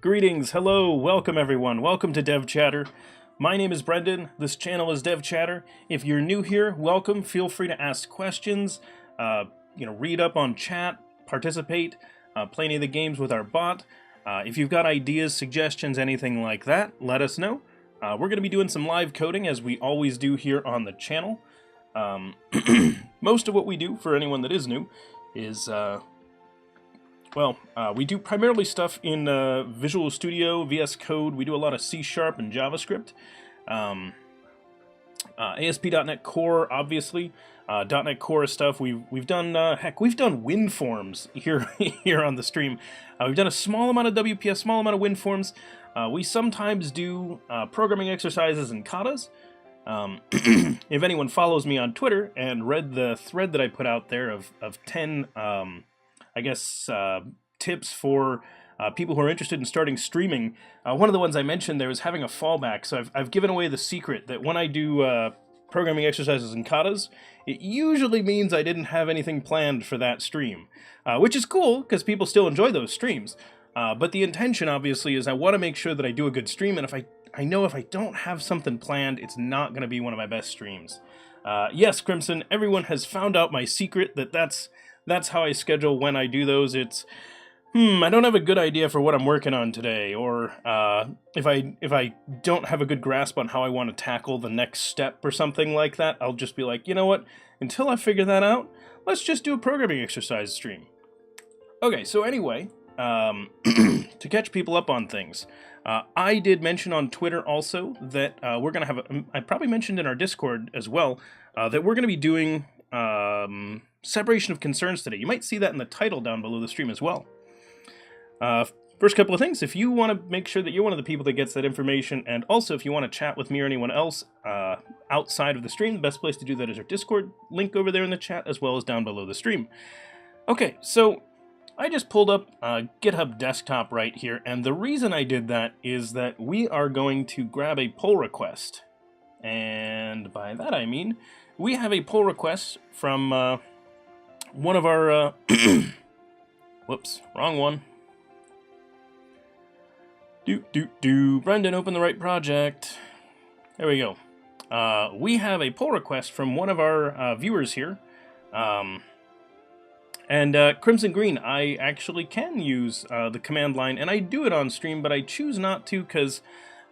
Greetings, hello, welcome everyone, welcome to DevChatter. My name is Brendan, this channel is DevChatter. If you're new here, welcome, feel free to ask questions, read up on chat, participate, play any of the games with our bot. If you've got ideas, suggestions, anything like that, let us know. We're going to be doing some live coding as we always do here on the channel. Most of what we do, for anyone that is new, is we do primarily stuff in Visual Studio, VS Code. We do a lot of C# and JavaScript. ASP.NET Core, obviously. .NET Core stuff. We've done we've done WinForms here on the stream. We've done a small amount of WP, a small amount of WinForms. We sometimes do programming exercises and katas. If anyone follows me on Twitter and read the thread that I put out there of 10 tips for people who are interested in starting streaming. One of the ones I mentioned there was having a fallback. So I've given away the secret that when I do programming exercises and katas, it usually means I didn't have anything planned for that stream, which is cool because people still enjoy those streams. But the intention, obviously, is I want to make sure that I do a good stream, and I know if I don't have something planned, it's not going to be one of my best streams. Yes, Crimson, everyone has found out my secret, that's how I schedule when I do those. It's, I don't have a good idea for what I'm working on today, or if I don't have a good grasp on how I want to tackle the next step or something like that, I'll just be like, you know what, until I figure that out, let's just do a programming exercise stream. Okay, so anyway, to catch people up on things, I did mention on Twitter also that we're going to have, I probably mentioned in our Discord as well, that we're going to be doing separation of concerns today. You might see that in the title down below the stream as well. First couple of things, if you want to make sure that you're one of the people that gets that information, and also if you want to chat with me or anyone else outside of the stream, the best place to do that is our Discord link over there in the chat, as well as down below the stream. Okay, so I just pulled up GitHub desktop right here, and the reason I did that is that we are going to grab a pull request. And by that I mean, we have a pull request from one of our, whoops, wrong one. Brendan, open the right project. There we go. We have a pull request from one of our viewers here. Crimson Green, I actually can use the command line, and I do it on stream, but I choose not to because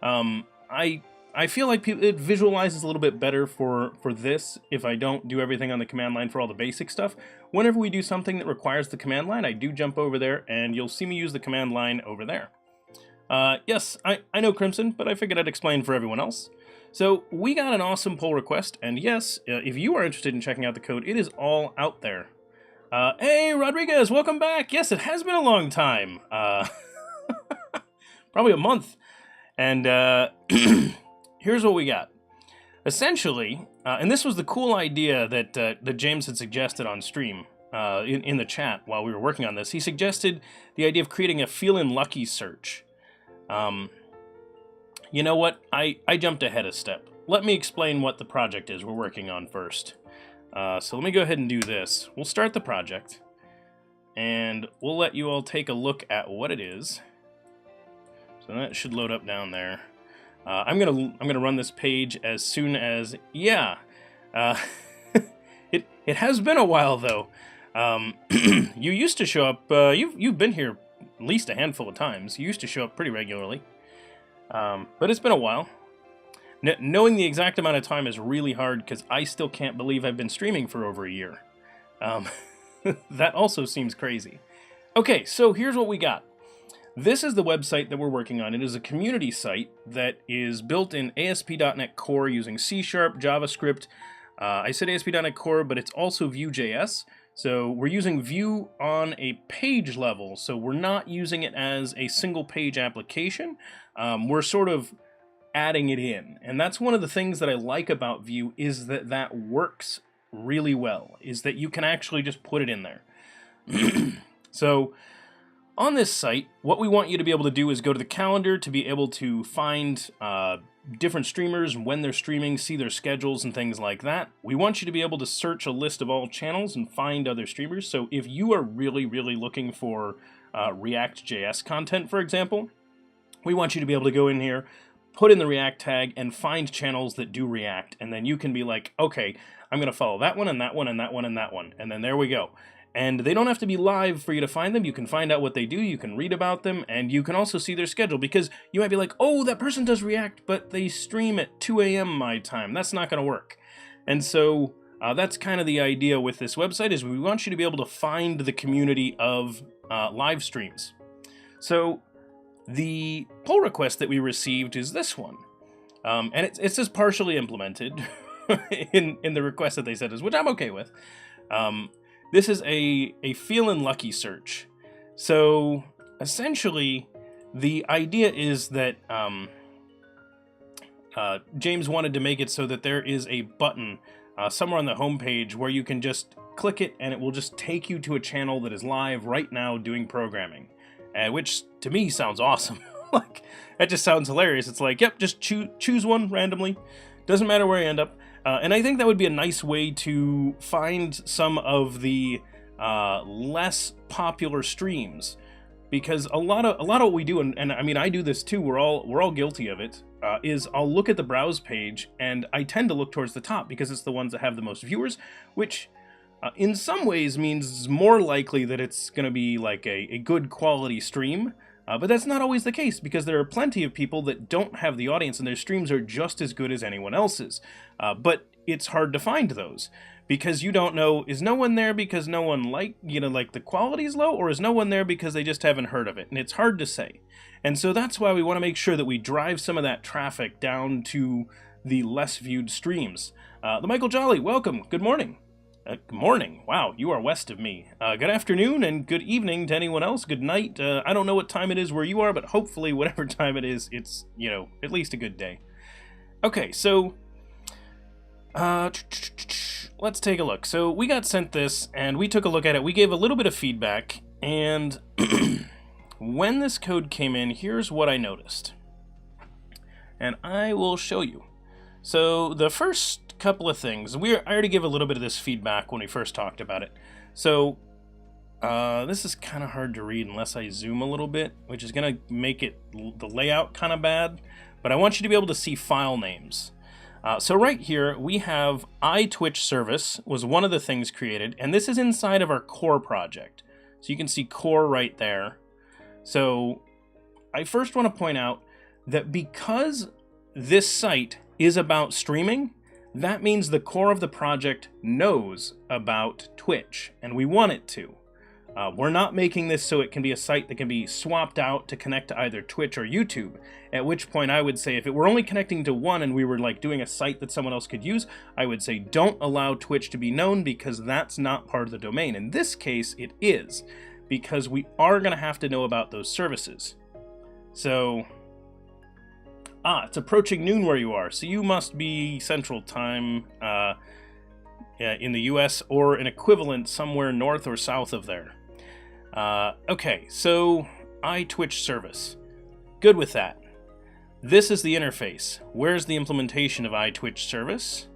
I feel like it visualizes a little bit better for this if I don't do everything on the command line for all the basic stuff. Whenever we do something that requires the command line, I do jump over there, and you'll see me use the command line over there. Yes, I know Crimson, but I figured I'd explain for everyone else. So we got an awesome pull request, and yes, if you are interested in checking out the code, it is all out there. Hey, Rodriguez, welcome back! Yes, it has been a long time. Probably a month. And here's what we got. Essentially, and this was the cool idea that James had suggested on stream in the chat while we were working on this. He suggested the idea of creating a feelin' lucky search. You know what? I jumped ahead a step. Let me explain what the project is we're working on first. So let me go ahead and do this. We'll start the project, and we'll let you all take a look at what it is. So that should load up down there. I'm gonna run this page as soon as it has been a while though. You used to show up. You've been here at least a handful of times. You used to show up pretty regularly, but it's been a while. Knowing the exact amount of time is really hard because I still can't believe I've been streaming for over a year. That also seems crazy. Okay, so here's what we got. This is the website that we're working on. It is a community site that is built in ASP.NET Core using C#, JavaScript. I said ASP.NET Core, but it's also Vue.js. So we're using Vue on a page level, so we're not using it as a single page application. We're sort of adding it in. And that's one of the things that I like about Vue is that works really well, is that you can actually just put it in there. So on this site, what we want you to be able to do is go to the calendar to be able to find different streamers, when they're streaming, see their schedules and things like that. We want you to be able to search a list of all channels and find other streamers. So if you are really, really looking for React.js content, for example, we want you to be able to go in here, put in the React tag, and find channels that do React. And then you can be like, okay, I'm going to follow that one and that one and that one and that one. And then there we go. And they don't have to be live for you to find them. You can find out what they do, you can read about them, and you can also see their schedule, because you might be like, oh, that person does React, but they stream at 2 a.m. my time. That's not going to work. And so that's kind of the idea with this website, is we want you to be able to find the community of live streams. So the pull request that we received is this one. And it says partially implemented in the request that they sent us, which I'm okay with. This is a feelin' lucky search. So essentially, the idea is that James wanted to make it so that there is a button somewhere on the homepage where you can just click it and it will just take you to a channel that is live right now doing programming, which to me sounds awesome. Like, that just sounds hilarious. It's like, yep, just choose one randomly. Doesn't matter where you end up. And I think that would be a nice way to find some of the less popular streams, because a lot of what we do, and I mean, I do this too. We're all guilty of it. Is I'll look at the browse page, and I tend to look towards the top because it's the ones that have the most viewers, which in some ways means more likely that it's going to be like a good quality stream. But that's not always the case, because there are plenty of people that don't have the audience and their streams are just as good as anyone else's. But it's hard to find those, because you don't know, is no one there because no one like the quality's low, or is no one there because they just haven't heard of it? And it's hard to say. And so that's why we want to make sure that we drive some of that traffic down to the less viewed streams. The Michael Jolly, welcome. Good morning. Good morning. Wow, you are west of me. Good afternoon and good evening to anyone else. Good night. I don't know what time it is where you are, but hopefully whatever time it is, it's, at least a good day. Okay, so let's take a look. So we got sent this, and we took a look at it. We gave a little bit of feedback, and when this code came in, here's what I noticed. And I will show you. So the first couple of things, I already gave a little bit of this feedback when we first talked about it. So this is kind of hard to read unless I zoom a little bit, which is going to make the layout kind of bad. But I want you to be able to see file names. So right here, we have iTwitch service was one of the things created, and this is inside of our core project. So you can see core right there. So I first want to point out that because this site is about streaming, that means the core of the project knows about Twitch, and we want it to. We're not making this so it can be a site that can be swapped out to connect to either Twitch or YouTube, at which point I would say if it were only connecting to one and we were like doing a site that someone else could use, I would say don't allow Twitch to be known, because that's not part of the domain. In this case, it is, because we are going to have to know about those services. So, it's approaching noon where you are, so you must be Central Time in the US, or an equivalent somewhere north or south of there. Okay, so iTwitch service. Good with that. This is the interface. Where's the implementation of iTwitch service?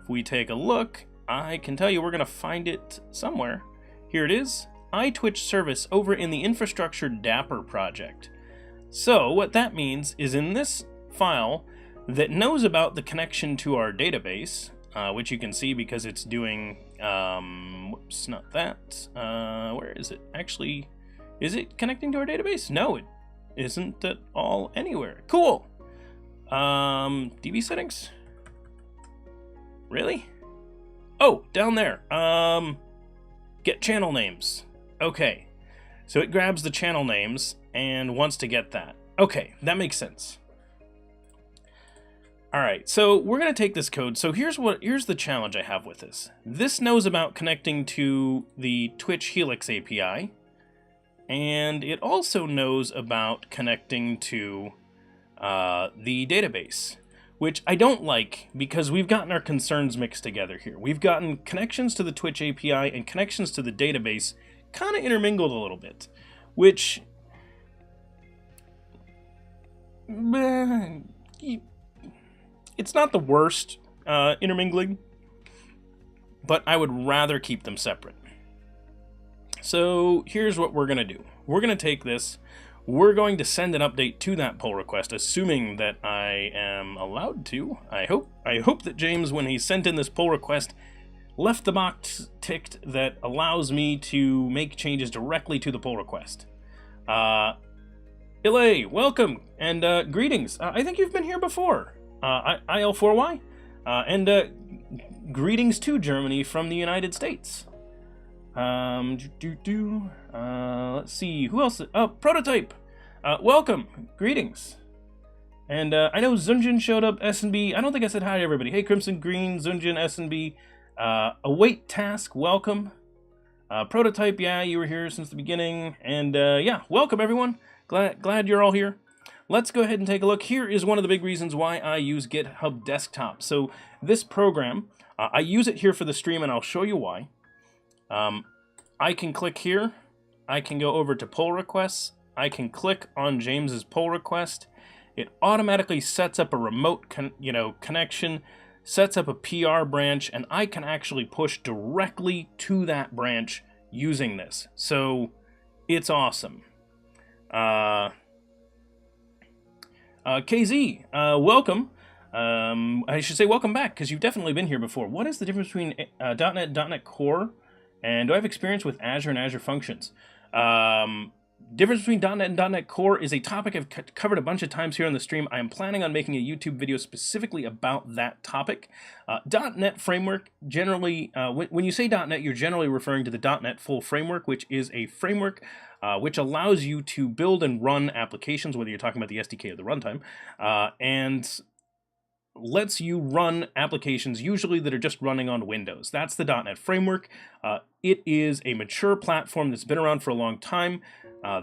If we take a look, I can tell you we're going to find it somewhere. Here it is, iTwitch service over in the infrastructure Dapper project. So what that means is in this file that knows about the connection to our database, which you can see because it's doing, whoops, not that, where is it? Actually, is it connecting to our database? No, it isn't at all anywhere. Cool. DB settings? Really? Oh, down there. Get channel names. Okay. So it grabs the channel names and wants to get that. Okay, that makes sense. All right, so we're going to take this code. So here's the challenge I have with this. This knows about connecting to the Twitch Helix API, and it also knows about connecting to the database, which I don't like because we've gotten our concerns mixed together here. We've gotten connections to the Twitch API and connections to the database kind of intermingled a little bit, which it's not the worst intermingling, but I would rather keep them separate. So here's what we're going to do. We're going to take this. we're going to send an update to that pull request, assuming that I am allowed to. I hope that James, when he sent in this pull request, left the box ticked that allows me to make changes directly to the pull request. Iliya, welcome, and greetings. I think you've been here before. IL4Y, and greetings to Germany from the United States. Let's see, who else? Oh, Prototype, welcome, greetings. And I know Zunjin showed up, S&B. I don't think I said hi to everybody. Hey, Crimson Green, Zunjin, S&B. Await Task, welcome. Prototype, yeah, you were here since the beginning. And yeah, welcome everyone. Glad you're all here. Let's go ahead and take a look. Here is one of the big reasons why I use GitHub Desktop. So this program, I use it here for the stream, and I'll show you why. I can click here. I can go over to pull requests. I can click on James's pull request. It automatically sets up a remote connection, sets up a PR branch, and I can actually push directly to that branch using this. So it's awesome. KZ, welcome. I should say welcome back, because you've definitely been here before. What is the difference between .NET and .NET Core, and do I have experience with Azure and Azure Functions? Difference between .NET and .NET Core is a topic I've covered a bunch of times here on the stream. I am planning on making a YouTube video specifically about that topic. .NET Framework, generally, when you say .NET, you're generally referring to the .NET Full Framework, which is a framework which allows you to build and run applications, whether you're talking about the SDK or the runtime, and lets you run applications usually that are just running on Windows. That's the .NET Framework. It is a mature platform that's been around for a long time.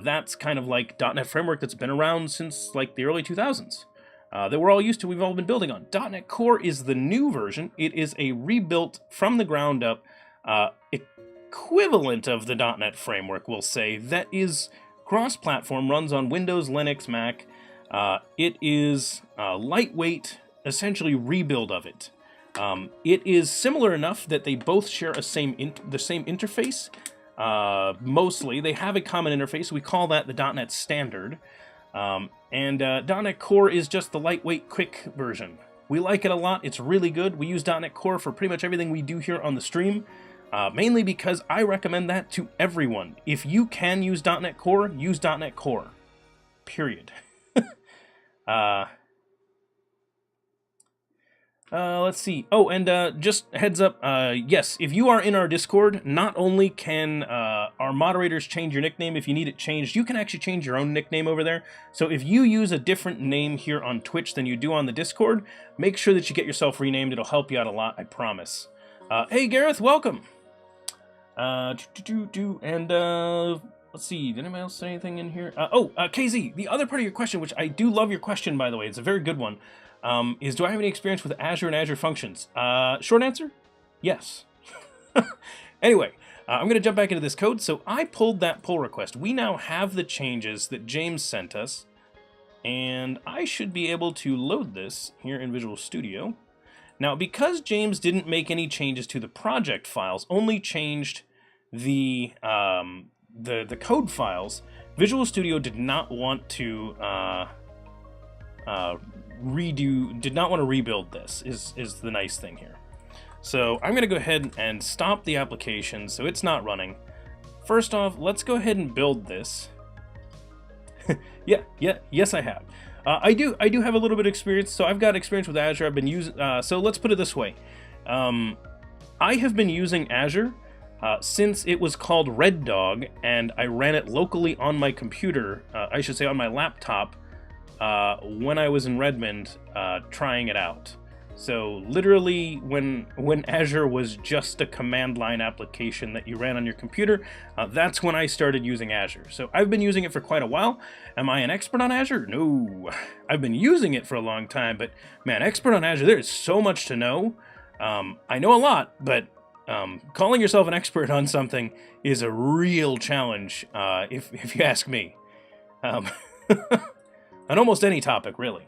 That's kind of like .NET Framework that's been around since like the early 2000s. That we're all used to, we've all been building on. .NET Core is the new version. It is a rebuilt from the ground up equivalent of the .NET Framework, we'll say, that is cross-platform, runs on Windows, Linux, Mac. It is lightweight, essentially rebuild of it. It is similar enough that they both share the same interface. Mostly, they have a common interface. We call that the .NET Standard. .NET Core is just the lightweight, quick version. We like it a lot. It's really good. We use .NET Core for pretty much everything we do here on the stream, mainly because I recommend that to everyone. If you can use .NET Core, use .NET Core. Period. Let's see. Oh, and just heads up, yes, if you are in our Discord, not only can our moderators change your nickname if you need it changed, you can actually change your own nickname over there. So if you use a different name here on Twitch than you do on the Discord, make sure that you get yourself renamed. It'll help you out a lot, I promise. Hey, Gareth, welcome. Let's see, did anybody else say anything in here? KZ, the other part of your question, which I do love your question, by the way, it's a very good one. Is do I have any experience with Azure and Azure Functions? Short answer, yes. Anyway, I'm going to jump back into this code. So I pulled that pull request. We now have the changes that James sent us, and I should be able to load this here in Visual Studio. Now, because James didn't make any changes to the project files, only changed the code files, Visual Studio did not want to rebuild this, is the nice thing here. So I'm going to go ahead and stop the application so it's not running. First off, let's go ahead and build this. Yes I have. I do have a little bit of experience, so I've got experience with Azure. I've been using, so let's put it this way. I have been using Azure since it was called Red Dog, and I ran it locally on my computer, I should say on my laptop, when I was in Redmond trying it out. So literally when Azure was just a command line application that you ran on your computer, that's when I started using Azure. So I've been using it for quite a while. Am I an expert on Azure? No. I've been using it for a long time, but man, expert on Azure, there's so much to know. I know a lot, but calling yourself an expert on something is a real challenge, if you ask me. On almost any topic, really.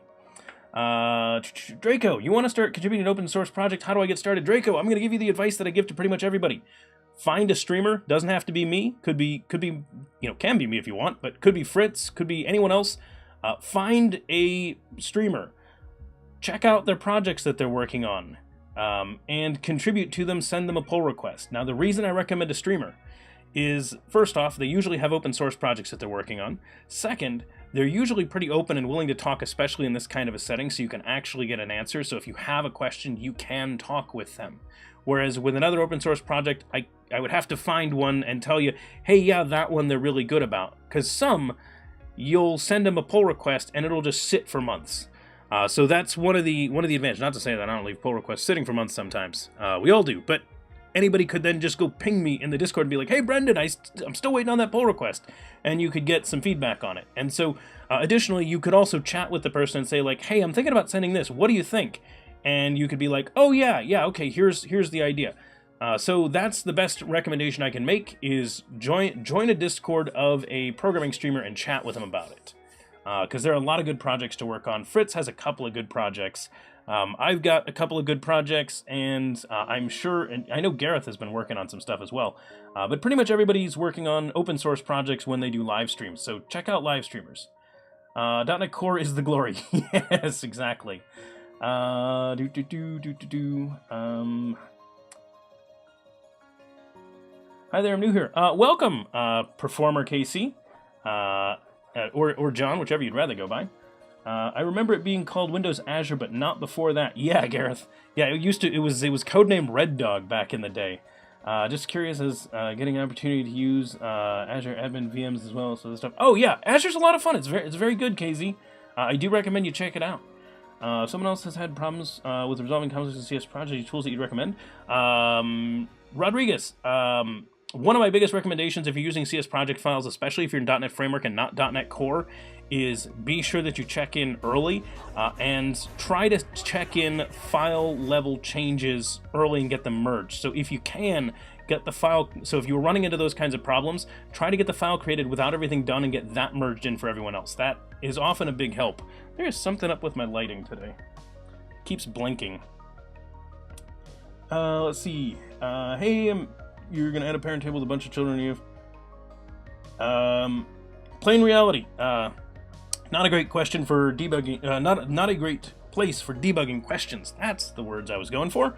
Draco, you want to start contributing an open source project? How do I get started? Draco, I'm going to give you the advice that I give to pretty much everybody. Find a streamer. Doesn't have to be me. Could be, can be me if you want, but could be Fritz, could be anyone else. Find a streamer. Check out their projects that they're working on, and contribute to them. Send them a pull request. Now, the reason I recommend a streamer is, first off, they usually have open source projects that they're working on. Second, they're usually pretty open and willing to talk, especially in this kind of a setting, so you can actually get an answer. So if you have a question, you can talk with them. Whereas with another open source project, I would have to find one and tell you, hey, yeah, that one they're really good about. Because some, you'll send them a pull request and it'll just sit for months. So that's one of the advantages. Not to say that I don't leave pull requests sitting for months sometimes. We all do, but anybody could then just go ping me in the Discord and be like, hey, Brendan, I'm still waiting on that pull request. And you could get some feedback on it. And so, additionally, you could also chat with the person and say, like, hey, I'm thinking about sending this. What do you think? And you could be like, oh, yeah, okay, here's the idea. So that's the best recommendation I can make, is join a Discord of a programming streamer and chat with them about it. Because there are a lot of good projects to work on. Fritz has a couple of good projects. I've got a couple of good projects, and I'm sure, and I know Gareth has been working on some stuff as well. But pretty much everybody's working on open source projects when they do live streams. So check out live streamers. .NET Core is the glory. Yes, exactly. Hi there, I'm new here. Welcome, Performer KC. Or John, whichever you'd rather go by. I remember it being called Windows Azure, but not before that. Yeah, Gareth. Yeah, it was codenamed Red Dog back in the day. Just curious as getting an opportunity to use Azure admin VMs as well, so this stuff. Oh yeah, Azure's a lot of fun. It's very good, KZ. I do recommend you check it out. Someone else has had problems with resolving conflicts in CS project tools that you'd recommend. Rodriguez. One of my biggest recommendations if you're using CS project files, especially if you're in .NET Framework and not .NET Core, is be sure that you check in early and try to check in file level changes early and get them merged. So if you can, get the file, so if you're running into those kinds of problems, try to get the file created without everything done and get that merged in for everyone else. That is often a big help. There's something up with my lighting today. It keeps blinking. Let's see. Hey, you're going to add a parent table with a bunch of children you have. Plain reality. Not a great question for debugging. Not a great place for debugging questions. That's the words I was going for.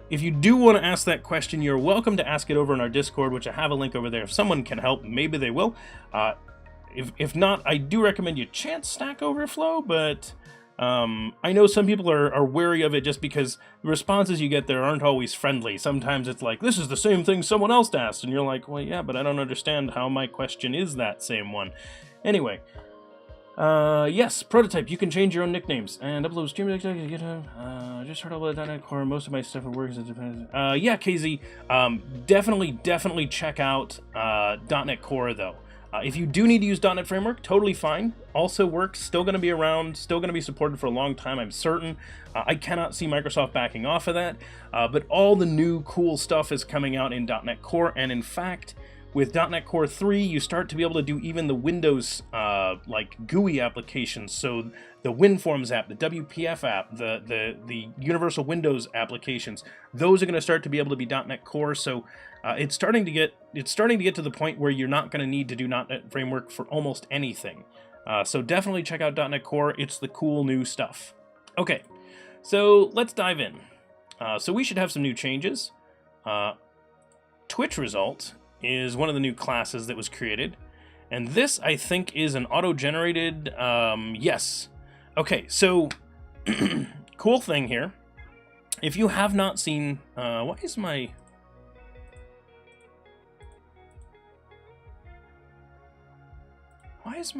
If you do want to ask that question, you're welcome to ask it over in our Discord, which I have a link over there. If someone can help, maybe they will. If not, I do recommend you chant Stack Overflow, but I know some people are wary of it just because the responses you get there aren't always friendly. Sometimes it's like, this is the same thing someone else asked, and you're like, well, yeah, but I don't understand how my question is that same one. Anyway, yes, Prototype, you can change your own nicknames and upload stream to GitHub. Just heard about .NET Core, most of my stuff works as dependency. Yeah, KZ, definitely check out .NET Core, though. If you do need to use .NET Framework, totally fine. Also works, still going to be around, still going to be supported for a long time, I'm certain. I cannot see Microsoft backing off of that, but all the new cool stuff is coming out in .NET Core, and in fact, with .NET Core 3, you start to be able to do even the Windows like GUI applications. So the WinForms app, the WPF app, the Universal Windows applications, those are going to start to be able to be .NET Core. So it's starting to get to the point where you're not going to need to do .NET Framework for almost anything. So definitely check out .NET Core. It's the cool new stuff. Okay, so let's dive in. So we should have some new changes. Twitch result is one of the new classes that was created, and this I think is an auto-generated yes. Okay, so cool thing here, if you have not seen why is my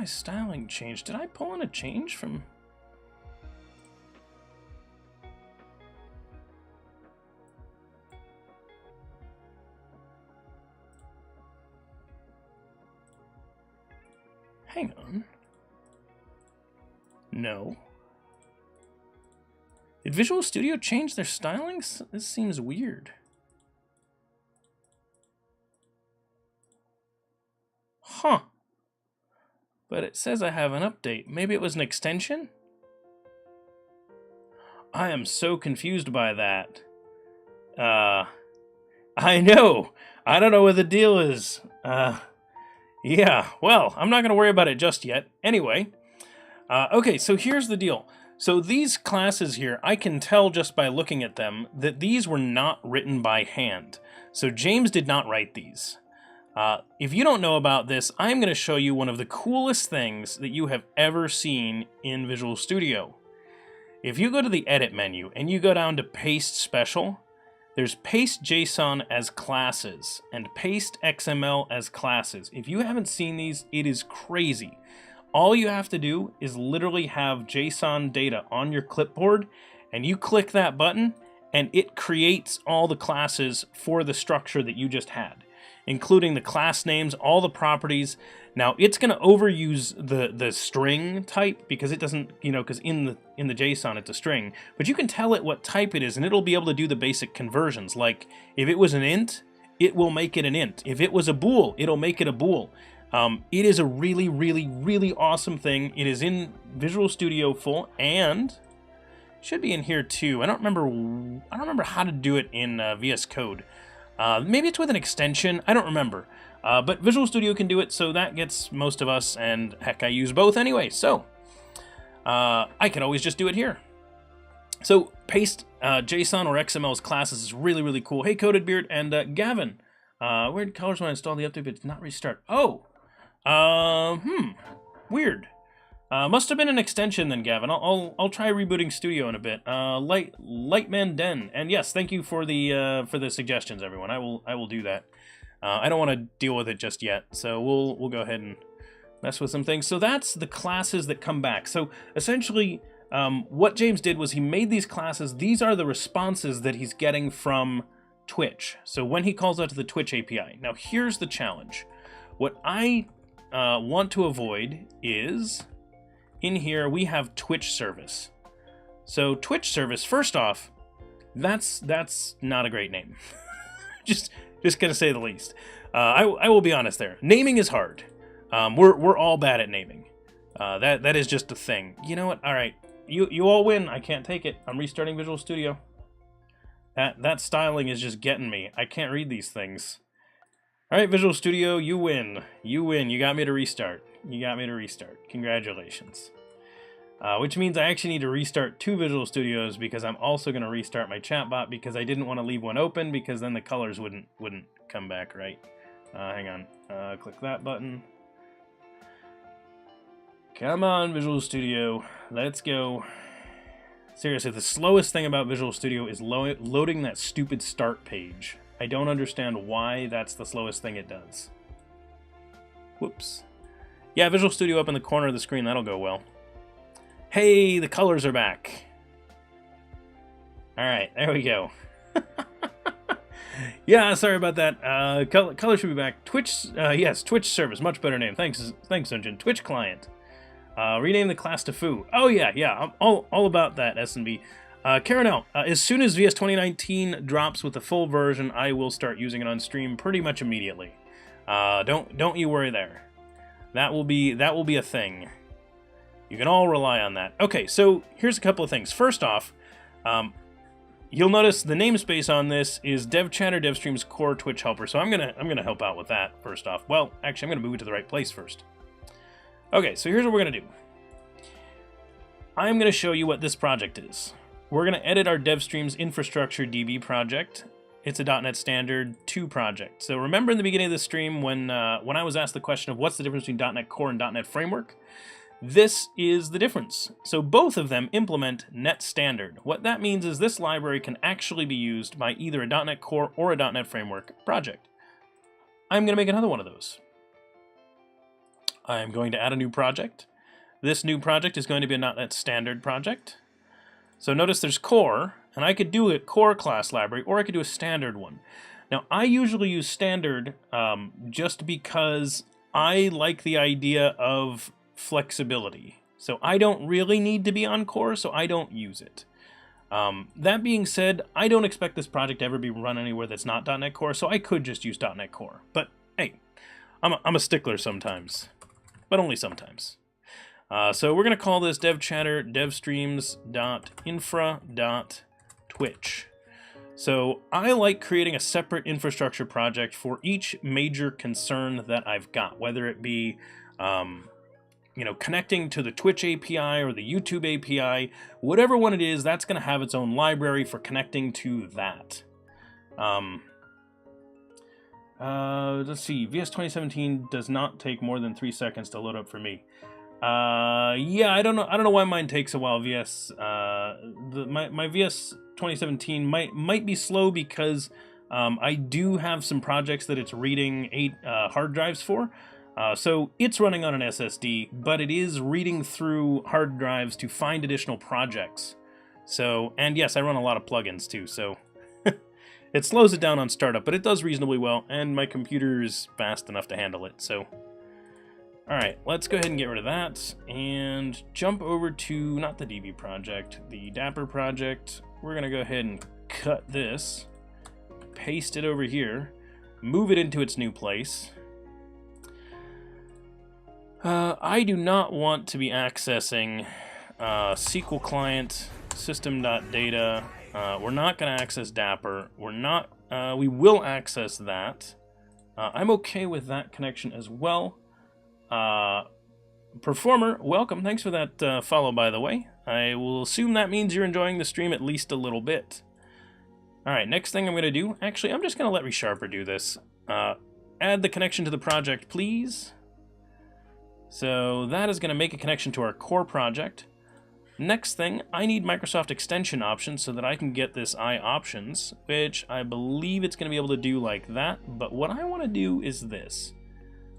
styling changed? Did I pull in a change from hang on. No. Did Visual Studio change their stylings? This seems weird. Huh. But it says I have an update. Maybe it was an extension? I am so confused by that. I know. I don't know what the deal is. Yeah, well, I'm not going to worry about it just yet. Anyway, okay, so here's the deal. So these classes here, I can tell just by looking at them that these were not written by hand. So James did not write these. If you don't know about this, I'm going to show you one of the coolest things that you have ever seen in Visual Studio. If you go to the Edit menu and you go down to Paste Special, there's Paste JSON as classes and Paste XML as classes. If you haven't seen these, it is crazy. All you have to do is literally have JSON data on your clipboard, and you click that button, and it creates all the classes for the structure that you just had, including the class names, all the properties. Now, it's going to overuse the string type because it doesn't, because in the JSON it's a string, but you can tell it what type it is, and it'll be able to do the basic conversions. Like, if it was an int, it will make it an int. If it was a bool, it'll make it a bool. It is a really, really, really awesome thing. It is in Visual Studio full, and should be in here too. I don't remember how to do it in VS Code. Maybe it's with an extension. I don't remember. But Visual Studio can do it, so that gets most of us, and heck, I use both anyway, so I could always just do it here. So paste JSON or XML as classes is really, really cool. Hey, Coded Beard, and Gavin, weird colors when I install the update, but it's not restart. Oh, weird. Must have been an extension then, Gavin. I'll try rebooting Studio in a bit. Lightman Den, and yes, thank you for the suggestions, everyone. I will do that. I don't want to deal with it just yet, so we'll go ahead and mess with some things. So that's the classes that come back. So essentially, what James did was he made these classes. These are the responses that he's getting from Twitch. So when he calls out to the Twitch API. Now here's the challenge. What I want to avoid is, in here we have Twitch service. So Twitch service, first off, that's not a great name. just gonna say the least. I will be honest there. Naming is hard. We're all bad at naming. That is just a thing. You know what? All right, you all win. I can't take it. I'm restarting Visual Studio. That styling is just getting me. I can't read these things. All right, Visual Studio, you win. You win. You got me to restart. You got me to restart. Congratulations. Which means I actually need to restart 2 Visual Studios because I'm also going to restart my chatbot because I didn't want to leave one open because then the colors wouldn't come back right. Hang on. Click that button. Come on, Visual Studio. Let's go. Seriously, the slowest thing about Visual Studio is loading that stupid start page. I don't understand why that's the slowest thing it does. Whoops. Yeah, Visual Studio up in the corner of the screen, that'll go well. Hey, the colors are back. Alright, there we go. Yeah, sorry about that. Color should be back. Twitch, yes, Twitch service, much better name. Thanks, Dungeon. Twitch client. Rename the class to Foo. Oh yeah, I'm all about that, S&B. Karen L, as soon as VS 2019 drops with the full version, I will start using it on stream pretty much immediately. Don't you worry there. That will be a thing. You can all rely on that. Okay, so here's a couple of things. First off, you'll notice the namespace on this is DevChatter DevStreams Core Twitch Helper. So I'm gonna help out with that first off. Well, actually, I'm gonna move it to the right place first. Okay, so here's what we're gonna do. I'm gonna show you what this project is. We're gonna edit our DevStreams infrastructure DB project. It's a .NET Standard 2 project. So remember in the beginning of the stream when I was asked the question of what's the difference between .NET Core and .NET Framework? This is the difference. So both of them implement Net Standard. What that means is this library can actually be used by either a .NET Core or a .NET Framework project. I'm going to make another one of those. I'm going to add a new project. This new project is going to be a .NET Standard project. So notice there's Core, and I could do a Core class library, or I could do a Standard one. Now, I usually use Standard just because I like the idea of flexibility. So I don't really need to be on Core, so I don't use it. That being said, I don't expect this project to ever be run anywhere that's not .NET Core, so I could just use .NET Core. But hey, I'm a stickler sometimes, but only sometimes. So we're going to call this DevChatter DevStreams.infra.twitch. So I like creating a separate infrastructure project for each major concern that I've got, whether it be connecting to the Twitch API or the YouTube API, whatever one it is, that's going to have its own library for connecting to that. Let's see. VS 2017 does not take more than 3 seconds to load up for me. Yeah, I don't know why mine takes a while. VS, my VS 2017 might be slow because I do have some projects that it's reading 8 hard drives for. So it's running on an SSD, but it is reading through hard drives to find additional projects. So, and yes, I run a lot of plugins too, so it slows it down on startup, but it does reasonably well, and my computer is fast enough to handle it, so. Alright, let's go ahead and get rid of that, and jump over to, not the DB project, the Dapper project. We're going to go ahead and cut this, paste it over here, move it into its new place. I do not want to be accessing SQL client system.data. We're not going to access Dapper. We will access that. I'm okay with that connection as well. Performer, welcome. Thanks for that follow, by the way. I will assume that means you're enjoying the stream at least a little bit. Alright, next thing I'm going to do, actually, I'm just going to let ReSharper do this. Add the connection to the project, please. So that is going to make a connection to our core project. Next thing, I need Microsoft extension options so that I can get this iOptions, which I believe it's going to be able to do like that. But what I want to do is this.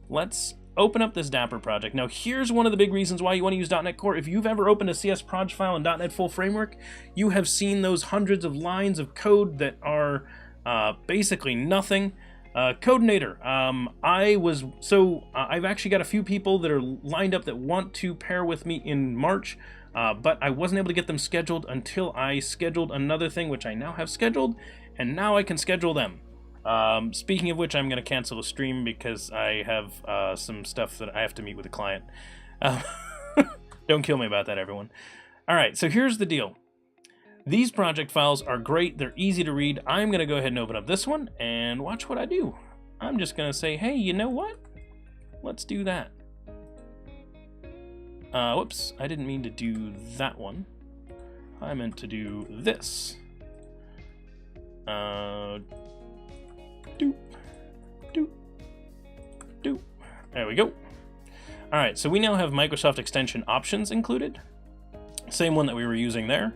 Let's open up this Dapper project. Now here's one of the big reasons why you want to use .NET Core. If you've ever opened a CS proj file in .NET Full Framework, you have seen those hundreds of lines of code that are basically nothing. Codeinator. I've actually got a few people that are lined up that want to pair with me in March, but I wasn't able to get them scheduled until I scheduled another thing, which I now have scheduled, and now I can schedule them. Speaking of which, I'm going to cancel a stream because I have some stuff that I have to meet with a client. Don't kill me about that, everyone. Alright, so here's the deal. These project files are great, they're easy to read. I'm going to go ahead and open up this one and watch what I do. I'm just going to say, hey, you know what? Let's do that. Whoops, I didn't mean to do that one. I meant to do this. Doop, doop, doop. There we go. Alright, so we now have Microsoft Extension Options included. Same one that we were using there.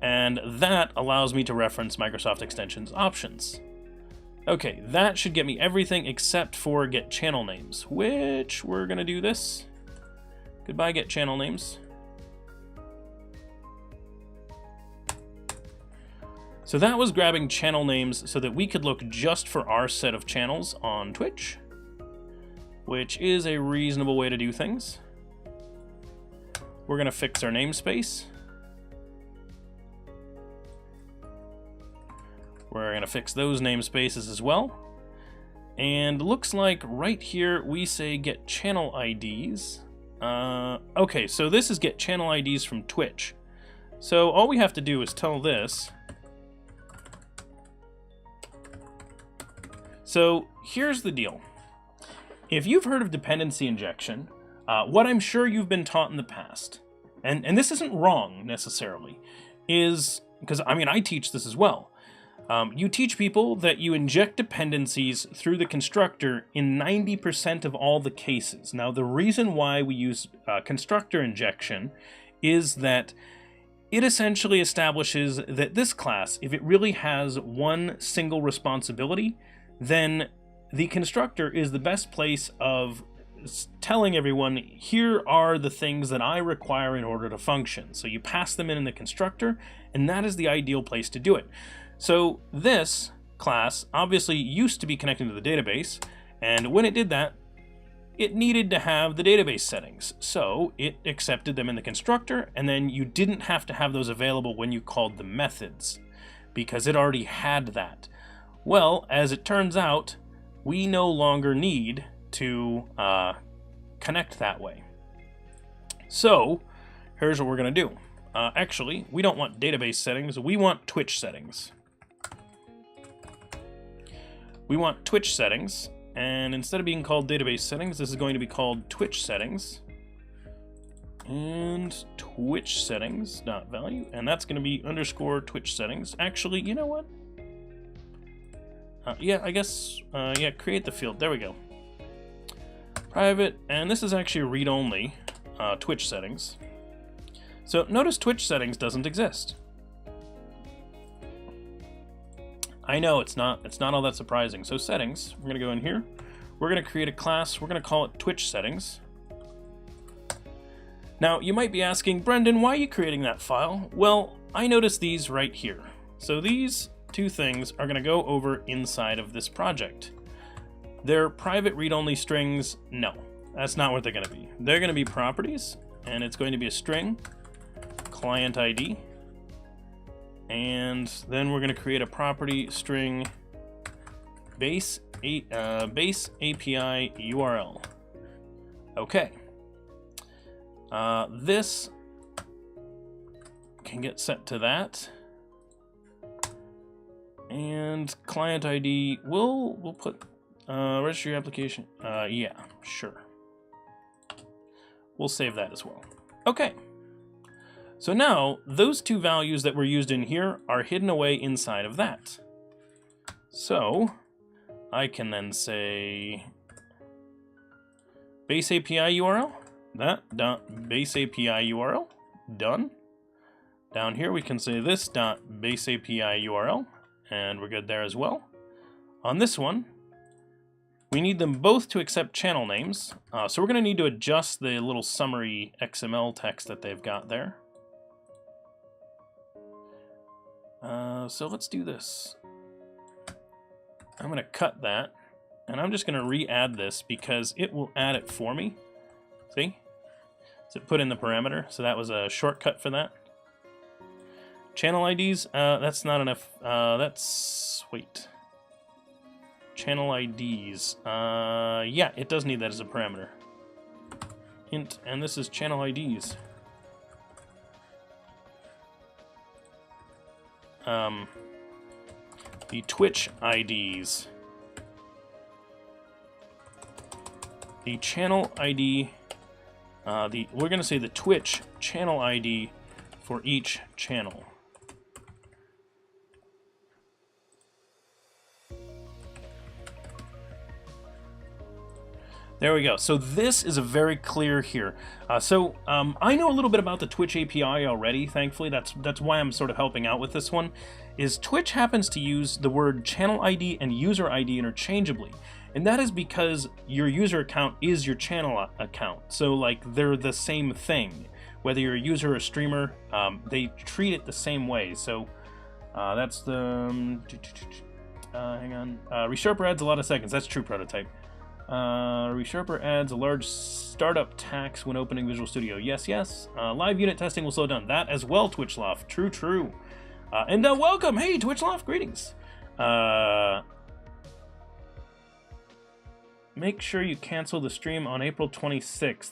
And that allows me to reference Microsoft Extensions Options. Okay, that should get me everything except for get channel names, which we're going to do this. Goodbye, get channel names. So that was grabbing channel names so that we could look just for our set of channels on Twitch, which is a reasonable way to do things. We're going to fix our namespace. We're going to fix those namespaces as well. And looks like right here we say get channel IDs. Okay, so this is get channel IDs from Twitch. So all we have to do is tell this. So here's the deal. If you've heard of dependency injection, what I'm sure you've been taught in the past, and this isn't wrong necessarily, is, because I teach this as well. You teach people that you inject dependencies through the constructor in 90% of all the cases. Now, the reason why we use constructor injection is that it essentially establishes that this class, if it really has one single responsibility, then the constructor is the best place of telling everyone, here are the things that I require in order to function. So you pass them in the constructor, and that is the ideal place to do it. So this class obviously used to be connecting to the database, and when it did that, it needed to have the database settings. So it accepted them in the constructor, and then you didn't have to have those available when you called the methods, because it already had that. Well, as it turns out, we no longer need to connect that way. So here's what we're going to do. Actually, we don't want database settings, we want Twitch settings. we want Twitch settings, and instead of being called database settings, this is going to be called Twitch settings. And Twitch settings dot value, and that's going to be underscore Twitch settings. Actually, you know what? Yeah, I guess, yeah, create the field. There we go. Private, and this is actually read-only Twitch settings. So notice Twitch settings doesn't exist. I know it's not all that surprising. So settings, we're gonna go in here. We're gonna create a class. We're gonna call it Twitch settings. Now you might be asking, Brendan, why are you creating that file? Well, I noticed these right here. So these two things are gonna go over inside of this project. They're private read-only strings. No, that's not what they're gonna be. They're gonna be properties, and it's going to be a string, client ID, and then we're going to create a property string base API URL. Okay. This can get set to that, and client ID we'll put register your application. Yeah, sure. We'll save that as well. Okay. So now, those two values that were used in here are hidden away inside of that. So, I can then say base API URL, that dot base API URL, done. Down here we can say this dot base API URL, and we're good there as well. On this one, we need them both to accept channel names, so we're going to need to adjust the little summary XML text that they've got there. So let's do this. I'm going to cut that, and I'm just going to re-add this because it will add it for me. See? So it put in the parameter, so that was a shortcut for that. Channel IDs, that's not enough. Wait. Channel IDs. Yeah, it does need that as a parameter. Int, and this is channel IDs. The Twitch IDs. The channel ID. We're going to say the Twitch channel ID for each channel. There we go. So this is a very clear here. I know a little bit about the Twitch API already, thankfully. That's why I'm sort of helping out with this one, is Twitch happens to use the word channel ID and user ID interchangeably. And that is because your user account is your channel account. So like they're the same thing. Whether you're a user or a streamer, they treat it the same way. So that's the... hang on. Resharper adds a lot of seconds. That's true prototype. Resharper adds a large startup tax when opening Visual Studio. Yes, yes. Live unit testing will slow down. That as well, Twitchloft. True, true. And welcome. Hey, Twitchloft, greetings. Make sure you cancel the stream on April 26th.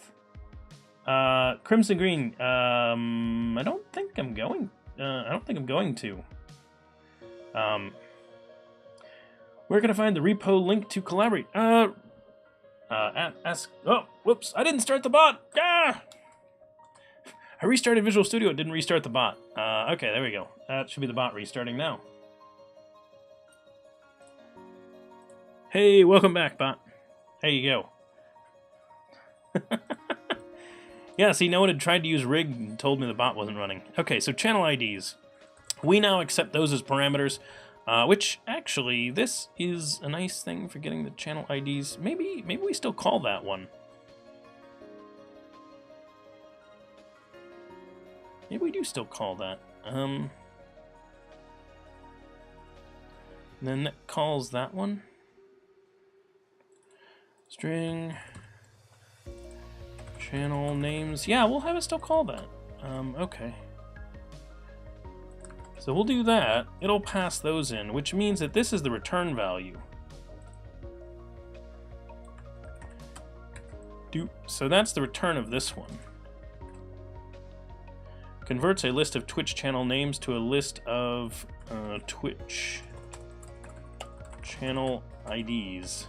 Crimson Green, I don't think I'm going. I don't think I'm going to. Where can I find the repo link to collaborate? Ask. Oh, whoops! I didn't start the bot. Ah! I restarted Visual Studio. It didn't restart the bot. Okay, there we go. That should be the bot restarting now. Hey, welcome back, bot. There you go. Yeah, see, no one had tried to use rig and told me the bot wasn't running. Okay, so channel IDs. We now accept those as parameters. Which, actually, this is a nice thing for getting the channel IDs. Maybe we still call that one. Maybe we do still call that. Then that calls that one. String. Channel names. Yeah, we'll have it still call that. Okay. So we'll do that. It'll pass those in, which means that this is the return value. So that's the return of this one. Converts a list of Twitch channel names to a list of Twitch channel IDs.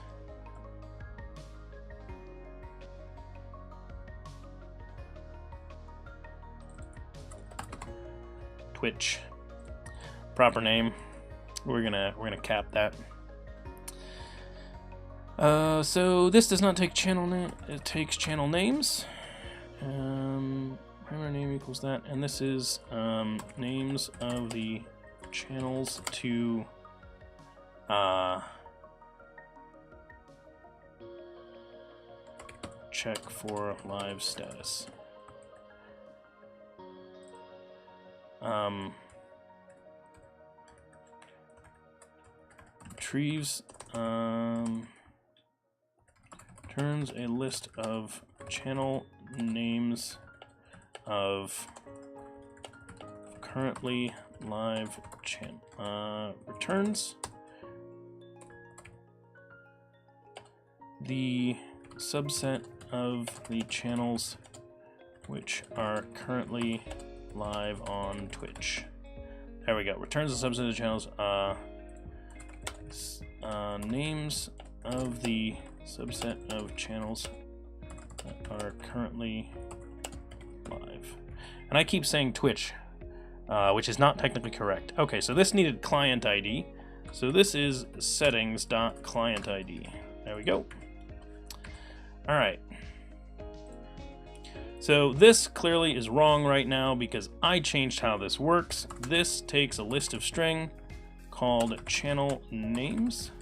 Twitch. Proper name. We're gonna cap that. So this does not take channel name. It takes channel names. Primary name equals that, and this is names of the channels to check for live status. Retrieves turns a list of channel names of currently live channel returns the subset of the channels which are currently live on Twitch. There we go. Returns the subset of the channels. Names of the subset of channels that are currently live. And I keep saying Twitch, which is not technically correct. Okay, so this needed client ID. So this is settings.client ID. There we go. All right. So this clearly is wrong right now because I changed how this works. This takes a list of string called channel names.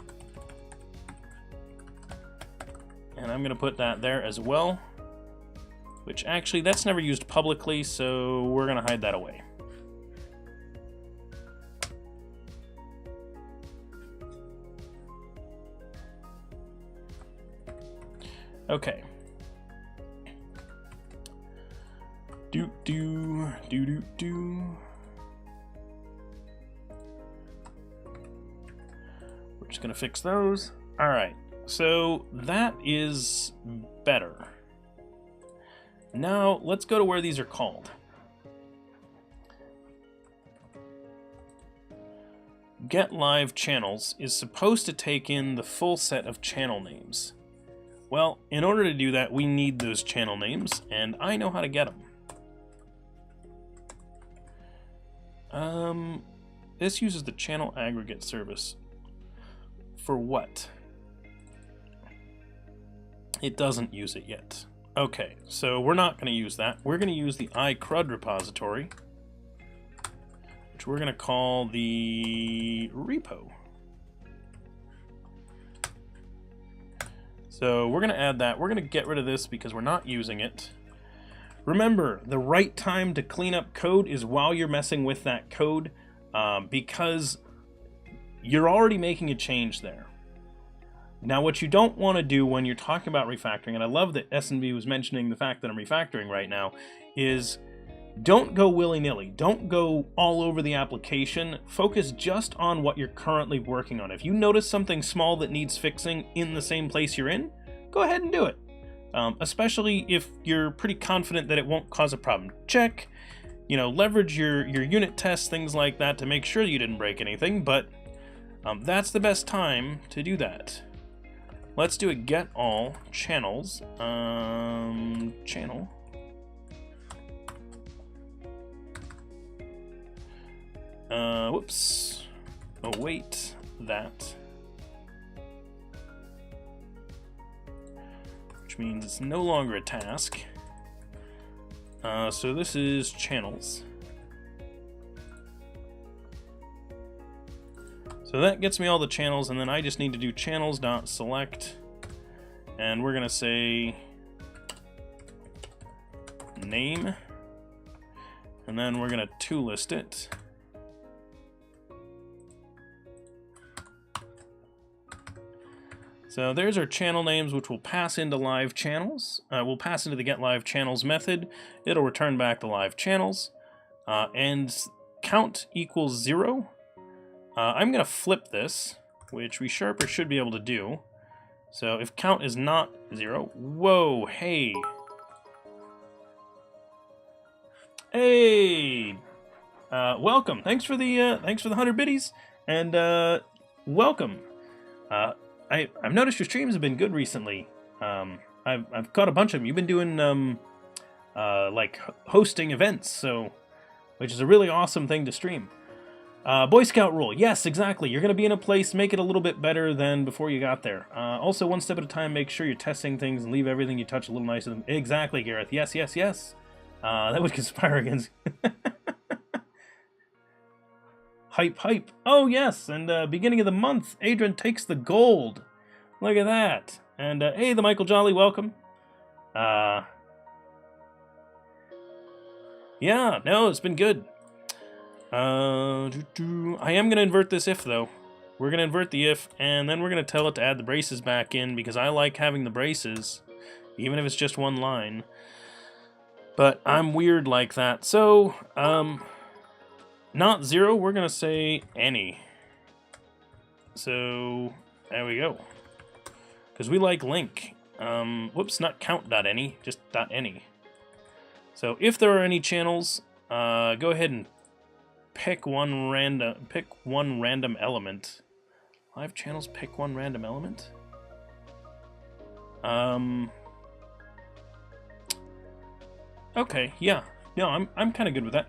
And I'm going to put that there as well, which actually that's never used publicly, so we're going to hide that away. Okay. We're just going to fix those. All right. So that is better. Now let's go to where these are called. Get live channels is supposed to take in the full set of channel names. Well, in order to do that, we need those channel names, and I know how to get them. This uses the channel aggregate service. For what? It doesn't use it yet. Okay, so we're not going to use that. We're going to use the iCrud repository, which we're going to call the repo. So we're going to add that. We're going to get rid of this because we're not using it. Remember, the right time to clean up code is while you're messing with that code, because you're already making a change there. Now, what you don't want to do when you're talking about refactoring, and I love that SNV was mentioning the fact that I'm refactoring right now, is don't go willy-nilly. Don't go all over the application. Focus just on what you're currently working on. If you notice something small that needs fixing in the same place you're in, go ahead and do it. Especially if you're pretty confident that it won't cause a problem. Check, leverage your unit tests, things like that to make sure you didn't break anything, but that's the best time to do that. Let's do a get all channels, channel. Whoops, await that. Which means it's no longer a task. So this is channels. So that gets me all the channels, and then I just need to do channels.select, and we're gonna say name, and then we're gonna to-list it. So there's our channel names, which will pass into live channels. We'll pass into the get live channels method. It'll return back the live channels, and count equals 0. I'm going to flip this, which ReSharper should be able to do. So if count is not 0, whoa, hey. Hey, welcome. Thanks for the 100 biddies, and welcome. I've noticed your streams have been good recently. I've caught a bunch of them. You've been doing like hosting events, so which is a really awesome thing to stream. Boy Scout rule. Yes, exactly. You're going to be in a place, make it a little bit better than before you got there. Also, one step at a time, make sure you're testing things and leave everything you touch a little nicer. Exactly, Gareth. Yes, yes, yes. That would conspire against... Hype, hype. Oh, yes, and beginning of the month, Adrian takes the gold. Look at that. And, hey, the Michael Jolly, welcome. Yeah, no, it's been good. I am going to invert this if, though. We're going to invert the if, and then we're going to tell it to add the braces back in, because I like having the braces, even if it's just one line. But I'm weird like that. So, not 0, we're going to say any. So, there we go. Because we like link. Whoops, not count.any, just .any. So, if there are any channels, go ahead and pick one random element. Live channels, pick one random element. Okay, yeah. No, I'm kind of good with that.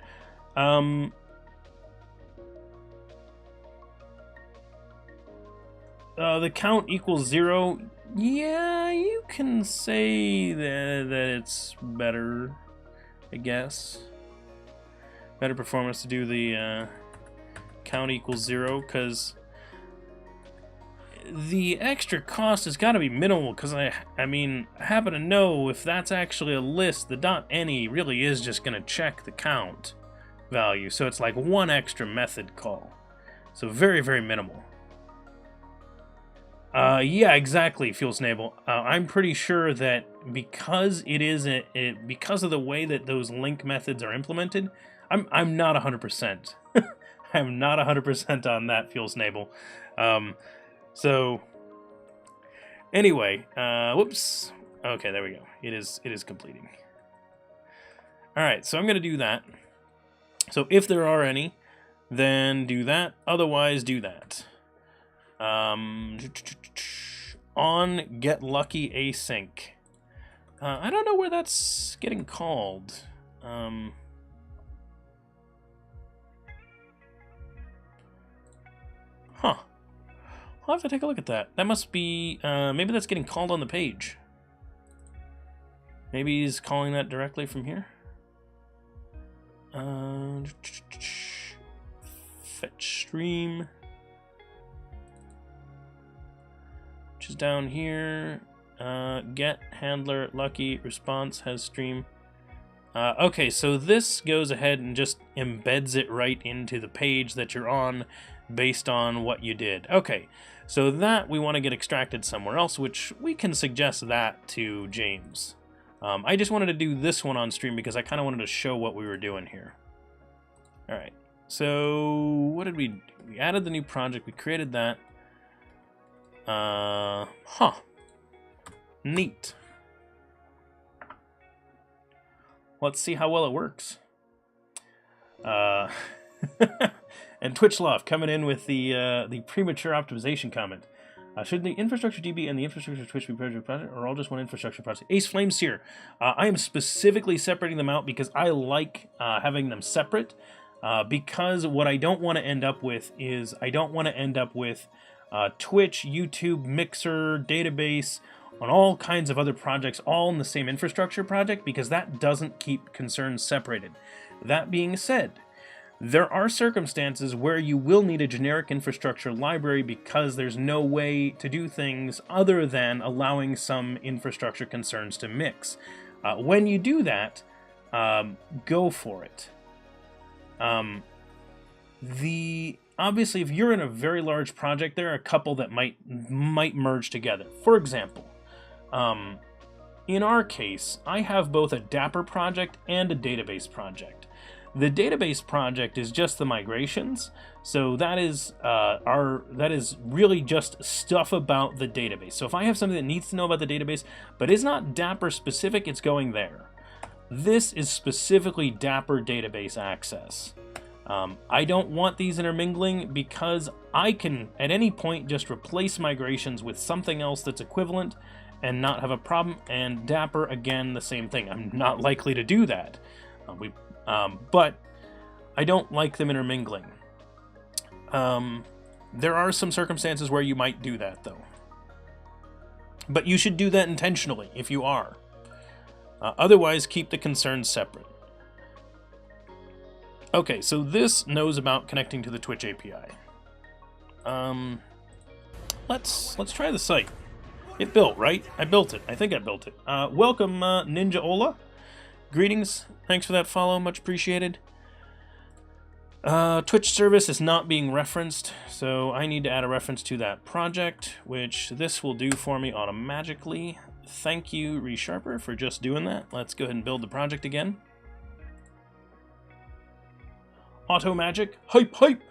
The count equals 0. Yeah, you can say that it's better, I guess. Better performance to do the count equals 0, because the extra cost has got to be minimal, because I mean, I happen to know if that's actually a list, the .any really is just going to check the count value, so it's like one extra method call. So very, very minimal. Yeah, exactly, Fuel Snable. I'm pretty sure that because it is because of the way that those link methods are implemented, I'm not 100%. I'm not 100% on that, Fuel Snable. So anyway, whoops. Okay, there we go. It is completing. All right, so I'm going to do that. So if there are any, then do that. Otherwise, do that. On get lucky async. I don't know where that's getting called. Huh. I'll have to take a look at that. That must be, maybe that's getting called on the page. Maybe he's calling that directly from here. Fetch stream. Which is down here. Get handler lucky response has stream. Okay, so this goes ahead and just embeds it right into the page that you're on based on what you did. Okay, so that we want to get extracted somewhere else, which we can suggest that to James. I just wanted to do this one on stream because I kind of wanted to show what we were doing here. All right, so what did we do? We added the new project, we created that. Neat. Let's see how well it works. And Twitchlove coming in with the premature optimization comment. Should the infrastructure DB and the infrastructure Twitch be project, or all just one infrastructure project? Ace Flames here. I am specifically separating them out because I like having them separate. Because what I don't want to end up with is Twitch, YouTube, Mixer, database, on all kinds of other projects, all in the same infrastructure project, because that doesn't keep concerns separated. That being said, there are circumstances where you will need a generic infrastructure library because there's no way to do things other than allowing some infrastructure concerns to mix. When you do that, go for it. Obviously, if you're in a very large project, there are a couple that might merge together. For example, in our case, I have both a Dapper project and a database project. The database project is just the migrations, so that is really just stuff about the database. So if I have something that needs to know about the database, but is not Dapper specific, it's going there. This is specifically Dapper database access. I don't want these intermingling because I can, at any point, just replace migrations with something else that's equivalent and not have a problem, and Dapper, again, the same thing. I'm not likely to do that. But I don't like them intermingling. There are some circumstances where you might do that, though. But you should do that intentionally, if you are. Otherwise, keep the concerns separate. Okay, so this knows about connecting to the Twitch API. Let's try the site. It built, right? I built it. I think I built it. Welcome, Ninja Ola. Greetings. Thanks for that follow. Much appreciated. Twitch service is not being referenced, so I need to add a reference to that project, which this will do for me automatically. Thank you, ReSharper, for just doing that. Let's go ahead and build the project again. Auto magic. Hype, hype!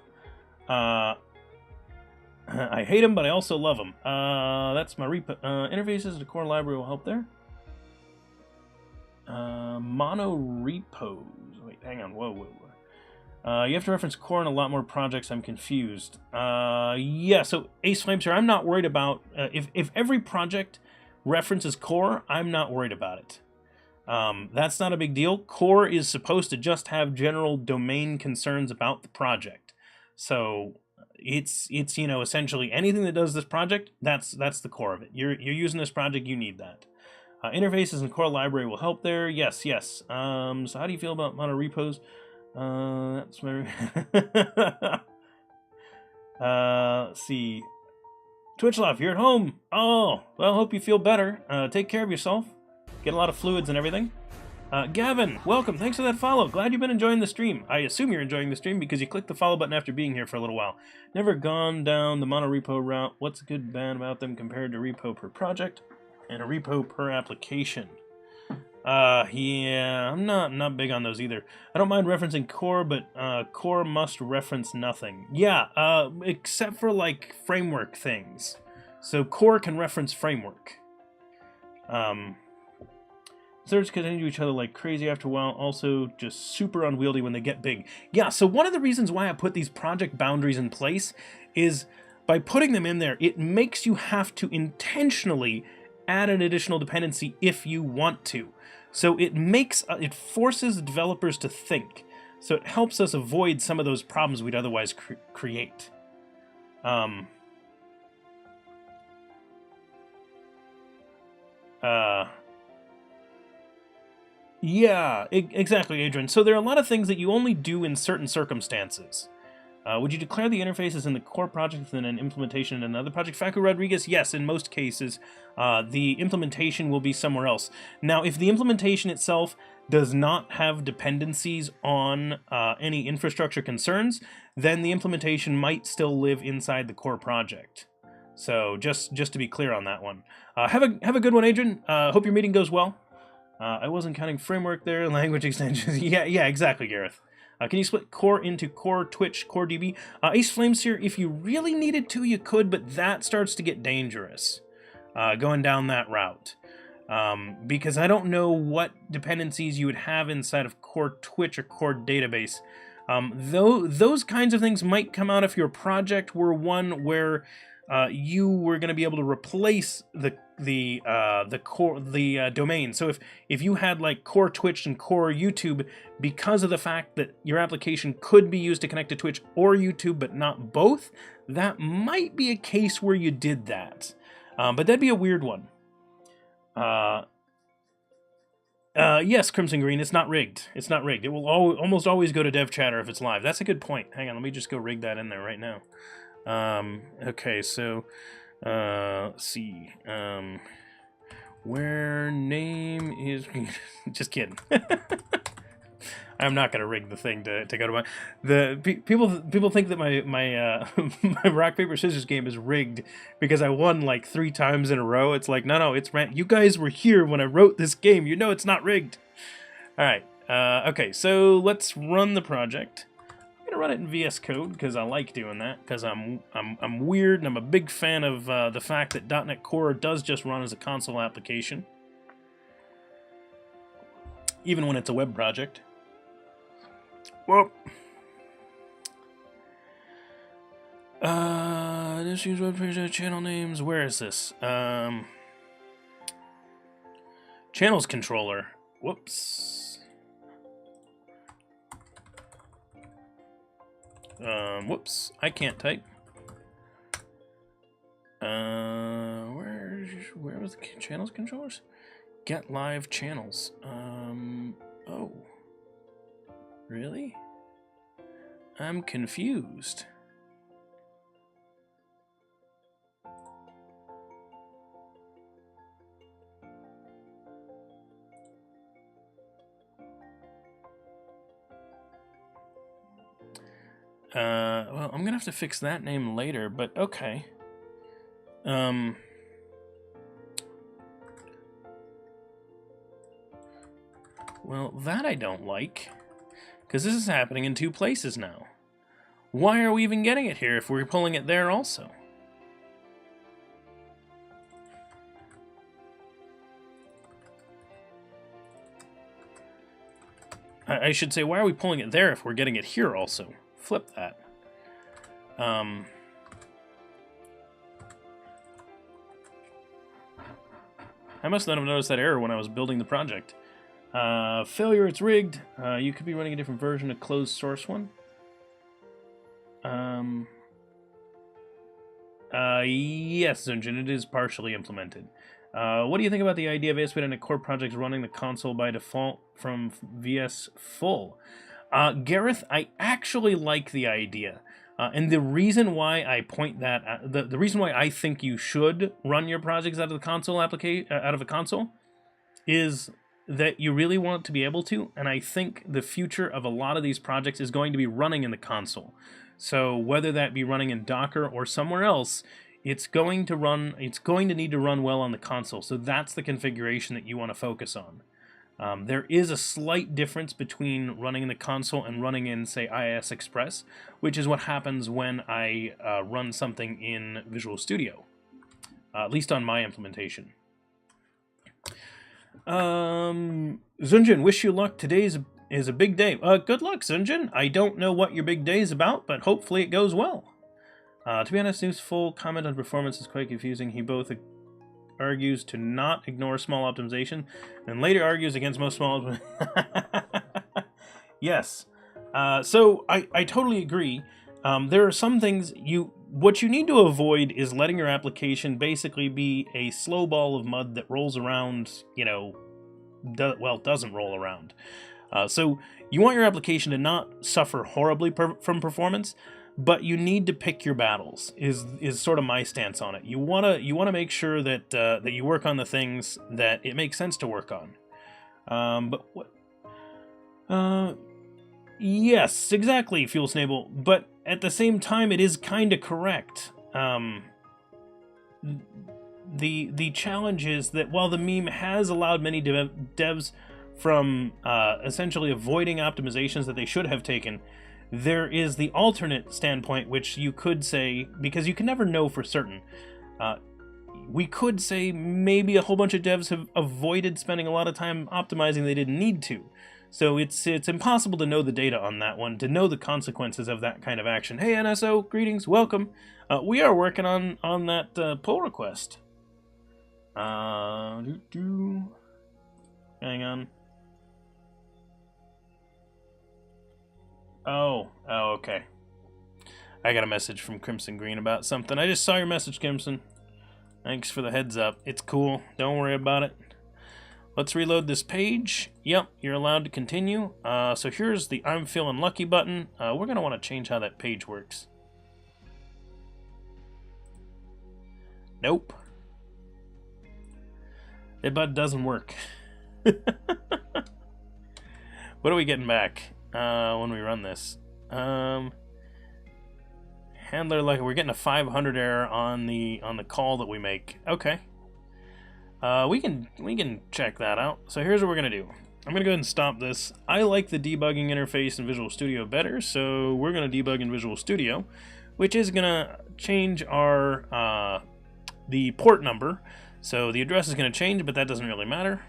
I hate them, but I also love them. That's my repo. Interfaces to core library will help there. Mono repos. Wait, hang on. Whoa, whoa, whoa. You have to reference core in a lot more projects. I'm confused. Yeah, so Ace Flames here, I'm not worried about... if every project references core, I'm not worried about it. That's not a big deal. Core is supposed to just have general domain concerns about the project. So it's you know, essentially anything that does this project, that's the core of it. You're using this project, you need that. Interfaces and core library will help there. Yes, yes. So how do you feel about mono repos? That's very... let's see. Twitch Love, you're at home. Oh, well, hope you feel better. Take care of yourself. Get a lot of fluids and everything. Gavin, welcome. Thanks for that follow. Glad you've been enjoying the stream. I assume you're enjoying the stream because you clicked the follow button after being here for a little while. Never gone down the mono repo route. What's good and bad about them compared to repo per project and a repo per application? Yeah, I'm not big on those either. I don't mind referencing core, but core must reference nothing. Yeah, except for like framework things. So core can reference framework. Servers continue to each other like crazy after a while, also just super unwieldy when they get big. Yeah, so one of the reasons why I put these project boundaries in place is by putting them in there, it makes you have to intentionally add an additional dependency if you want to. So it forces developers to think. So it helps us avoid some of those problems we'd otherwise create. Yeah, exactly, Adrian. So there are a lot of things that you only do in certain circumstances. Would you declare the interfaces in the core project and then implementation in another project? Facu Rodriguez, yes, in most cases, the implementation will be somewhere else. Now, if the implementation itself does not have dependencies on any infrastructure concerns, then the implementation might still live inside the core project. So just to be clear on that one. Have a good one, Adrian. Hope your meeting goes well. I wasn't counting framework there, language extensions. yeah, exactly, Gareth. Can you split core into core Twitch, core DB? Ace Flames here, if you really needed to, you could, but that starts to get dangerous going down that route. Because I don't know what dependencies you would have inside of core Twitch or core database. Though those kinds of things might come out if your project were one where you were going to be able to replace the domain. So if you had like core Twitch and core YouTube, because of the fact that your application could be used to connect to Twitch or YouTube, but not both, that might be a case where you did that. But that'd be a weird one. Yes, Crimson Green, it's not rigged. It's not rigged. It will almost always go to DevChatter if it's live. That's a good point. Hang on, let me just go rig that in there right now. Okay, so, let's see, where name is, just kidding. I'm not gonna rig the thing to go to people think that my my rock paper scissors game is rigged because I won like 3 times in a row. It's like no, it's you guys were here when I wrote this game. You know it's not rigged. All right. Okay, so let's run the project. I'm gonna run it in VS Code because I like doing that because I'm weird and I'm a big fan of the fact that .NET Core does just run as a console application, even when it's a web project. Well, This use web page channel names. Where is this? Channels controller. Whoops. Whoops. I can't type. Where was the channels controllers? Get live channels. Oh. Really? I'm confused. Well, I'm gonna have to fix that name later, but okay. Well, that I don't like, because this is happening in 2 places now. Why are we even getting it here if we're pulling it there also? I should say, why are we pulling it there if we're getting it here also? Flip that. I must not have noticed that error when I was building the project. Failure, it's rigged. You could be running a different version, a closed source one. Yes, Zunjin, it is partially implemented. What do you think about the idea of ASP.NET and core projects running the console by default from VS Full? Gareth, I actually like the idea. And the reason why I point that at, the reason why I think you should run your projects out of the console out of a console is that you really want to be able to, and I think the future of a lot of these projects is going to be running in the console. So whether that be running in Docker or somewhere else, it's going to need to run well on the console. So that's the configuration that you want to focus on. There is a slight difference between running in the console and running in, say, IIS Express, which is what happens when I run something in Visual Studio, at least on my implementation. Zunjin, wish you luck. Today is a big day. Good luck, Zunjin. I don't know what your big day is about, but hopefully it goes well. To be honest, New's full comment on performance is quite confusing. He both argues to not ignore small optimization, and later argues against most small Yes. So I totally agree. There are some things what you need to avoid is letting your application basically be a slow ball of mud that rolls around, doesn't roll around. So you want your application to not suffer horribly from performance, but you need to pick your battles. Is sort of my stance on it. You wanna make sure that that you work on the things that it makes sense to work on. But what? Yes, exactly, Fuel Snable. But at the same time, it is kind of correct. The challenge is that while the meme has allowed many devs from essentially avoiding optimizations that they should have taken, there is the alternate standpoint, which you could say, because you can never know for certain, we could say maybe a whole bunch of devs have avoided spending a lot of time optimizing they didn't need to. So it's impossible to know the data on that one, to know the consequences of that kind of action. Hey NSO, greetings, welcome. We are working on that pull request. Hang on. Oh, okay. I got a message from Crimson Green about something. I just saw your message, Crimson. Thanks for the heads up. It's cool. Don't worry about it. Let's reload this page. Yep, you're allowed to continue. So here's the I'm feeling lucky button. We're going to want to change how that page works. Nope. That button doesn't work. What are we getting back when we run this? Handler lucky. We're getting a 500 error on the call that we make. Okay. We can check that out. So here's what we're gonna do. I'm gonna go ahead and stop this. I like the debugging interface in Visual Studio better, so we're gonna debug in Visual Studio, which is gonna change our the port number. So the address is gonna change, but that doesn't really matter.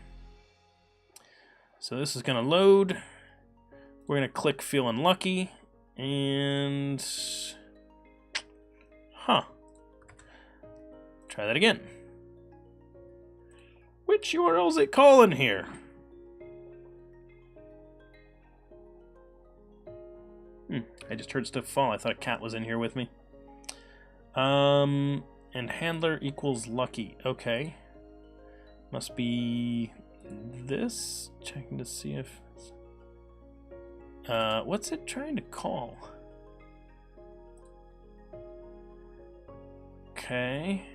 So this is gonna load. We're gonna click Feeling Lucky, and Huh. Try that again. Which URL is it calling here? I just heard stuff fall. I thought a cat was in here with me. And handler equals lucky. Okay. Must be this. Checking to see if... what's it trying to call? Okay.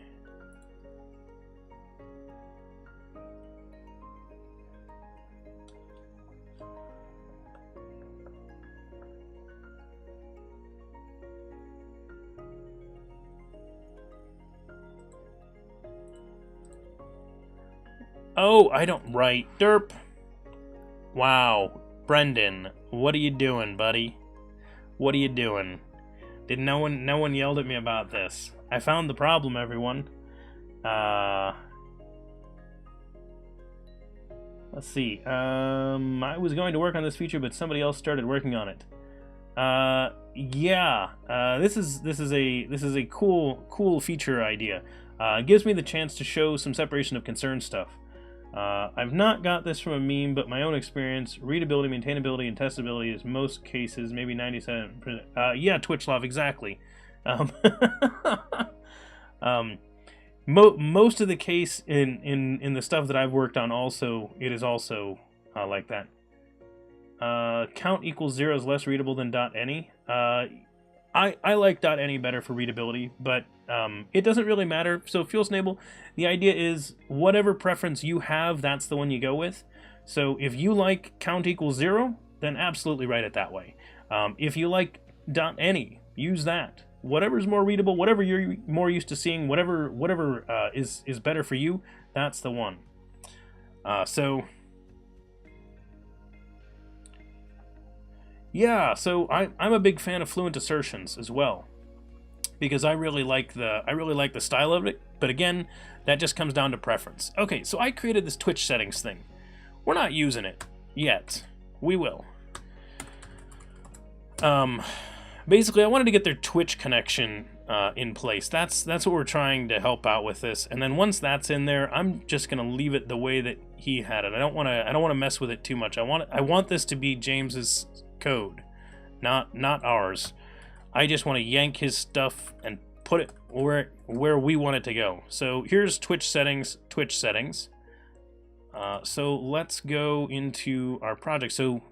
Oh, I don't... Right. Derp. Wow. Brendan, what are you doing, buddy? What are you doing? Did no one yelled at me about this? I found the problem, everyone. Let's see. I was going to work on this feature, but somebody else started working on it. Yeah. This is a cool feature idea. It gives me the chance to show some separation of concern stuff. I've not got this from a meme, but my own experience, readability, maintainability, and testability is most cases, maybe 97%. Yeah, Twitchlove, exactly. Most of the case in the stuff that I've worked on also, it is also like that. Count equals 0 is less readable than .any. I like .any better for readability, but it doesn't really matter. So Fuel Snable, the idea is whatever preference you have, that's the one you go with. So if you like count equals 0, then absolutely write it that way. If you like .any, use that. Whatever's more readable, whatever you're more used to seeing, whatever is better for you, that's the one. Yeah, so I'm a big fan of fluent assertions as well, because I really like the style of it. But again, that just comes down to preference. Okay, so I created this Twitch settings thing. We're not using it yet. We will. Basically, I wanted to get their Twitch connection in place. That's what we're trying to help out with this. And then once that's in there, I'm just gonna leave it the way that he had it. I don't want to mess with it too much. I want this to be James's code, not ours. I just want to yank his stuff and put it where we want it to go. So here's Twitch settings. So let's go into our project. So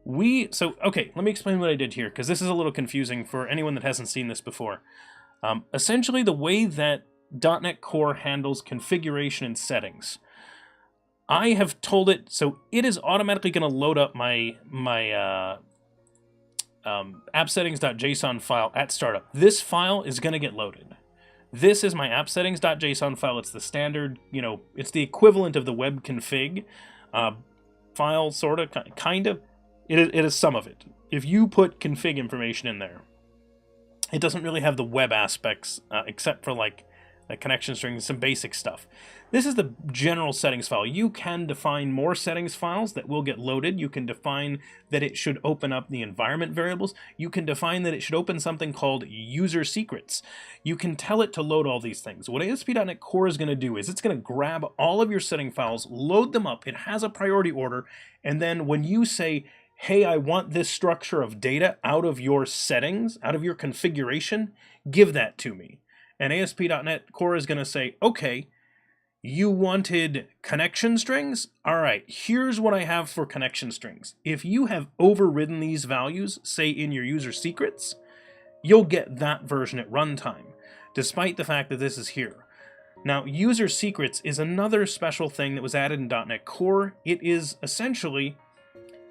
okay, let me explain what I did here, because this is a little confusing for anyone that hasn't seen this before. Essentially, the way that .NET Core handles configuration and settings, I have told it, so it is automatically going to load up my appsettings.json file at startup. This file is going to get loaded. This is my appsettings.json file. It's the standard, it's the equivalent of the web config file, sort of, kind of. It is some of it. If you put config information in there, it doesn't really have the web aspects, except for like the connection strings, some basic stuff. This is the general settings file. You can define more settings files that will get loaded. You can define that it should open up the environment variables. You can define that it should open something called user secrets. You can tell it to load all these things. What ASP.NET Core is going to do is it's going to grab all of your setting files, load them up. It has a priority order. And then when you say, hey, I want this structure of data out of your settings, out of your configuration, give that to me. And ASP.NET Core is going to say, okay, you wanted connection strings? All right, here's what I have for connection strings. If you have overridden these values, say in your user secrets, you'll get that version at runtime, despite the fact that this is here. Now, user secrets is another special thing that was added in .NET Core. It is essentially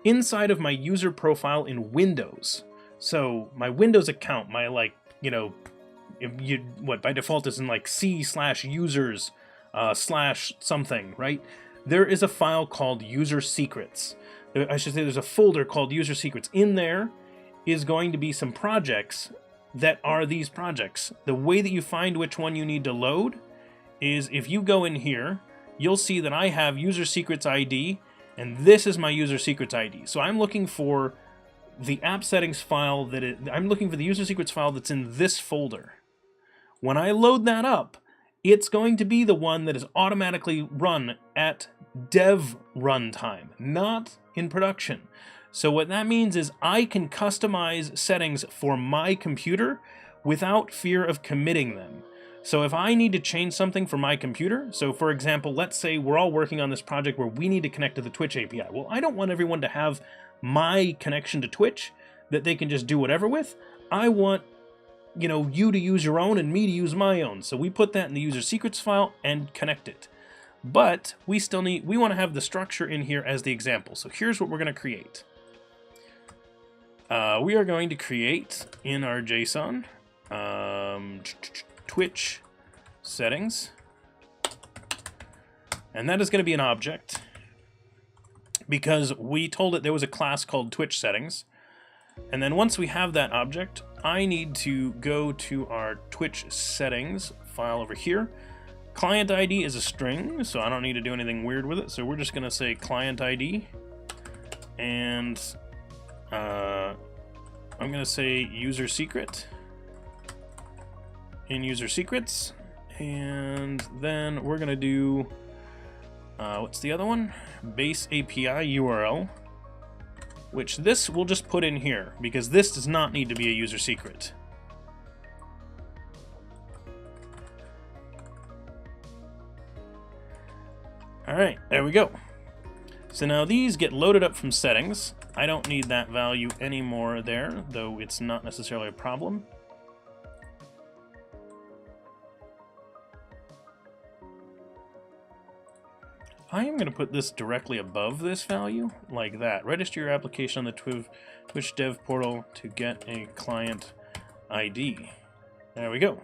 inside of my user profile in Windows. So my Windows account, my by default is in like C/users / something, right? There is a file called user secrets. I should say there's a folder called user secrets. In there is going to be some projects that are these projects. The way that you find which one you need to load is if you go in here, you'll see that I have user secrets ID, and this is my user secrets ID. So I'm looking for the app settings file I'm looking for the user secrets file that's in this folder. When I load that up, it's going to be the one that is automatically run at dev runtime, not in production. So what that means is I can customize settings for my computer without fear of committing them. So if I need to change something for my computer, so for example, let's say we're all working on this project where we need to connect to the Twitch API. Well, I don't want everyone to have my connection to Twitch that they can just do whatever with. I want, you to use your own and me to use my own. So we put that in the user secrets file and connect it. But we want to have the structure in here as the example. So here's what we're going to create. We are going to create in our JSON Twitch settings, and that is going to be an object because we told it there was a class called Twitch settings. And then once we have that object, I need to go to our Twitch settings file over here. Client ID is a string, so I don't need to do anything weird with it. So we're just going to say client ID, and I'm going to say user secret in user secrets, and then we're going to do, what's the other one? Base API URL, which this we'll just put in here because this does not need to be a user secret. All right, there we go. So now these get loaded up from settings. I don't need that value anymore there, though it's not necessarily a problem. I am going to put this directly above this value, like that. Register your application on the Twitch dev portal to get a client ID. There we go.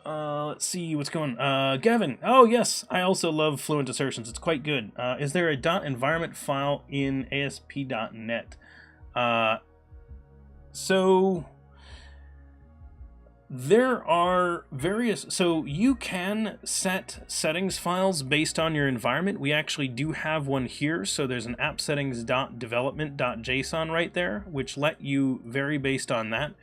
Let's see what's going on. Gavin, oh yes, I also love Fluent Assertions. It's quite good. Is there a .environment file in ASP.NET? So there are various, so you can set settings files based on your environment. We actually do have one here. So there's an app settings.development.json right there, which let you vary based on that.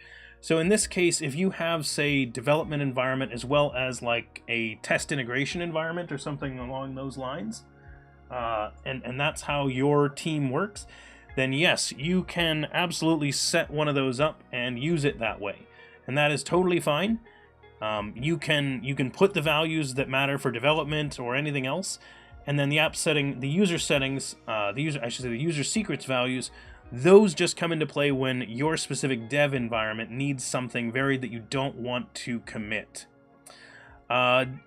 So in this case, if you have, say, development environment as well as like a test integration environment or something along those lines, and that's how your team works, then yes, you can absolutely set one of those up and use it that way. And that is totally fine. You can put the values that matter for development or anything else, and then the app setting, the user settings, the user secrets values, those just come into play when your specific dev environment needs something varied that you don't want to commit. DevOpG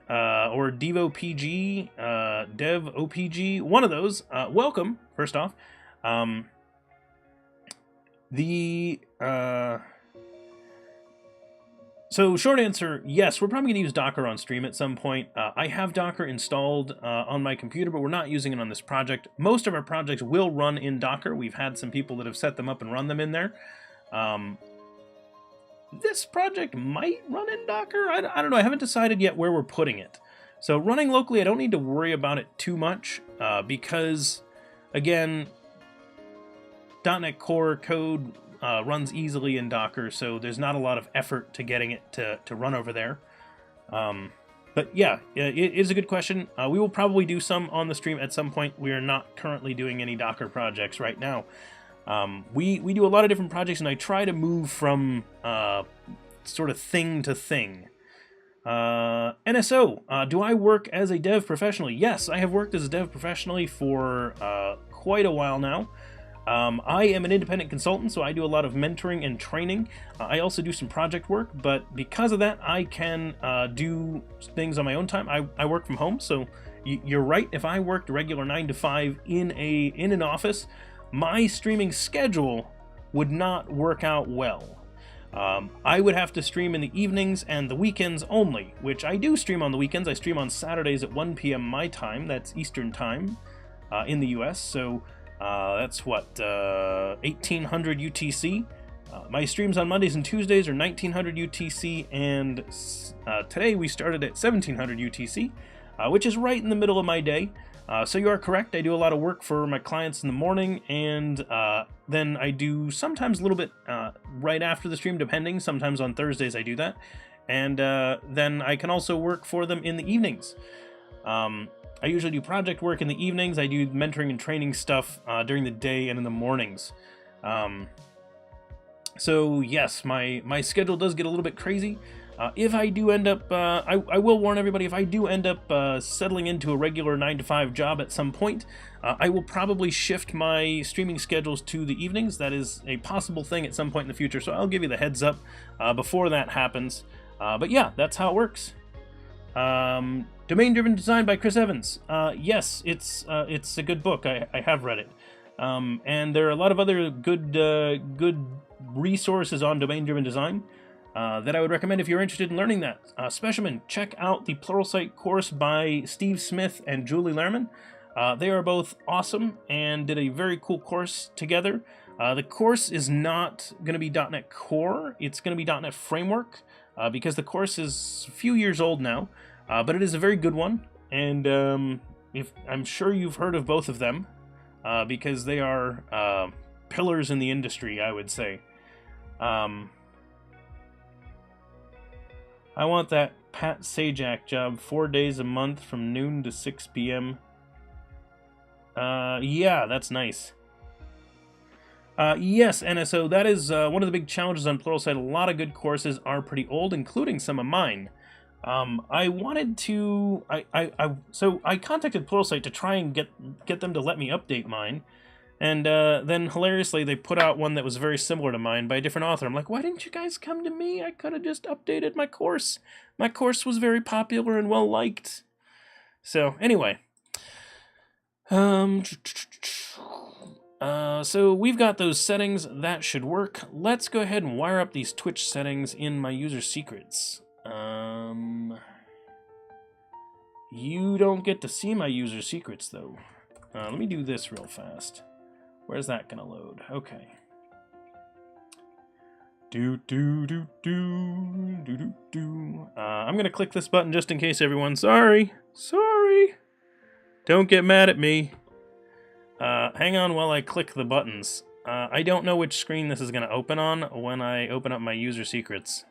or DevOpG, DevOpG, one of those. Welcome, first off. So short answer, yes, we're probably going to use Docker on stream at some point. I have Docker installed on my computer, but we're not using it on this project. Most of our projects will run in Docker. We've had some people that have set them up and run them in there. This project might run in Docker. I don't know. I haven't decided yet where we're putting it. So running locally, I don't need to worry about it too much because, again, .NET Core code runs easily in Docker, so there's not a lot of effort to getting it to run over there. But yeah, it is a good question. We will probably do some on the stream at some point. We are not currently doing any Docker projects right now. We do a lot of different projects, and I try to move from sort of thing to thing. NSO, do I work as a dev professionally? Yes, I have worked as a dev professionally for quite a while now. I am an independent consultant, so I do a lot of mentoring and training. I also do some project work, but because of that, I can do things on my own time. I work from home, so you're right. If I worked regular 9 to 5 in an office, my streaming schedule would not work out well. I would have to stream in the evenings and the weekends only, which I do stream on the weekends. I stream on Saturdays at 1 p.m. my time. That's Eastern time in the US, so that's what, 1800 UTC. My streams on Mondays and Tuesdays are 1900 UTC, and today we started at 1700 UTC, which is right in the middle of my day. So you are correct. I do a lot of work for my clients in the morning, and then I do sometimes a little bit right after the stream, depending. Sometimes on Thursdays I do that. And then I can also work for them in the evenings. I usually do project work in the evenings. I do mentoring and training stuff during the day and in the mornings. So yes, my schedule does get a little bit crazy. If I do end up, I will warn everybody, if I do end up settling into a regular 9-to-5 job at some point, I will probably shift my streaming schedules to the evenings. That is a possible thing at some point in the future, so I'll give you the heads up before that happens. But yeah, that's how it works. Domain-Driven Design by Chris Evans. Yes, it's a good book. I have read it. And there are a lot of other good resources on domain-driven design that I would recommend if you're interested in learning that. Specimen, check out the Pluralsight course by Steve Smith and Julie Lehrman. They are both awesome and did a very cool course together. The course is not going to be .NET Core. It's going to be .NET Framework because the course is a few years old now, but it is a very good one. And I'm sure you've heard of both of them because they are pillars in the industry, I would say. I want that Pat Sajak job 4 days a month from noon to 6 p.m. Yeah, that's nice. Yes, NSO, that is one of the big challenges on Pluralsight. A lot of good courses are pretty old, including some of mine. I wanted to... So I contacted Pluralsight to try and get them to let me update mine. And then, hilariously, they put out one that was very similar to mine by a different author. I'm like, why didn't you guys come to me? I could have just updated my course. My course was very popular and well-liked. So, anyway. So we've got those settings. That should work. Let's go ahead and wire up these Twitch settings in my user secrets. You don't get to see my user secrets, though. Let me do this real fast. Where's that gonna load? Okay. I'm gonna click this button just in case, everyone. Sorry. Don't get mad at me. Hang on while I click the buttons. I don't know which screen this is gonna open on when I open up my user secrets.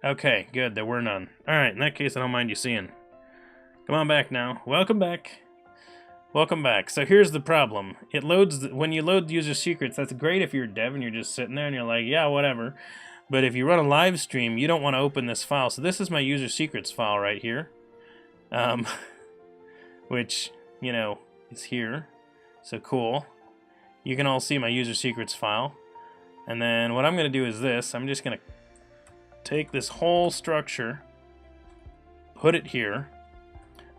Okay, good. There were none. Alright, in that case, I don't mind you seeing. Come on back now. Welcome back. Welcome back. So here's the problem. It loads, when you load user secrets, that's great if you're a dev and you're just sitting there and you're like, yeah, whatever. But if you run a live stream, you don't want to open this file. So this is my user secrets file right here. Which, you know, is here. So cool. You can all see my user secrets file. And then what I'm going to do is this. I'm just going to take this whole structure, put it here.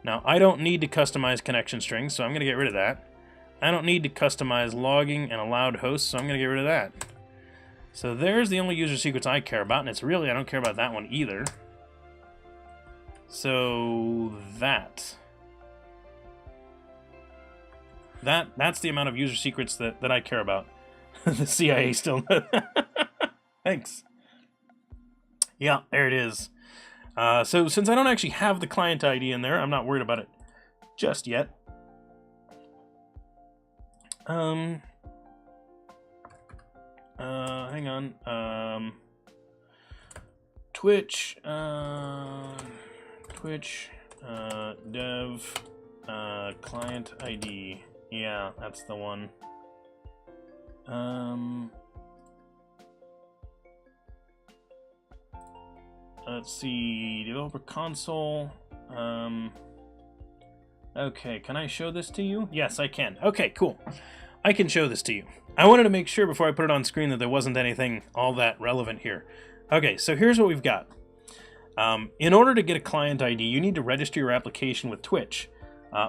Now, I don't need to customize connection strings, so I'm going to get rid of that. I don't need to customize logging and allowed hosts, so I'm going to get rid of that. So there's the only user secrets I care about, and it's really, I don't care about that one either. So that's the amount of user secrets that I care about. The CIA still... Thanks. Yeah, there it is. So since I don't actually have the client ID in there, I'm not worried about it just yet. Hang on. Twitch, dev, client ID. Yeah, that's the one. Let's see, developer console. Okay, can I show this to you? Yes, I can. Okay, cool. I can show this to you. I wanted to make sure before I put it on screen that there wasn't anything all that relevant here. Okay, so here's what we've got. In order to get a client ID, you need to register your application with Twitch.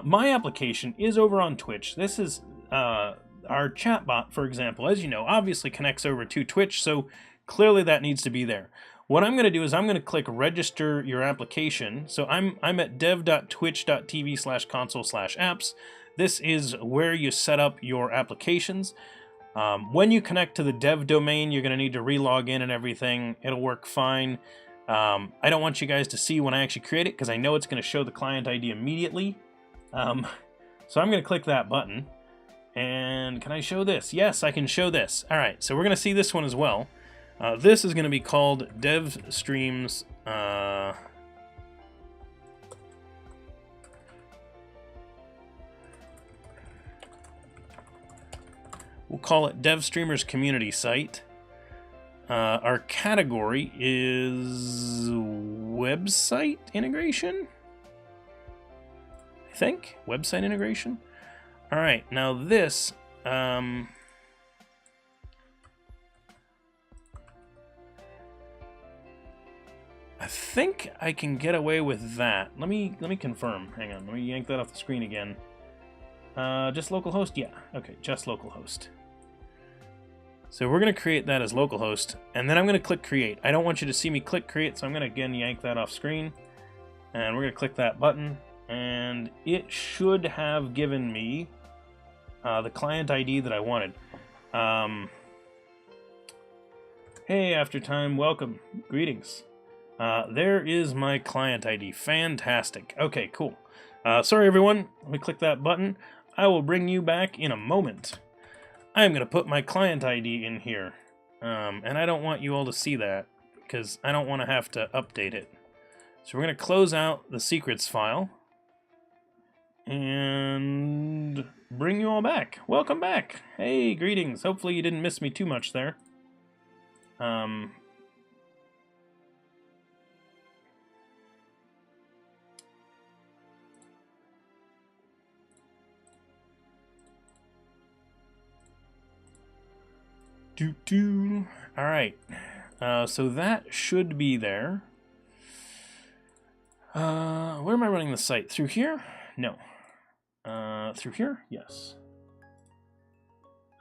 My application is over on Twitch. This is our chatbot, for example, as you know, obviously connects over to Twitch, so clearly that needs to be there. What I'm going to do is I'm going to click register your application. So I'm at dev.twitch.tv/console/apps. This is where you set up your applications. When you connect to the dev domain, you're going to need to re-log in and everything. It'll work fine. I don't want you guys to see when I actually create it because I know it's going to show the client ID immediately. So I'm going to click that button. And can I show this? Yes, I can show this. All right, so we're going to see this one as well. This is going to be called DevStreams. We'll call it DevStreamers Community Site. Our category is website integration, I think. Website integration. All right, now this, I think I can get away with that. Let me confirm. Hang on, let me yank that off the screen again. Just localhost? Yeah, okay, just localhost. So we're going to create that as localhost, and then I'm going to click create. I don't want you to see me click create, so I'm going to again yank that off screen, and we're going to click that button, and it should have given me the client ID that I wanted. Hey, After Time, welcome, greetings. There is my client ID, fantastic. Okay, cool. Sorry everyone, let me click that button. I will bring you back in a moment. I'm going to put my client ID in here, and I don't want you all to see that, because I don't want to have to update it. So we're going to close out the secrets file, and bring you all back. Welcome back! Hey, greetings! Hopefully you didn't miss me too much there. Alright, so that should be there. Where am I running the site? Through here? No. Through here? Yes.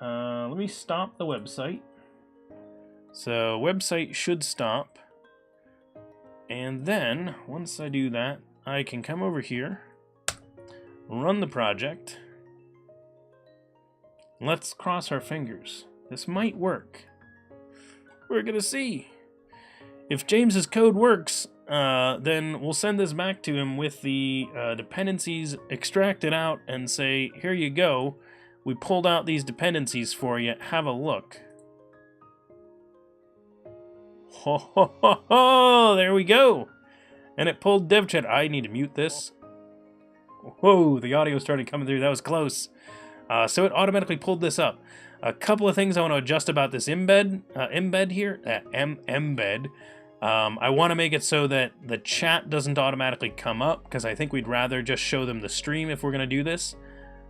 Let me stop the website. So website should stop. And then, once I do that, I can come over here, run the project. Let's cross our fingers. This might work. We're gonna see. If James's code works, then we'll send this back to him with the dependencies extracted out and say, here you go. We pulled out these dependencies for you. Have a look. Ho ho ho ho! There we go. And it pulled DevChatter. I need to mute this. Whoa, the audio started coming through. That was close. So it automatically pulled this up. A couple of things I want to adjust about this embed here. Embed. I want to make it so that the chat doesn't automatically come up, because I think we'd rather just show them the stream if we're going to do this.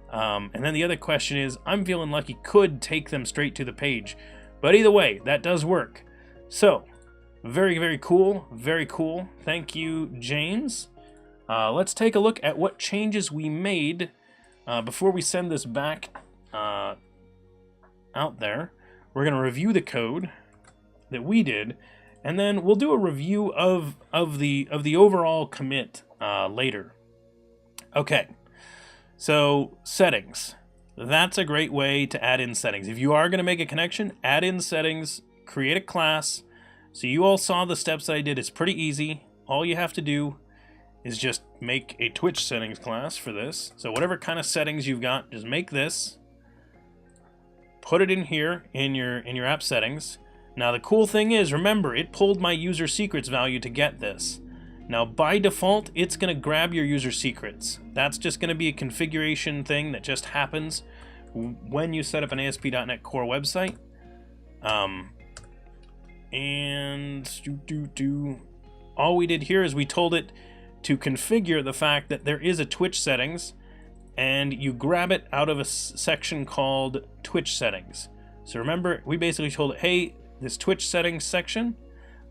And then the other question is, I'm feeling like you could take them straight to the page. But either way, that does work. So, very, very cool. Very cool. Thank you, James. Let's take a look at what changes we made before we send this back out there. We're going to review the code that we did, and then we'll do a review of the overall commit later. Okay, so settings. That's a great way to add in settings. If you are going to make a connection, add in settings, create a class. So you all saw the steps I did. It's pretty easy. All you have to do is just make a Twitch settings class for this. So whatever kind of settings you've got, just make this. Put it in here in your app settings. Now the cool thing is, remember, it pulled my user secrets value to get this. Now by default, it's going to grab your user secrets. That's just going to be a configuration thing that just happens when you set up an ASP.NET Core website. All we did here is we told it to configure the fact that there is a Twitch settings, and you grab it out of a section called Twitch settings. So remember, we basically told it, hey, this Twitch settings section,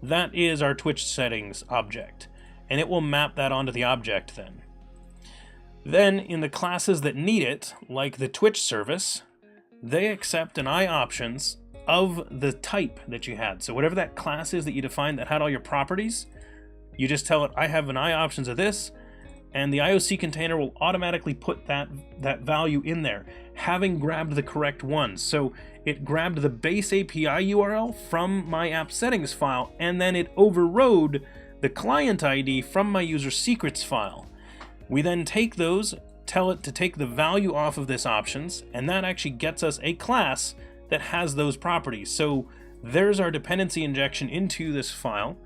that is our Twitch settings object, and it will map that onto the object then. Then in the classes that need it, like the Twitch service, they accept an iOptions of the type that you had. So whatever that class is that you defined that had all your properties, you just tell it, I have an iOptions of this, and the IOC container will automatically put that value in there, having grabbed the correct one. So it grabbed the base API URL from my app settings file, and then it overrode the client ID from my user secrets file. We then take those, tell it to take the value off of this options, and that actually gets us a class that has those properties. So there's our dependency injection into this file,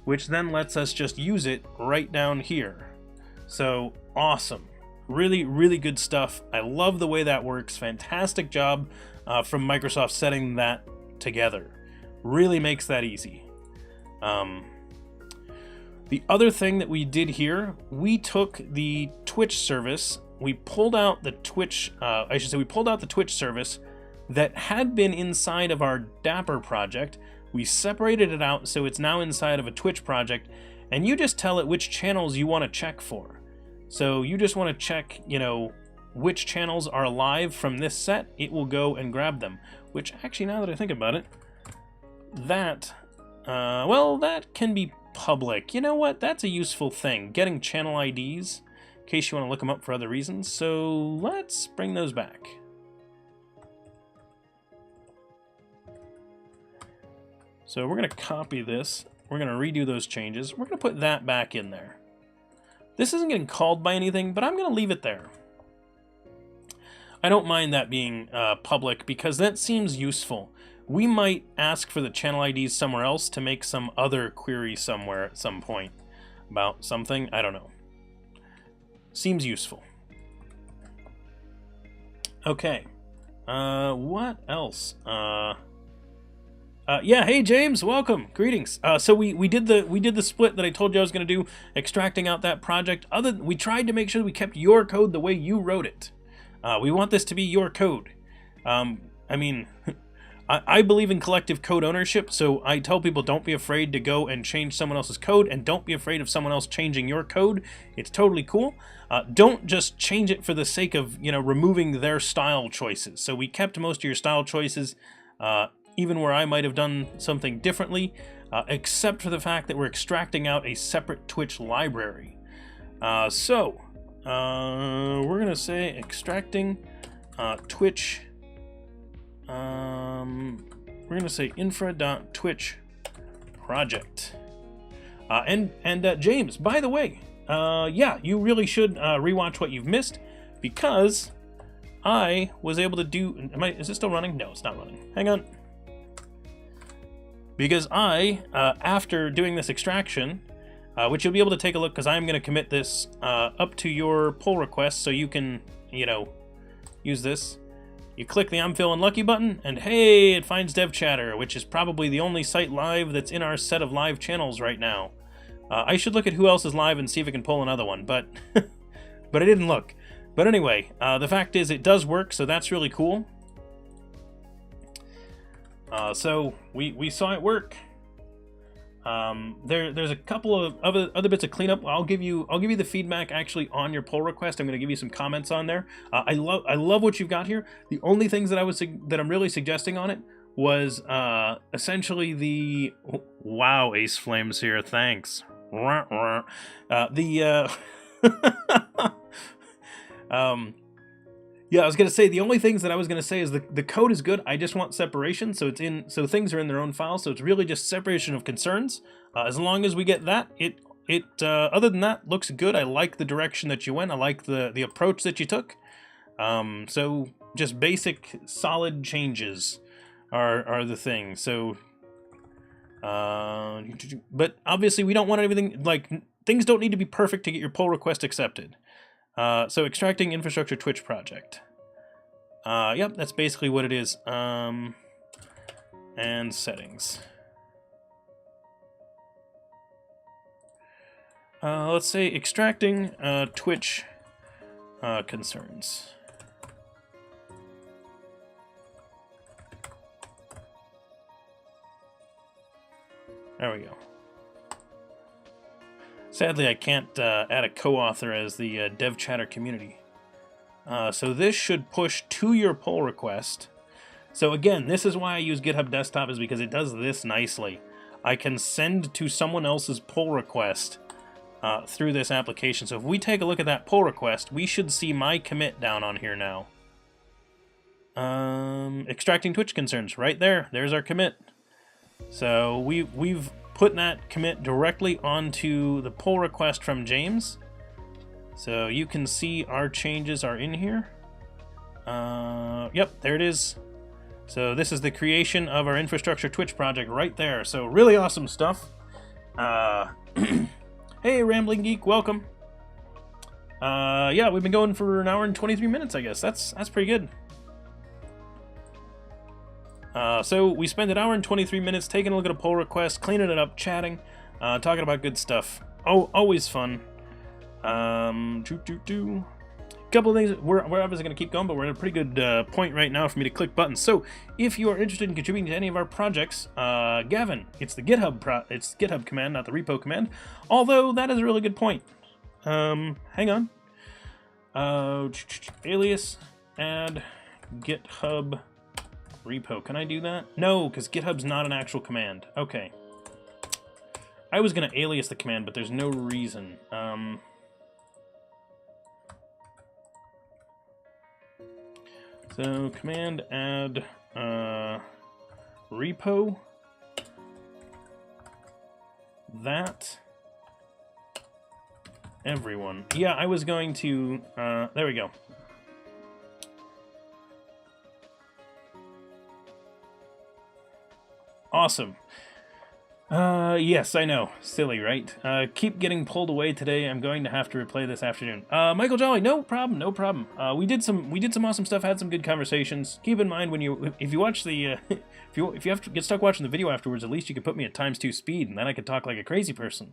which then lets us just use it right down here. So awesome. Really, really good stuff. I love the way that works. Fantastic job from Microsoft setting that together. Really makes that easy. The other thing that we did here, we took the Twitch service, we pulled out the Twitch, we pulled out the Twitch service that had been inside of our Dapper project. We separated it out so it's now inside of a Twitch project, and you just tell it which channels you want to check for. So you just want to check, you know, which channels are live from this set. It will go and grab them, which actually, now that I think about it, that, well, that can be public. You know what? That's a useful thing, getting channel IDs in case you want to look them up for other reasons. So let's bring those back. So we're going to copy this. We're going to redo those changes. We're going to put that back in there. This isn't getting called by anything, but I'm going to leave it there. I don't mind that being public because that seems useful. We might ask for the channel IDs somewhere else to make some other query somewhere at some point about something. I don't know. Seems useful. Okay. What else? Yeah, hey James, welcome, greetings. So we did the split that I told you I was going to do, extracting out that project. We tried to make sure that we kept your code the way you wrote it. We want this to be your code. I mean, I believe in collective code ownership, so I tell people don't be afraid to go and change someone else's code, and don't be afraid of someone else changing your code. It's totally cool. Don't just change it for the sake of, you know, removing their style choices. So we kept most of your style choices, even where I might have done something differently, except for the fact that we're extracting out a separate Twitch library. So we're going to say extracting Twitch. We're going to say infra.twitch project. And James, by the way, yeah, you really should rewatch what you've missed, because I was able to do... Is it still running? No, it's not running. Hang on. Because I, after doing this extraction, which you'll be able to take a look, because I'm going to commit this up to your pull request so you can, you know, use this. You click the I'm Feeling Lucky button, and hey, it finds DevChatter, which is probably the only site live that's in our set of live channels right now. I should look at who else is live and see if I can pull another one, but but I didn't look. But anyway, the fact is it does work, so that's really cool. So we saw it work. There's a couple of other bits of cleanup. I'll give you the feedback actually on your pull request. I'm going to give you some comments on there. I love what you've got here. The only things that I'm really suggesting on it was essentially the wow, Ace Flames here. Thanks. Yeah, I was going to say the only things that I was going to say is the code is good. I just want separation, so things are in their own file. So it's really just separation of concerns. As long as we get that, it other than that, looks good. I like the direction that you went. I like the approach that you took. So just basic solid changes are the thing. So, but obviously we don't want everything, like, things don't need to be perfect to get your pull request accepted. So extracting infrastructure Twitch project. Yep, that's basically what it is. And settings. Let's say extracting Twitch concerns. There we go. Sadly, I can't add a co-author as the DevChatter community. So this should push to your pull request. So again, this is why I use GitHub Desktop, is because it does this nicely. I can send to someone else's pull request through this application. So if we take a look at that pull request, we should see my commit down on here now. Extracting Twitch concerns, right there. There's our commit. So we've put that commit directly onto the pull request from James. So you can see our changes are in here. Yep, there it is. So this is the creation of our infrastructure Twitch project right there. So really awesome stuff. Hey, Rambling Geek, welcome. Yeah, we've been going for an hour and 23 minutes, I guess. That's pretty good. So we spent an hour and 23 minutes taking a look at a pull request, cleaning it up, chatting, talking about good stuff. Oh, always fun. Couple of things. We're obviously going to keep going, but we're at a pretty good point right now for me to click buttons. So if you are interested in contributing to any of our projects, Gavin, it's the GitHub command, not the repo command. Although that is a really good point. Hang on. Alias add GitHub repo. Can I do that? No, because GitHub's not an actual command. Okay. I was going to alias the command, but there's no reason. So command add repo that everyone. Yeah, I was going to, there we go. Awesome. Yes, I know. Silly, right? Keep getting pulled away today. I'm going to have to replay this afternoon. Michael Jolly, no problem, no problem. We did some awesome stuff, had some good conversations. Keep in mind if you watch the, if you have to get stuck watching the video afterwards, at least you could put me at ×2 speed, and then I could talk like a crazy person.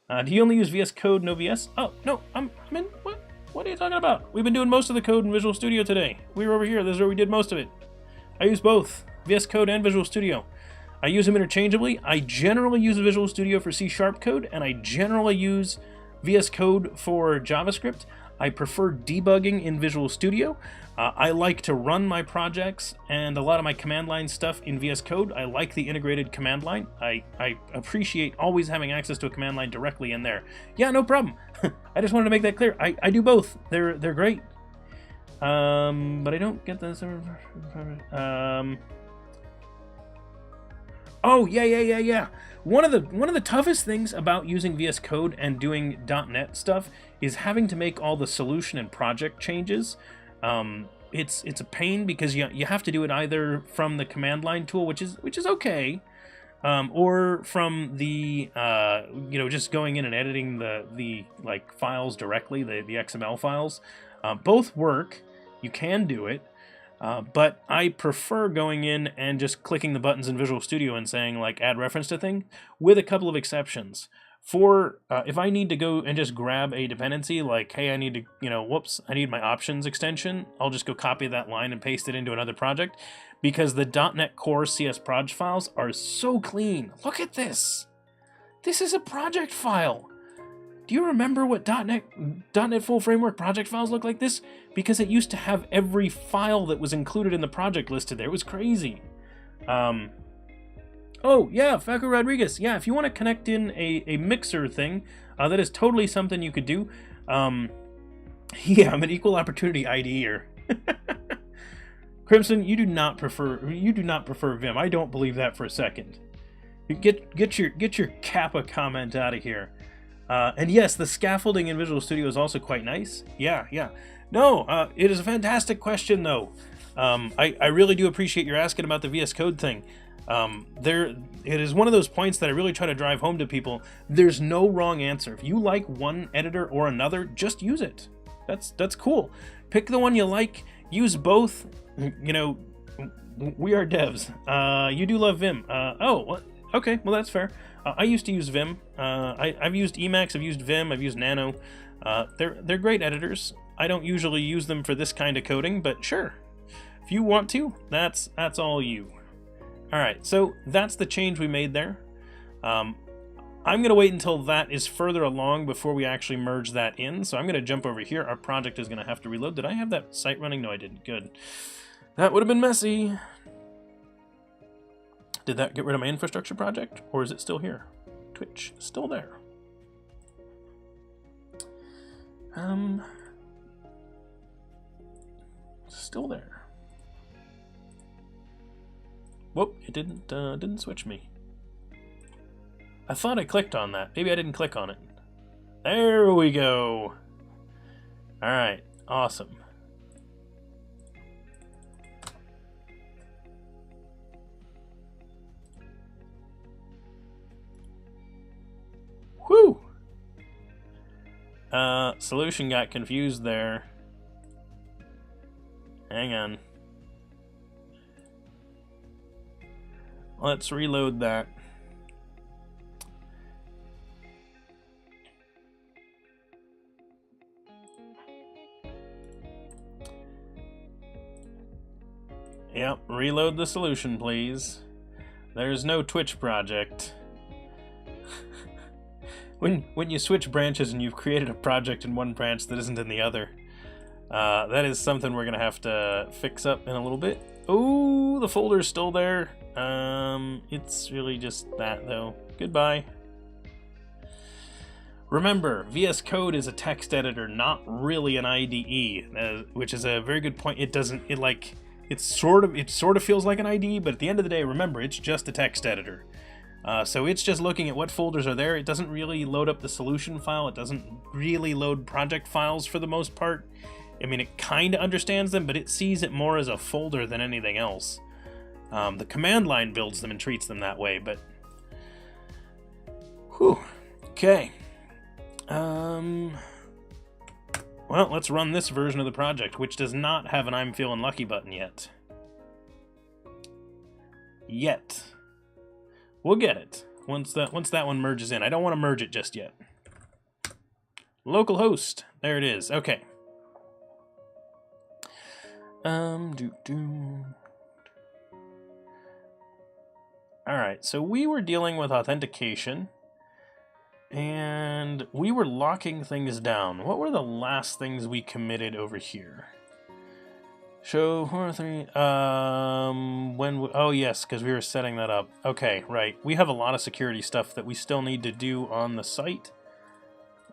Do you only use VS Code, no VS? Oh, no, I'm in, what are you talking about? We've been doing most of the code in Visual Studio today. We were over here, this is where we did most of it. I use both, VS Code and Visual Studio. I use them interchangeably. I generally use Visual Studio for C# code, and I generally use VS Code for JavaScript. I prefer debugging in Visual Studio. I like to run my projects and a lot of my command line stuff in VS Code. I like the integrated command line. I appreciate always having access to a command line directly in there. Yeah, no problem. I just wanted to make that clear. I do both. They're great. But I don't get this. Oh, yeah. One of the toughest things about using VS Code and doing .NET stuff is having to make all the solution and project changes. It's a pain because you have to do it either from the command line tool, which is okay, or from the just going in and editing the like files directly, the XML files. Both work. You can do it. But I prefer going in and just clicking the buttons in Visual Studio and saying, like, add reference to thing, with a couple of exceptions. For, if I need to go and just grab a dependency, like, hey, I need to, I need my options extension, I'll just go copy that line and paste it into another project, because the .NET Core CS proj files are so clean. Look at this! This is a project file! Do you remember what .NET Full Framework project files look like this? Because it used to have every file that was included in the project listed there. It was crazy. Oh, yeah, Facu Rodriguez. Yeah, if you want to connect in a mixer thing, that is totally something you could do. Yeah, I'm an equal opportunity IDer. Crimson, you do not prefer Vim. I don't believe that for a second. Get your Kappa comment out of here. And yes, the scaffolding in Visual Studio is also quite nice. Yeah. No, it is a fantastic question, though. I really do appreciate your asking about the VS Code thing. It is one of those points that I really try to drive home to people. There's no wrong answer. If you like one editor or another, just use it. That's cool. Pick the one you like. Use both. We are devs. You do love Vim. Okay, well that's fair. I used to use Vim. I've used Emacs, I've used Vim, I've used Nano. They're great editors. I don't usually use them for this kind of coding, but sure. If you want to, that's all you. Alright, so that's the change we made there. I'm going to wait until that is further along before we actually merge that in. So I'm going to jump over here. Our project is going to have to reload. Did I have that site running? No, I didn't. Good. That would have been messy. Did that get rid of my infrastructure project, or is it still here? Twitch is still there. Still there. Whoop! It didn't switch me. I thought I clicked on that. Maybe I didn't click on it. There we go. All right, awesome. Whew! Solution got confused there. Hang on. Let's reload that. Yep, reload the solution, please. There's no Twitch project. When you switch branches and you've created a project in one branch that isn't in the other, that is something we're gonna have to fix up in a little bit. Oh, the folder's still there. It's really just that though. Goodbye. Remember, VS Code is a text editor, not really an IDE, which is a very good point. It sort of feels like an IDE, but at the end of the day, remember, it's just a text editor. So it's just looking at what folders are there. It doesn't really load up the solution file. It doesn't really load project files for the most part. I mean, it kind of understands them, but it sees it more as a folder than anything else. The command line builds them and treats them that way, but... Whew. Okay. Well, let's run this version of the project, which does not have an I'm feeling lucky button yet. We'll get it once that one merges in. I don't want to merge it just yet. Localhost. There it is. Okay. Alright, so we were dealing with authentication, and we were locking things down. What were the last things we committed over here? Show 4 3. Oh yes, because we were setting that up. Okay, right. We have a lot of security stuff that we still need to do on the site.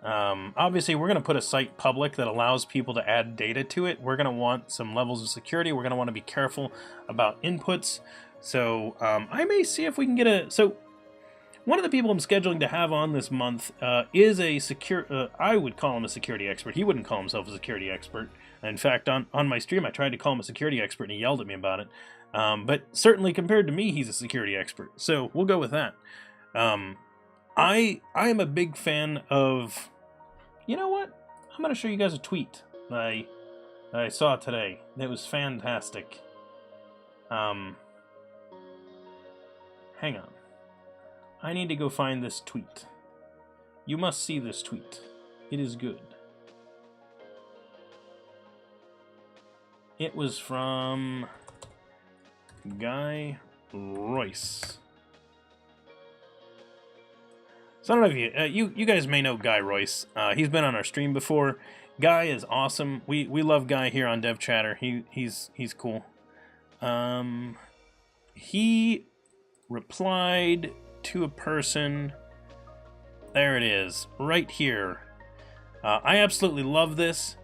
Obviously, we're going to put a site public that allows people to add data to it. We're going to want some levels of security. We're going to want to be careful about inputs. So I may see if we can get a... So one of the people I'm scheduling to have on this month is a I would call him a security expert. He wouldn't call himself a security expert. In fact, on my stream, I tried to call him a security expert, and he yelled at me about it. But certainly compared to me, he's a security expert. So we'll go with that. I am a big fan of... You know what? I'm going to show you guys a tweet that I saw today. That was fantastic. Hang on. I need to go find this tweet. You must see this tweet. It is good. It was from Guy Royce. So I don't know if you guys may know Guy Royce. He's been on our stream before. Guy is awesome. We love Guy here on DevChatter. He's cool. He replied to a person. There it is, right here. I absolutely love this.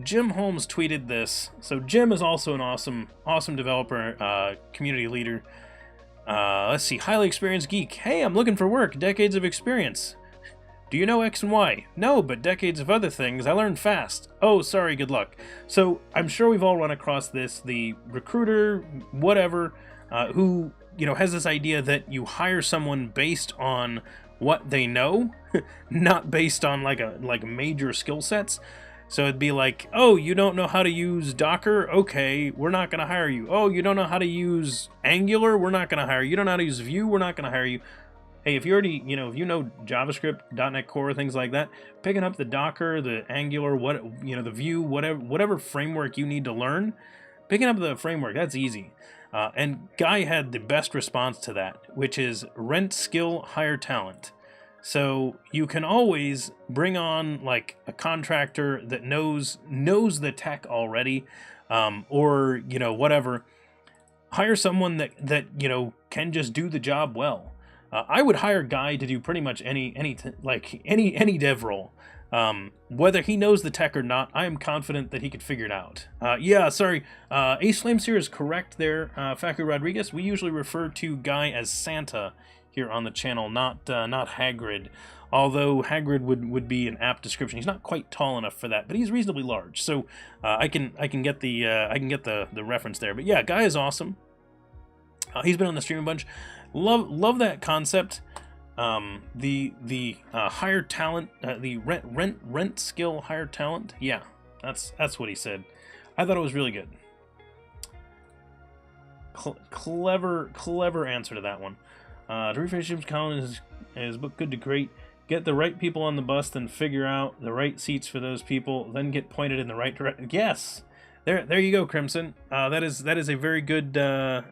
Jim Holmes tweeted this. So Jim is also an awesome developer, community leader. Let's see, highly experienced geek. Hey, I'm looking for work, decades of experience. Do you know X and Y? No, but decades of other things. I learned fast. Oh, sorry, good luck. So I'm sure we've all run across this. The recruiter, whatever, who has this idea that you hire someone based on what they know, not based on like major skill sets. So it'd be like, oh, you don't know how to use Docker? Okay, we're not going to hire you. Oh, you don't know how to use Angular? We're not going to hire you. You don't know how to use Vue? We're not going to hire you. Hey, if you already, if you know JavaScript, .NET Core, things like that, picking up the Docker, the Angular, the Vue, whatever framework you need to learn, picking up the framework, that's easy. And Guy had the best response to that, which is rent skill, hire talent. So you can always bring on like a contractor that knows the tech already, or whatever. Hire someone that can just do the job well. I would hire Guy to do pretty much any dev role. Whether he knows the tech or not, I am confident that he could figure it out. Yeah, sorry. Ace Flames here is correct there, Facu Rodriguez. We usually refer to Guy as Santa here on the channel, not Hagrid. Although Hagrid would be an apt description. He's not quite tall enough for that, but he's reasonably large. So I can get the reference there. But yeah, Guy is awesome. He's been on the stream a bunch. Love that concept. The higher talent, the rent skill higher talent. Yeah, that's what he said. I thought it was really good. Clever answer to that one. To rephrase Jim's comment is book good to great. Get the right people on the bus, then figure out the right seats for those people, then get pointed in the right direction. Yes, there you go, Crimson. That is a very good. That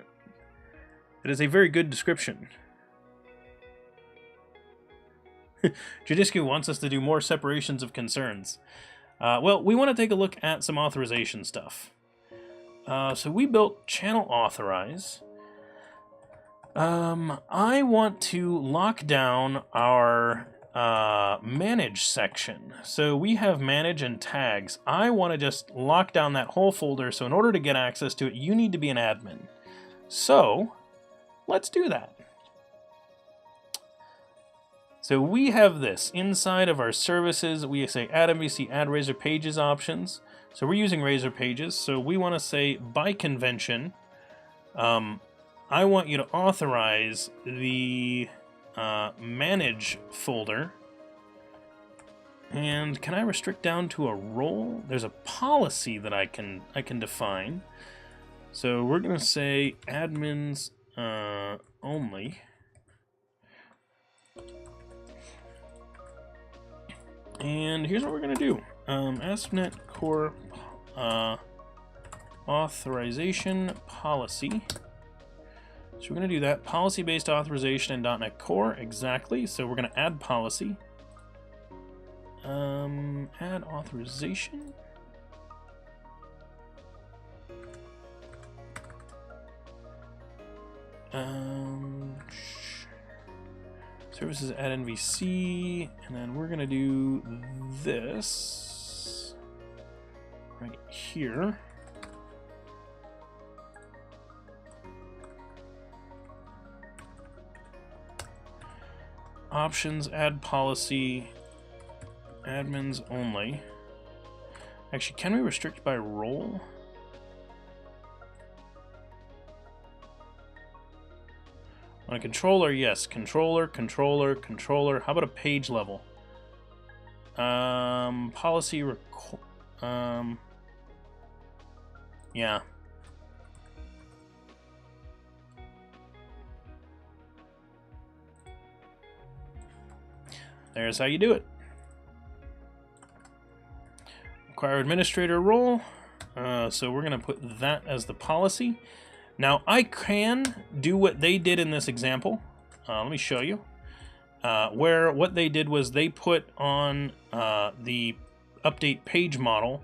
is a very good description. Judiscu wants us to do more separations of concerns. Well, we want to take a look at some authorization stuff. So we built channel authorize. I want to lock down our manage section. So we have manage and tags. I want to just lock down that whole folder. So in order to get access to it, you need to be an admin. So let's do that. So we have this inside of our services. We say add MVC, add Razor Pages options. So we're using Razor Pages. So we want to say by convention, I want you to authorize the manage folder. And can I restrict down to a role? There's a policy that I can define. So we're going to say admins only. And here's what we're going to do. ASP.NET Core authorization policy. So we're going to do that. Policy-based authorization in .NET Core, exactly. So we're going to add policy. Add authorization. Services add NVC, and then we're going to do this right here. Options, add policy, admins only. Actually, can we restrict by role? On a controller, yes. Controller. How about a page level? Policy. Yeah. There's how you do it. Require administrator role. So we're going to put that as the policy. Now, I can do what they did in this example. Let me show you. Where what they did was they put on the update page model,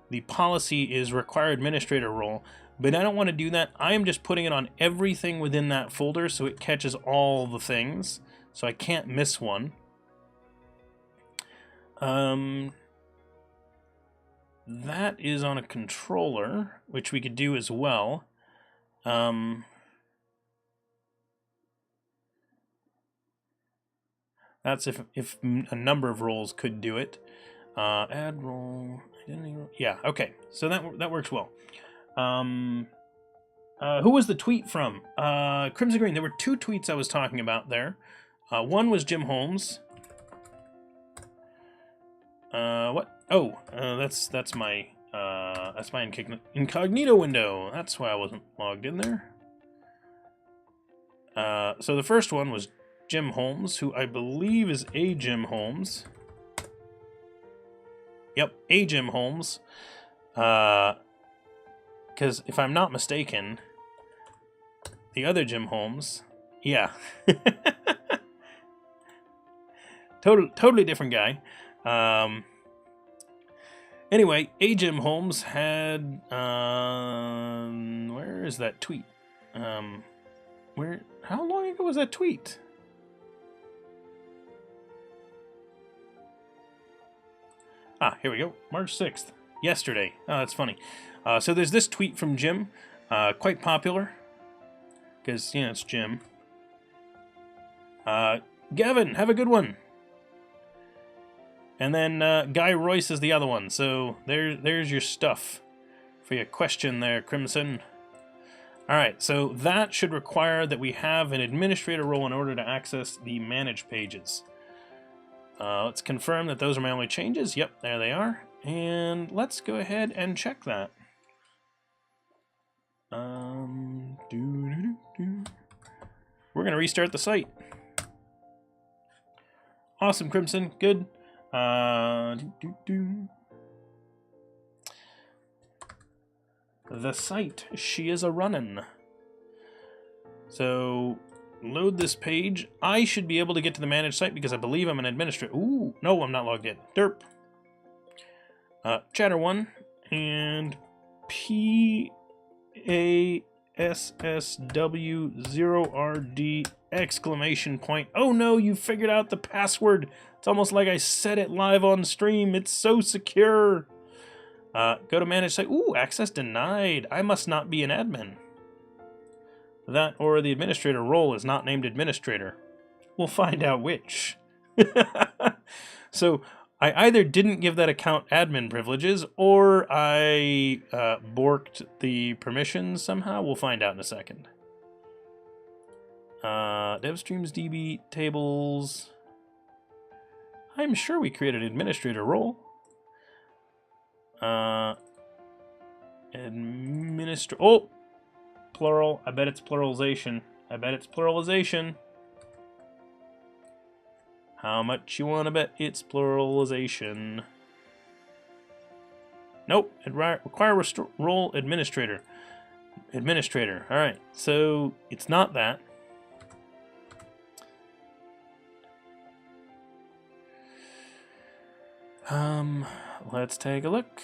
the policy is require administrator role, but I don't want to do that. I am just putting it on everything within that folder so it catches all the things, so I can't miss one. That is on a controller, which we could do as well. That's if a number of roles could do it. Add role, identity role. Yeah, okay. So that works well. Who was the tweet from? Crimson Green. There were two tweets I was talking about there. One was Jim Holmes. What? Oh, that's my incognito window. That's why I wasn't logged in there. So the first one was Jim Holmes, who I believe is a Jim Holmes. Yep, a Jim Holmes. Because if I'm not mistaken, the other Jim Holmes, yeah. Totally different guy. Anyway, A. Jim Holmes had, where is that tweet? How long ago was that tweet? Ah, here we go. March 6th. Yesterday. Oh, that's funny. So there's this tweet from Jim. Quite popular. Because, you know, it's Jim. Gavin, have a good one. And then Guy Royce is the other one. So there's your stuff for your question there, Crimson. Alright, so that should require that we have an administrator role in order to access the manage pages. Let's confirm that those are my only changes. Yep, there they are. And let's go ahead and check that. We're going to restart the site. Awesome, Crimson. Good. The site, she is a runnin'. So, load this page. I should be able to get to the managed site because I believe I'm an administrator. Ooh, no, I'm not logged in. Derp. Chatter 1 and PASSW0RD exclamation point. Oh no, you figured out the password. It's almost like I said it live on stream. It's so secure. Go to manage site. Ooh, access denied. I must not be an admin. That or the administrator role is not named administrator. We'll find out which. So I either didn't give that account admin privileges or I borked the permissions somehow. We'll find out in a second. DevStreams DB tables. I'm sure we created an administrator role. Oh, plural. I bet it's pluralization. I bet it's pluralization. How much you want to bet it's pluralization? Nope. Require role administrator. Administrator. All right. So it's not that. Let's take a look.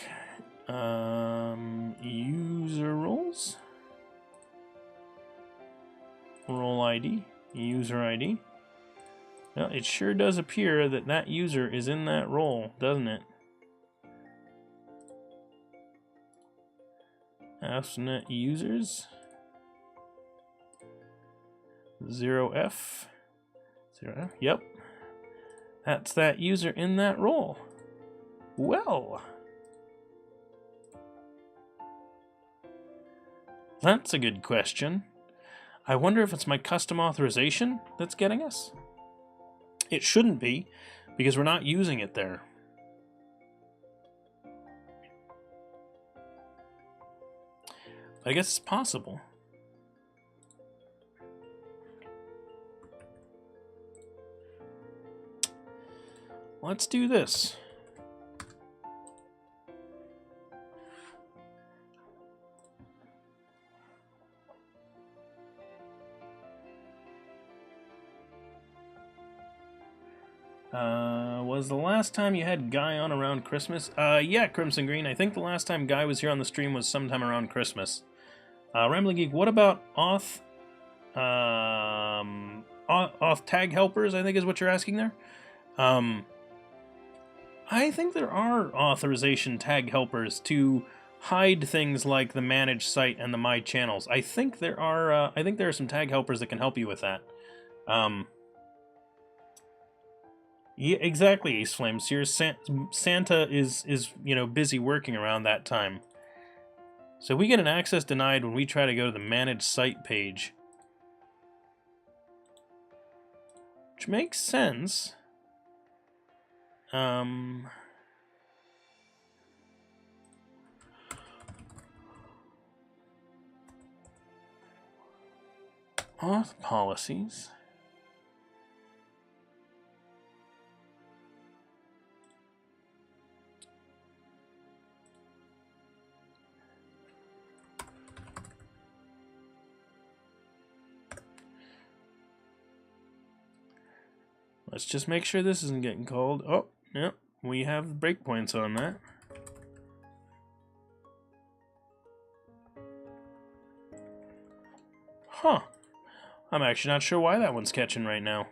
User roles. Role ID. User ID. Well, it sure does appear that that user is in that role, doesn't it? ASP.NET users. 0F. 0F. Yep. That's that user in that role. Well, that's a good question. I wonder if it's my custom authorization that's getting us. It shouldn't be, because we're not using it there. But I guess it's possible. Let's do this. Was the last time you had Guy on around Christmas? Yeah, Crimson Green. I think the last time Guy was here on the stream was sometime around Christmas. Rambling Geek, what about auth tag helpers, I think is what you're asking there? I think there are authorization tag helpers to hide things like the manage site and the my channels. I think there are some tag helpers that can help you with that. Yeah, exactly, Ace Flames. Your Santa is busy working around that time. So we get an access denied when we try to go to the manage site page, which makes sense. Auth policies. Let's just make sure this isn't getting called. Oh, yep, we have breakpoints on that. Huh. I'm actually not sure why that one's catching right now.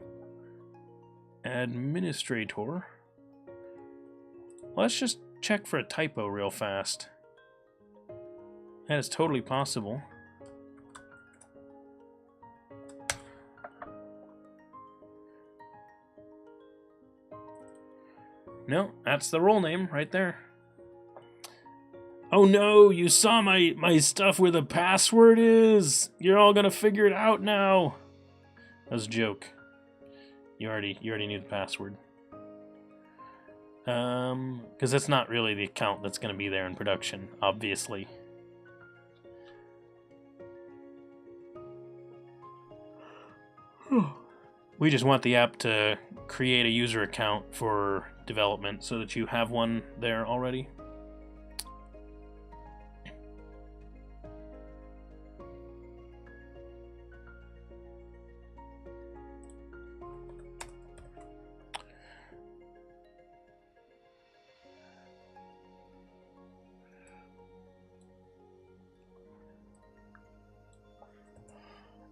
Administrator. Let's just check for a typo real fast. That is totally possible. No, that's the role name right there. Oh no, you saw my stuff where the password is! You're all gonna figure it out now! That was a joke. You already knew the password. Because that's not really the account that's gonna be there in production, obviously. We just want the app to create a user account for development so that you have one there already.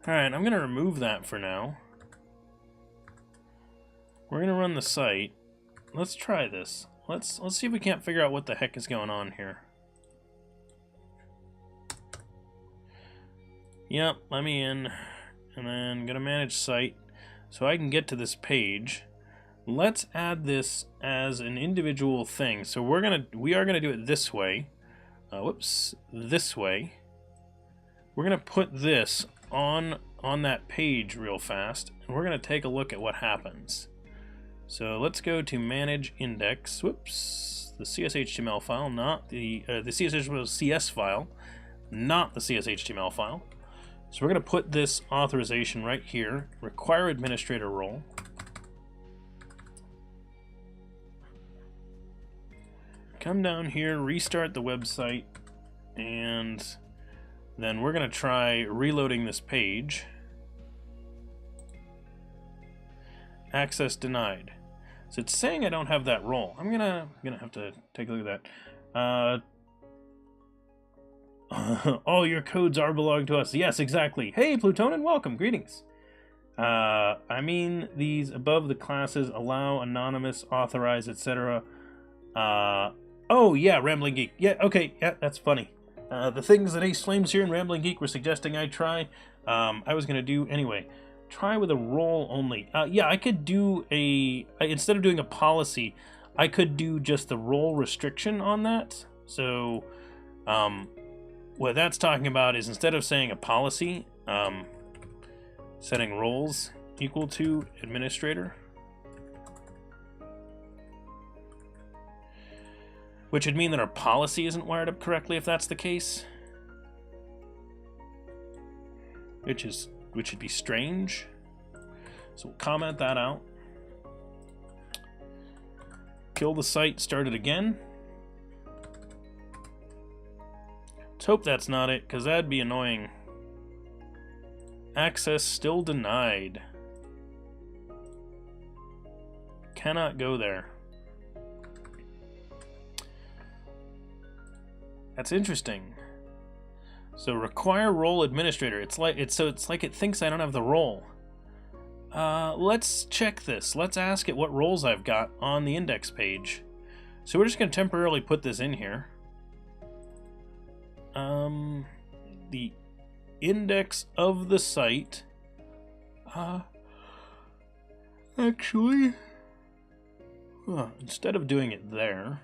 Alright, I'm going to remove that for now. We're going to run the site. Let's try this. Let's see if we can't figure out what the heck is going on here. Yep, let me in. And then going to manage site so I can get to this page. Let's add this as an individual thing. So we are going to do it this way. This way. We're going to put this on that page real fast, and we're going to take a look at what happens. So let's go to manage index. Whoops, the CSHTML file, not the CS file, not the CSHTML file. So we're going to put this authorization right here. Require administrator role. Come down here, restart the website, and then we're going to try reloading this page. Access denied. So it's saying I don't have that role. I'm gonna have to take a look at that. All your codes are belong to us. Yes, exactly. Hey, Plutonin, welcome. Greetings. I mean, these above the classes allow anonymous, authorize, etc. Oh, yeah, Rambling Geek. Yeah, okay, yeah, that's funny. The things that Ace Flames here and Rambling Geek were suggesting I try, I was going to do anyway. Try with a role only. Yeah, I could do instead of doing a policy, I could do just the role restriction on that. So, what that's talking about is instead of saying a policy, setting roles equal to administrator. Which would mean that our policy isn't wired up correctly if that's the case. Which would be strange. So we'll comment that out. Kill the site, start it again. Let's hope that's not it, because that'd be annoying. Access still denied. Cannot go there. That's interesting. So require role administrator. It's like it thinks I don't have the role. Let's check this. Let's ask it what roles I've got on the index page. So we're just going to temporarily put this in here. The index of the site. Actually, instead of doing it there,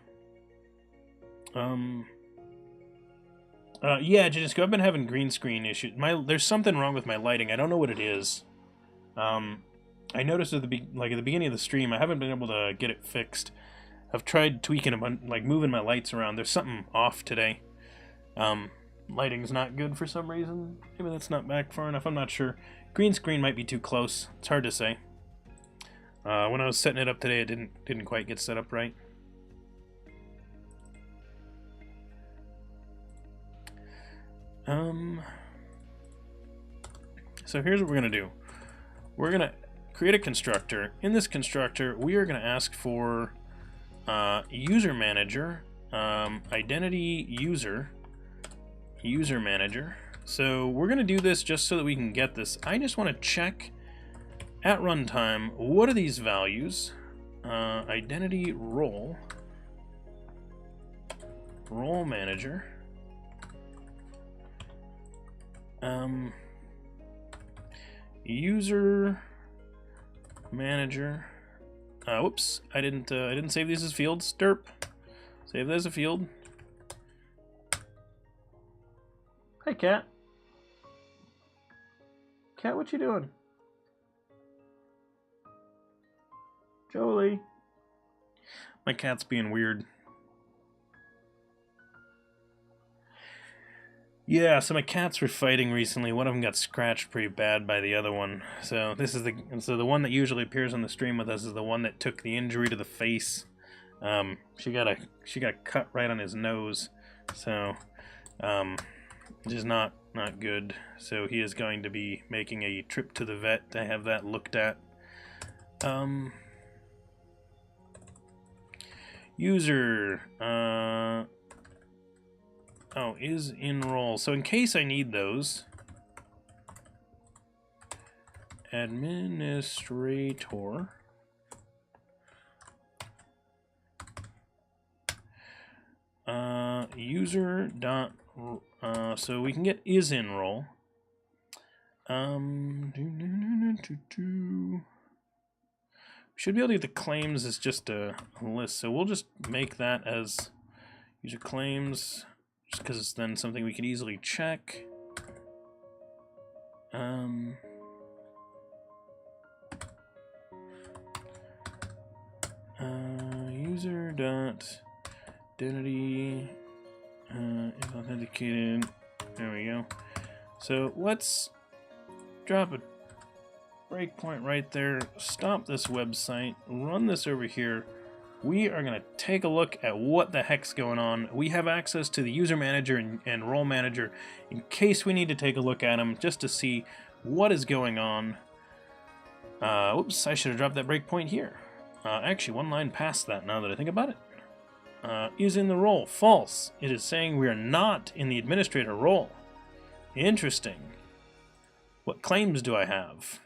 yeah, Jadisco, I've been having green screen issues. There's something wrong with my lighting. I don't know what it is. I noticed at the beginning of the stream, I haven't been able to get it fixed. I've tried tweaking them, like moving my lights around. There's something off today. Lighting's not good for some reason. Maybe that's not back far enough. I'm not sure. Green screen might be too close. It's hard to say. When I was setting it up today, it didn't quite get set up right. So here's what we're going to do. We're going to create a constructor. In this constructor, we are going to ask for user manager, identity user manager. So we're going to do this just so that we can get this. I just want to check at runtime, what are these values? Identity role. role manager. User manager. Whoops! I didn't save these as fields. Derp. Save that as a field. Hi, cat. Cat, what you doing? Jolie. My cat's being weird. Yeah, so my cats were fighting recently. One of them got scratched pretty bad by the other one. So this is the one that usually appears on the stream with us is the one that took the injury to the face. She got a cut right on his nose. So just not good. So he is going to be making a trip to the vet to have that looked at. User is enroll. So in case I need those, administrator user dot so we can get is enroll. Should be able to get the claims as just a list, so we'll just make that as user claims, just because it's then something we can easily check. User dot identity is authenticated. There we go. So let's drop a breakpoint right there, stop this website, run this over here. We are going to take a look at what the heck's going on. We have access to the user manager and role manager in case we need to take a look at them just to see what is going on. Whoops, I should have dropped that breakpoint here. Actually, one line past that now that I think about it. Is in the role. False. It is saying we are not in the administrator role. Interesting. What claims do I have?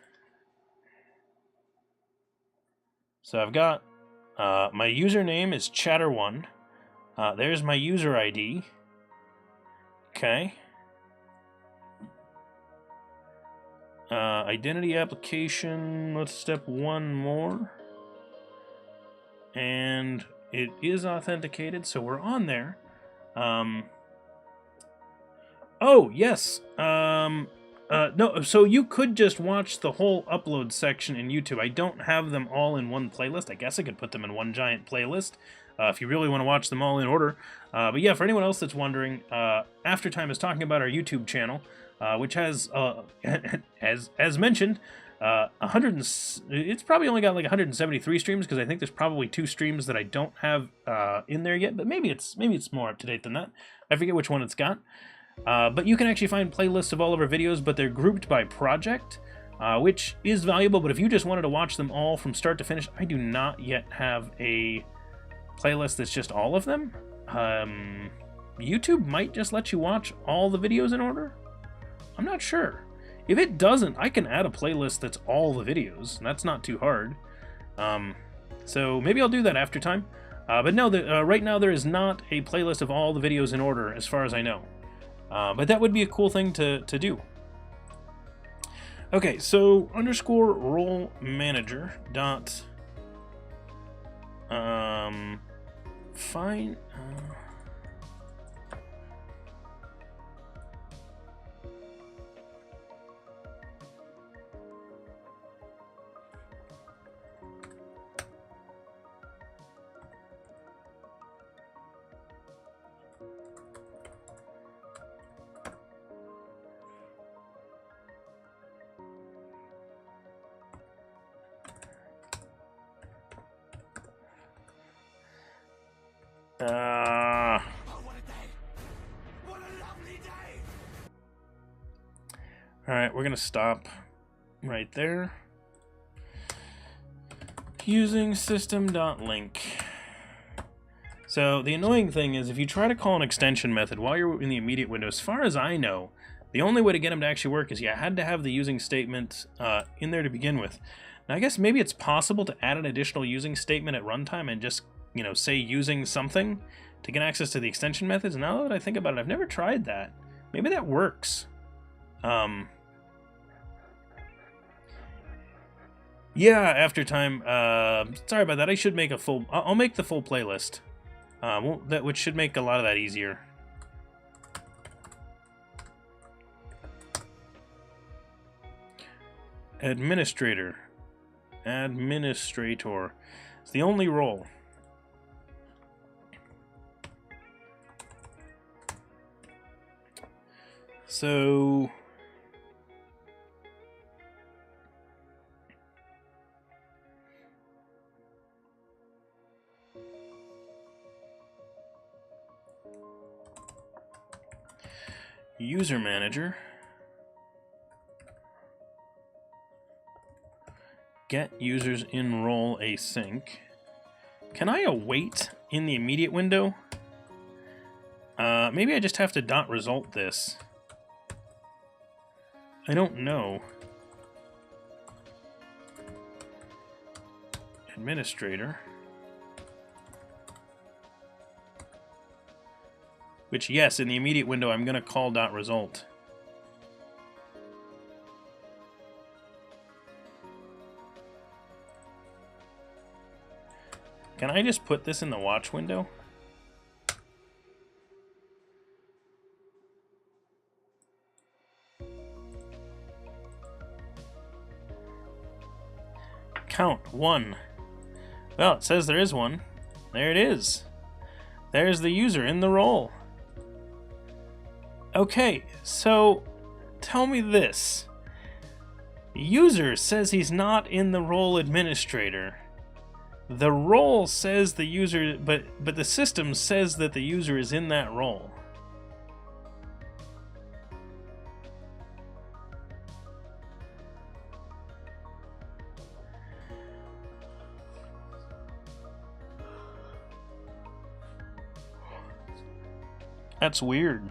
So I've got my username is chatter1. There's my user ID. Okay. Identity application. Let's step one more. And it is authenticated, so we're on there. Oh, yes. No, so you could just watch the whole upload section in YouTube. I don't have them all in one playlist. I guess I could put them in one giant playlist if you really want to watch them all in order. But yeah, for anyone else that's wondering, Aftertime is talking about our YouTube channel, which has, as mentioned, it's probably only got like 173 streams because I think there's probably 2 streams that I don't have in there yet. But maybe it's more up to date than that. I forget which one it's got. But you can actually find playlists of all of our videos, but they're grouped by project, which is valuable. But if you just wanted to watch them all from start to finish, I do not yet have a playlist that's just all of them. YouTube might just let you watch all the videos in order. I'm not sure. If it doesn't, I can add a playlist that's all the videos, and that's not too hard. So maybe I'll do that after time. But no, right now there is not a playlist of all the videos in order, as far as I know. But that would be a cool thing to do. Okay, so underscore role manager dot fine. Alright, we're gonna stop right there. Using system.link. So the annoying thing is if you try to call an extension method while you're in the immediate window, as far as I know, the only way to get them to actually work is you had to have the using statement in there to begin with. Now I guess maybe it's possible to add an additional using statement at runtime and just, say using something, to get access to the extension methods. Now that I think about it, I've never tried that. Maybe that works. Yeah, after time. Sorry about that. I should make a full... I'll make the full playlist. Which should make a lot of that easier. Administrator. Administrator. It's the only role. So... User manager. Get users in role async. Can I await in the immediate window? Maybe I just have to dot result this. I don't know. Administrator. Which, yes, in the immediate window, I'm going to call dot result. Can I just put this in the watch window? Count 1. Well, it says there is one. There it is. There's the user in the role. Okay, so tell me this. The user says he's not in the role administrator. The role says the user, but the system says that the user is in that role. That's weird.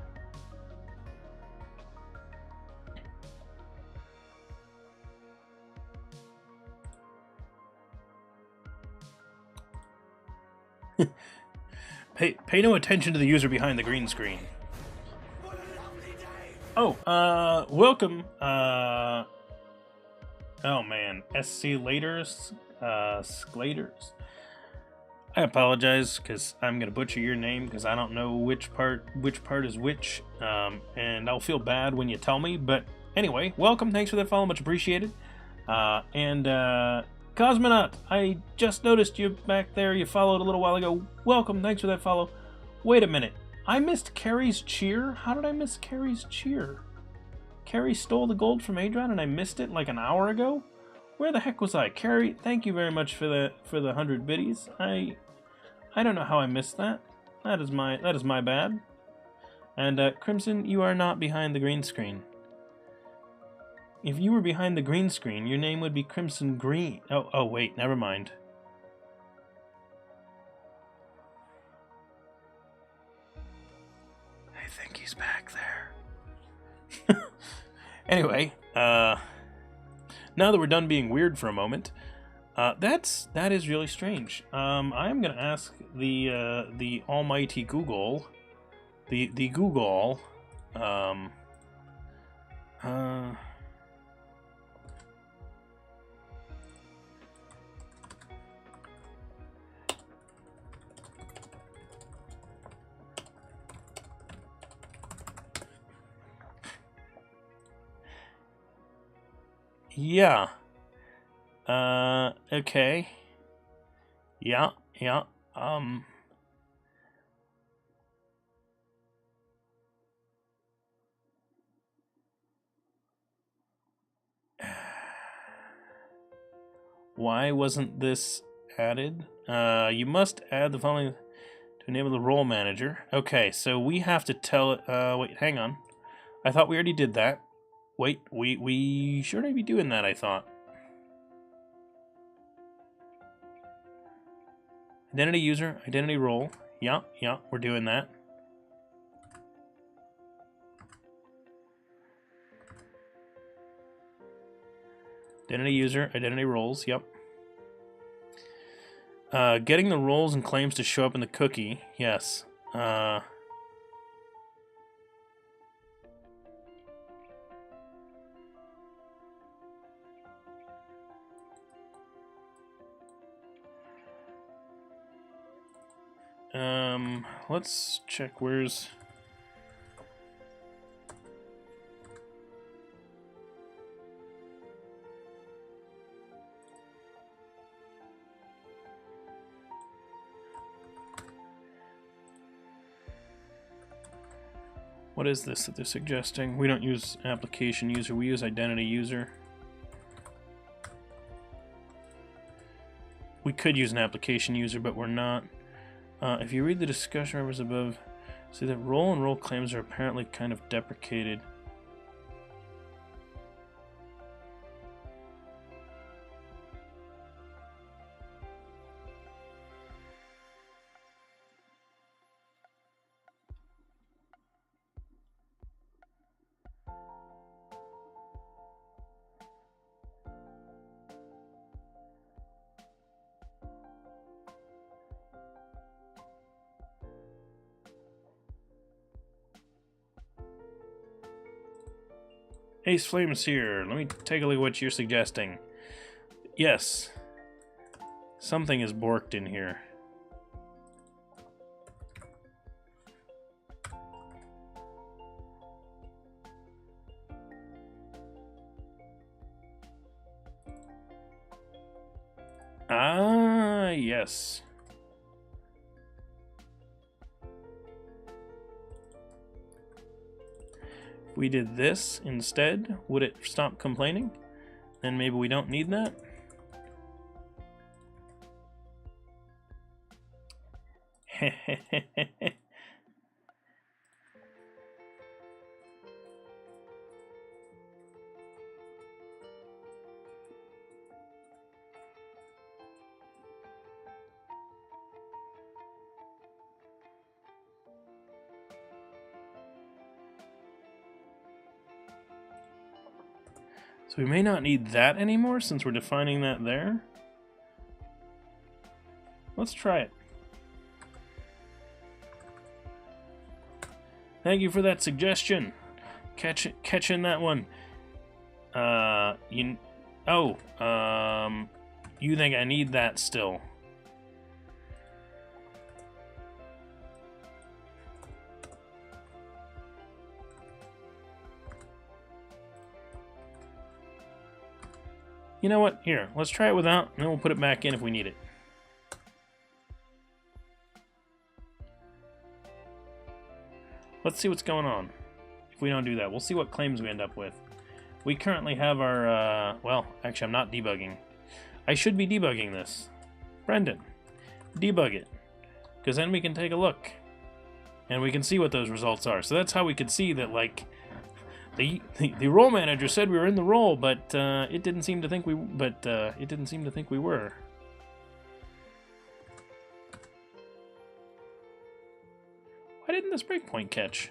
Pay no attention to the user behind the green screen. Oh, welcome. Oh man, SC Laters, Sklaters. I apologize because I'm gonna butcher your name because I don't know which part is which, and I'll feel bad when you tell me. But anyway, welcome. Thanks for that follow, much appreciated. Cosmonaut, I just noticed you back there. You followed a little while ago. Welcome. Thanks for that follow. Wait a minute. I missed Carrie's cheer? How did I miss Carrie's cheer? Carrie stole the gold from Adron and I missed it like an hour ago? Where the heck was I? Carrie, thank you very much for the 100 biddies. I don't know how I missed that. That is my bad. And Crimson, you are not behind the green screen. If you were behind the green screen, your name would be Crimson Green. Oh wait, never mind. I think he's back there. Anyway, now that we're done being weird for a moment, that is really strange. I'm gonna ask the almighty Google, the Google, yeah. Okay. Yeah. Why wasn't this added? You must add the following to enable the role manager. Okay, so we have to tell it, wait, hang on. I thought we already did that. Wait, we shouldn't be doing that, I thought. Identity user, identity role. Yeah, we're doing that. Identity user, identity roles, yep. Getting the roles and claims to show up in the cookie, yes. Let's check where's... What is this that they're suggesting? We don't use application user, we use identity user. We could use an application user, but we're not. If you read the discussion papers above, see that role and role claims are apparently kind of deprecated. Ace Flames here. Let me take a look at what you're suggesting. Yes. Something is borked in here. Ah, yes. If we did this instead, would it stop complaining? Then maybe we don't need that. So we may not need that anymore since we're defining that there. Let's try it. Thank you for that suggestion. Catching that one. You think I need that still? You know what? Here, let's try it without, and then we'll put it back in if we need it. Let's see what's going on. If we don't do that, we'll see what claims we end up with. We currently have our, well, actually I'm not debugging. I should be debugging this. Brendan, debug it. Because then we can take a look. And we can see what those results are. So that's how we could see that, like, the role manager said we were in the role, but it didn't seem to think we were. Why didn't this breakpoint catch?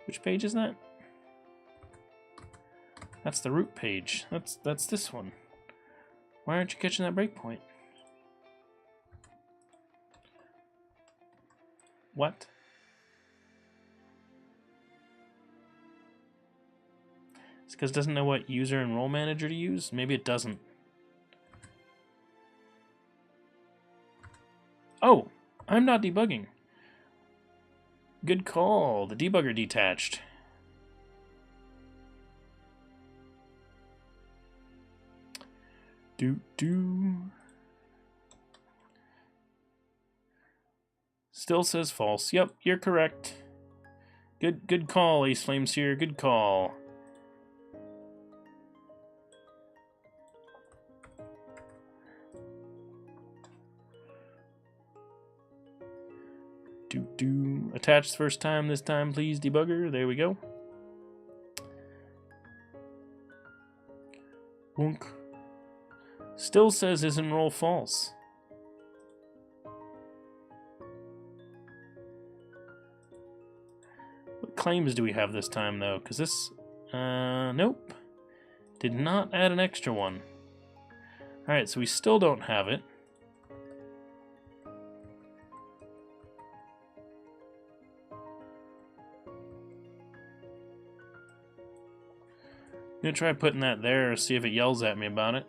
Which page is that? That's the root page. That's this one. Why aren't you catching that breakpoint? What? It's because it doesn't know what user and role manager to use? Maybe it doesn't. Oh, I'm not debugging. Good call. The debugger detached. Still says false. Yep, you're correct. Good call, Ace Flames here. Good call. Attached first time this time, please, debugger. There we go. Boonk. Still says isn't role false. What claims do we have this time, though? Because this... nope. Did not add an extra one. Alright, so we still don't have it. I'm gonna try putting that there, see if it yells at me about it.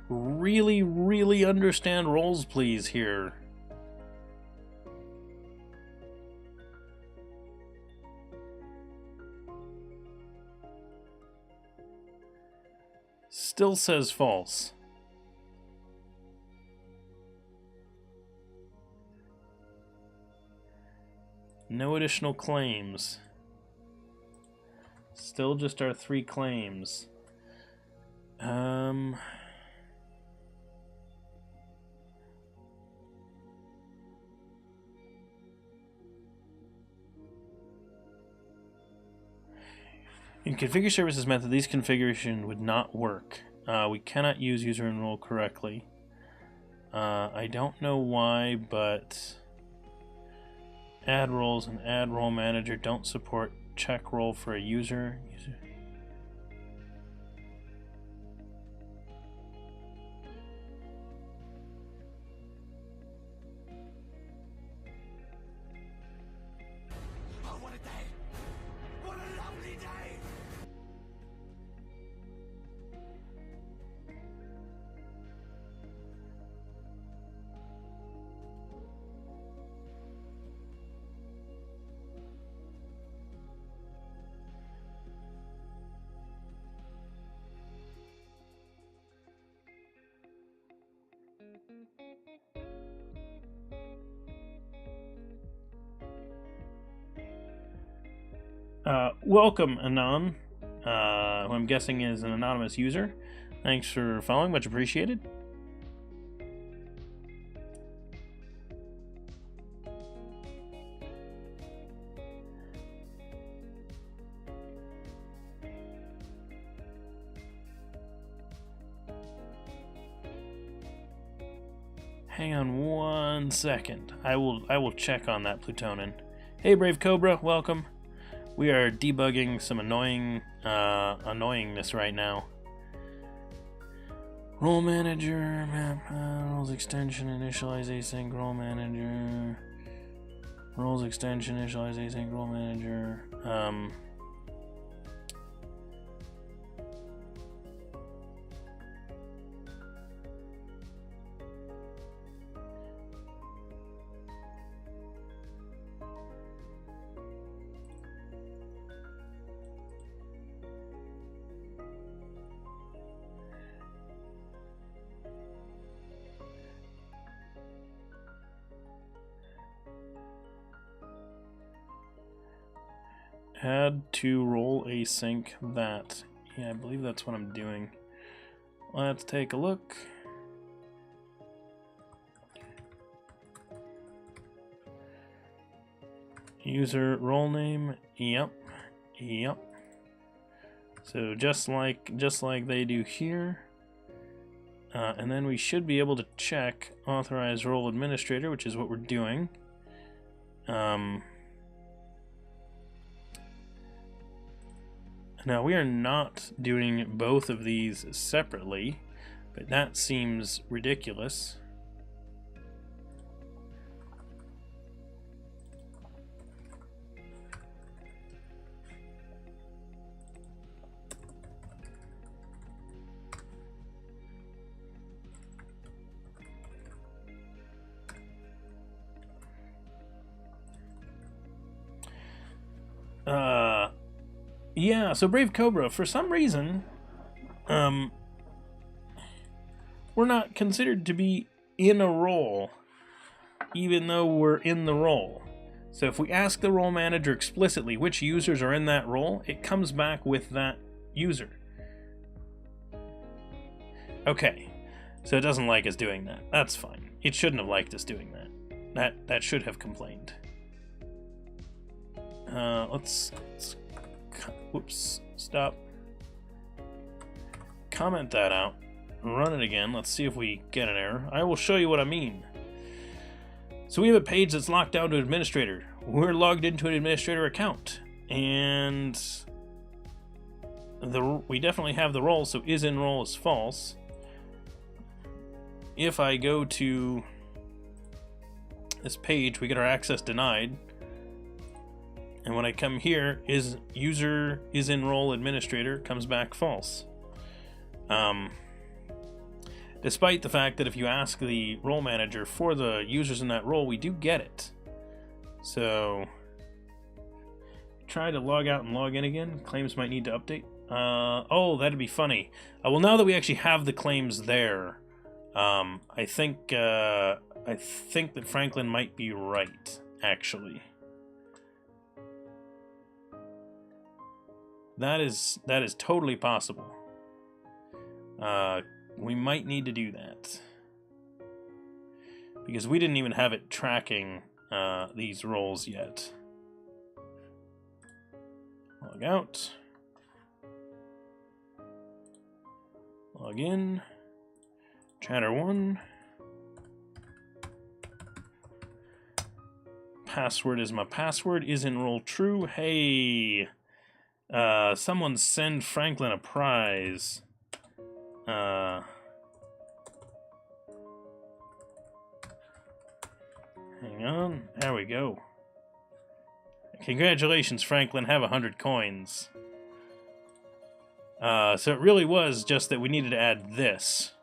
Really, really understand roles, please, here. Still says false. No additional claims. Still just our 3 claims. In configure services method, these configuration would not work. We cannot use user and role correctly. I don't know why, but add roles and add role manager don't support check role for a user. Oh, what a day! What a lovely day! Welcome, Anon, who I'm guessing is an anonymous user. Thanks for following, much appreciated. Hang on 1 second. I will check on that Plutonin. Hey, Brave Cobra, welcome. We are debugging some annoyingness right now. Role manager, map, roles extension, initialize async, role manager. Roles extension, initialize async, role manager. Add to role async that. Yeah, I believe that's what I'm doing. Let's take a look. User role name. Yep. So just like they do here. And then we should be able to check authorize role administrator, which is what we're doing. Now, we are not doing both of these separately, but that seems ridiculous. Yeah, so Brave Cobra, for some reason, we're not considered to be in a role, even though we're in the role. So if we ask the role manager explicitly which users are in that role, it comes back with that user. Okay, so it doesn't like us doing that. That's fine. It shouldn't have liked us doing that. That should have complained. Whoops, stop. Comment that out. Run it again. Let's see if we get an error. I will show you what I mean. So we have a page that's locked down to administrator. We're logged into an administrator account, and we definitely have the role, so is in role is false. If I go to this page, we get our access denied. And when I come here, is user is in role administrator comes back false. Despite the fact that if you ask the role manager for the users in that role, we do get it. So try to log out and log in again. Claims might need to update. Oh, that'd be funny. Well, now that we actually have the claims there, I think that Franklin might be right, actually. That is totally possible. We might need to do that, because we didn't even have it tracking these roles yet. Log out. Log in. Chatter 1. Password is my password. Is in role true. Hey, someone send Franklin a prize. Hang on. There we go. Congratulations, Franklin. Have 100 coins. So it really was just that we needed to add this.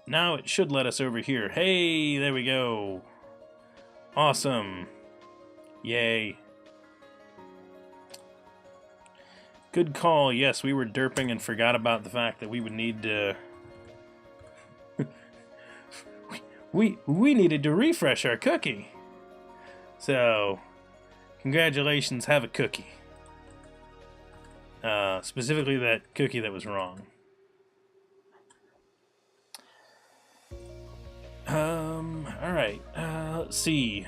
Now it should let us over here. Hey, there we go. Awesome. Yay. Good call. Yes, we were derping and forgot about the fact that we would need to... we needed to refresh our cookie. So, congratulations, have a cookie. Specifically that cookie that was wrong. Alright, let's see.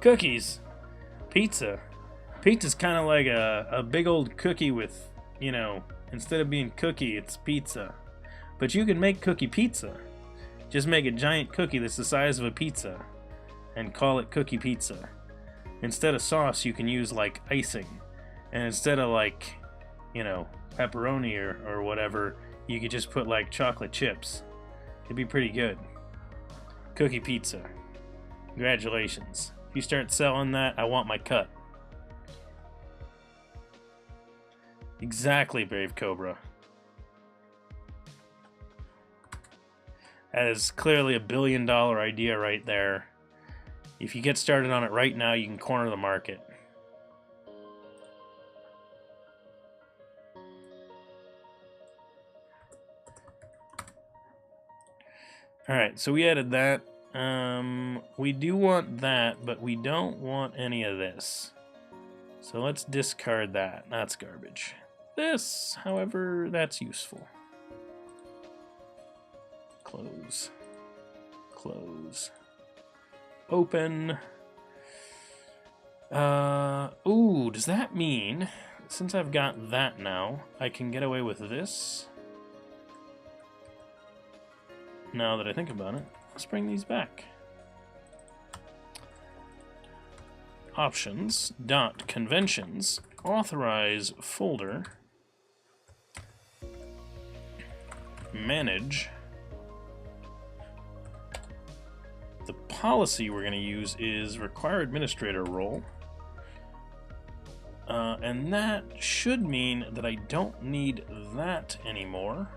Cookies. Pizza. Pizza's kind of like a big old cookie with, you know, instead of being cookie, it's pizza. But you can make cookie pizza. Just make a giant cookie that's the size of a pizza and call it cookie pizza. Instead of sauce, you can use like icing. And instead of like, you know, pepperoni or whatever, you could just put like chocolate chips. It'd be pretty good. Cookie pizza. Congratulations. If you start selling that, I want my cut. Exactly, Brave Cobra. That is clearly $1 billion idea right there. If you get started on it right now, you can corner the market. Alright, so we added that. We do want that, but we don't want any of this. So let's discard that. That's garbage. This, however, that's useful. Close. Close. Open. Ooh, does that mean, since I've got that now, I can get away with this? Now that I think about it, let's bring these back. Options, dot, conventions, authorize folder, manage. The policy we're going to use is require administrator role. And that should mean that I don't need that anymore.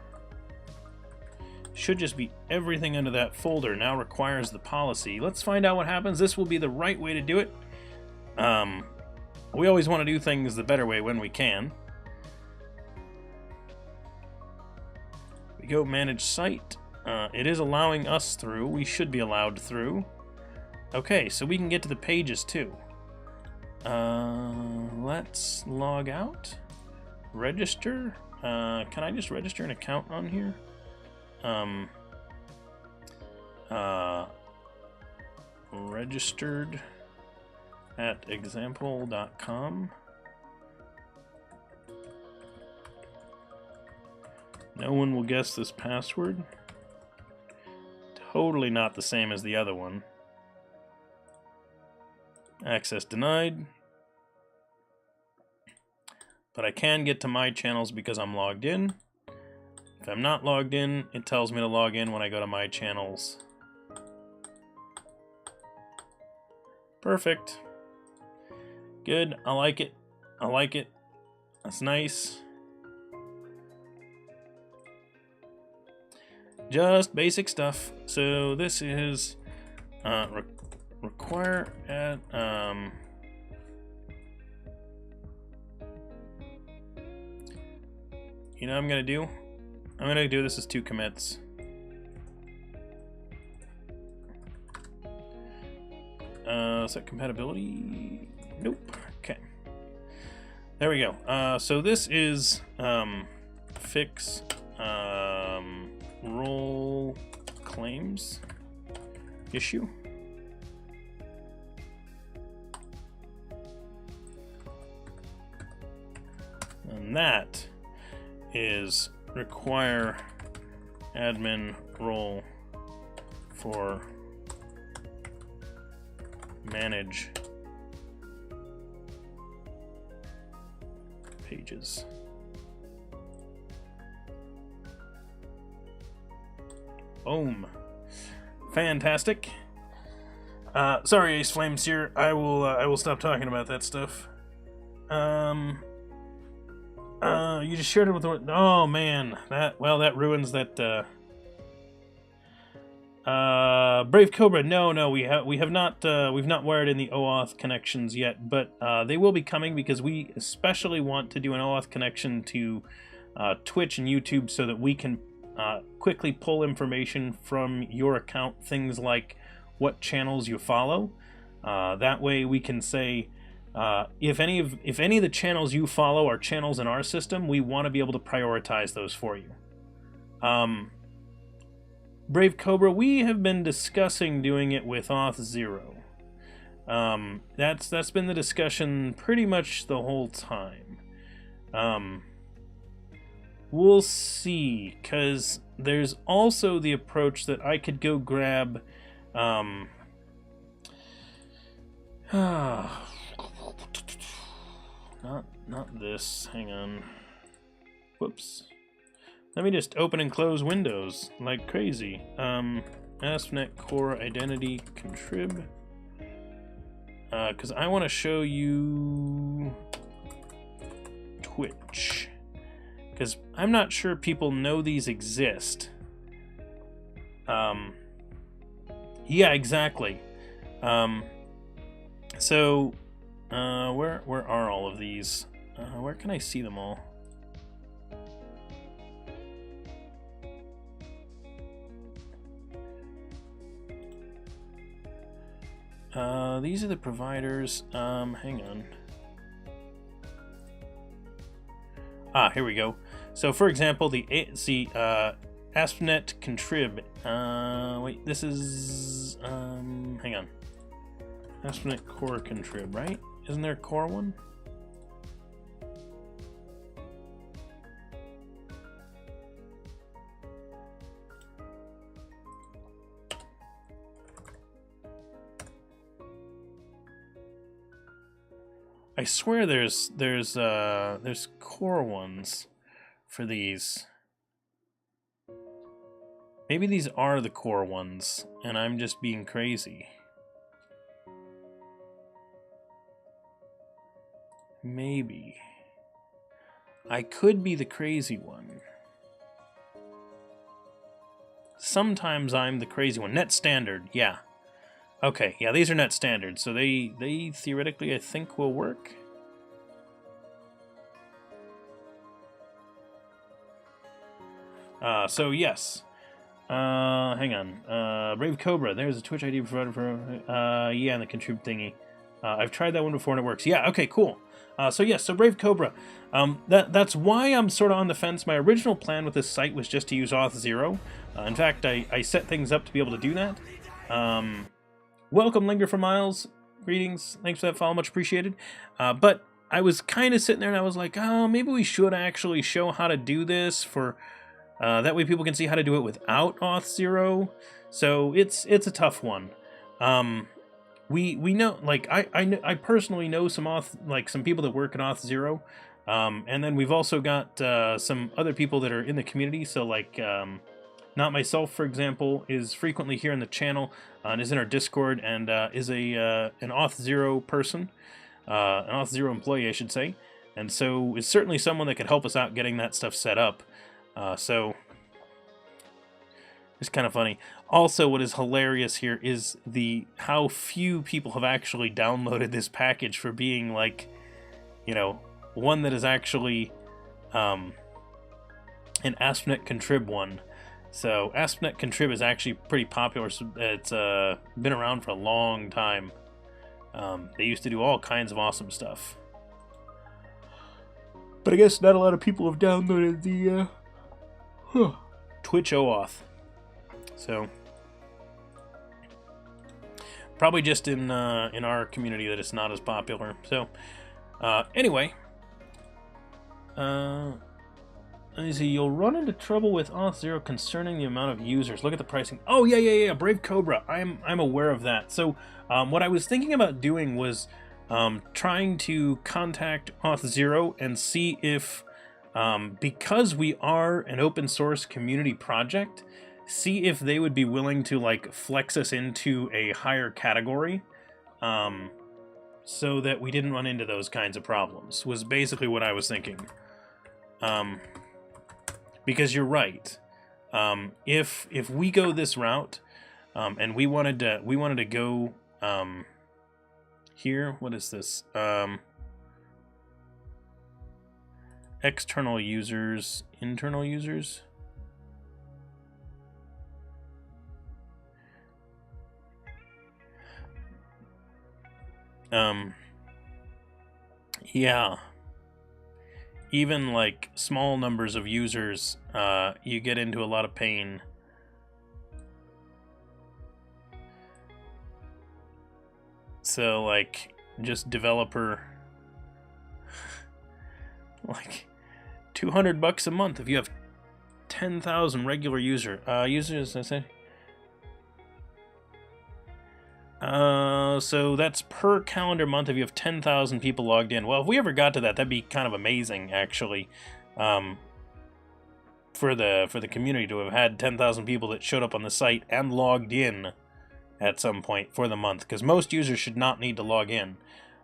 Should just be everything under that folder now requires the policy. Let's find out what happens. This will be the right way to do it. We always want to do things the better way when we can. We go manage site. It is allowing us through. We should be allowed through. Okay, so we can get to the pages too. Let's log out. Register. Can I just register an account on here? Registered. at example.com. No one will guess this password. Totally not the same as the other one. Access denied. But I can get to my channels because I'm logged in. If I'm not logged in, it tells me to log in when I go to my channels. Perfect. Good. I like it. I like it. That's nice. Just basic stuff. So this is require at you know what I'm gonna do? I'm gonna do this as 2 commits. Set compatibility? Nope. Okay. There we go. So this is fix role claims issue. And that is require admin role for manage pages. Boom. Fantastic. Sorry, Ace Flames here. I will stop talking about that stuff. You just shared it with the... Oh man, that ruins that. Brave Cobra. No, we have not. We've not wired in the OAuth connections yet, but they will be coming because we especially want to do an OAuth connection to Twitch and YouTube so that we can quickly pull information from your account, things like what channels you follow. That way we can say if any of the channels you follow are channels in our system, we want to be able to prioritize those for you. Brave Cobra, we have been discussing doing it with Auth 0. That's been the discussion pretty much the whole time. We'll see, because there's also the approach that I could go grab not this, hang on. Whoops. Let me just open and close windows like crazy. AspNet Core Identity Contrib. Because I want to show you Twitch. Because I'm not sure people know these exist. Yeah, exactly. So, where are all of these? Where can I see them all? These are the providers. Hang on. Here we go. So, for example, the AspNet Contrib. Wait, this is hang on. AspNet Core Contrib, right? Isn't there a core one? I swear there's core ones for these. Maybe these are the core ones, and I'm just being crazy. Maybe. I could be the crazy one. Sometimes I'm the crazy one. Net standard, yeah. Okay, yeah, these are net standard, so they theoretically, I think, will work. So yes. Hang on. Brave Cobra, there's a Twitch ID provider for, yeah, and the contrib thingy. I've tried that one before and it works. Yeah, okay, cool. So yes, so Brave Cobra. That's why I'm sort of on the fence. My original plan with this site was just to use Auth 0. In fact, I set things up to be able to do that. Welcome, Linger for Miles. greetings. Thanks for that follow, much appreciated. But I was kind of sitting there and I was like, oh, maybe we should actually show how to do this for that way people can see how to do it without Auth0. So it's a tough one. We know, like, I personally know some some people that work in Auth0. And then we've also got some other people that are in the community. So like Not Myself, for example, is frequently here in the channel and is in our Discord and is an Auth0 person, an Auth0 employee, I should say. And so is certainly someone that could help us out getting that stuff set up. So it's kind of funny. Also, what is hilarious here is how few people have actually downloaded this package for being like, you know, one that is actually an ASP.NET Contrib one. So ASP.NET Contrib is actually pretty popular. It's been around for a long time. They used to do all kinds of awesome stuff. But I guess not a lot of people have downloaded the Twitch OAuth. So probably just in our community that it's not as popular. So anyway, let me see. You'll run into trouble with Auth0 concerning the amount of users. Look at the pricing. Oh yeah. Brave Cobra. I'm aware of that. So what I was thinking about doing was trying to contact Auth0 and see if, because we are an open source community project, see if they would be willing to like flex us into a higher category, so that we didn't run into those kinds of problems. Was basically what I was thinking. Because you're right. If we go this route, and we wanted to go here, what is this? External users, internal users. Yeah. Even like small numbers of users, you get into a lot of pain. So like just developer, like $200 a month if you have 10,000 regular users, I say. So that's per calendar month if you have 10,000 people logged in. Well, if we ever got to that, that'd be kind of amazing, actually. For the community to have had 10,000 people that showed up on the site and logged in at some point for the month, because most users should not need to log in.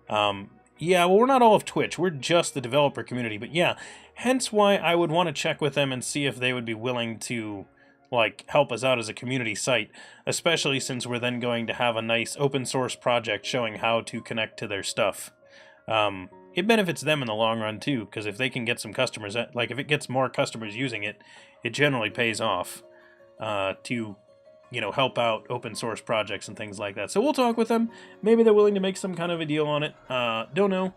Yeah, well, we're not all of Twitch. We're just the developer community. But yeah, hence why I would want to check with them and see if they would be willing to like help us out as a community site, especially since we're then going to have a nice open source project showing how to connect to their stuff. It benefits them in the long run too, because if they can get some customers, like if it gets more customers using it, it generally pays off to, you know, help out open source projects and things like that. So we'll talk with them. Maybe they're willing to make some kind of a deal on it. Don't know.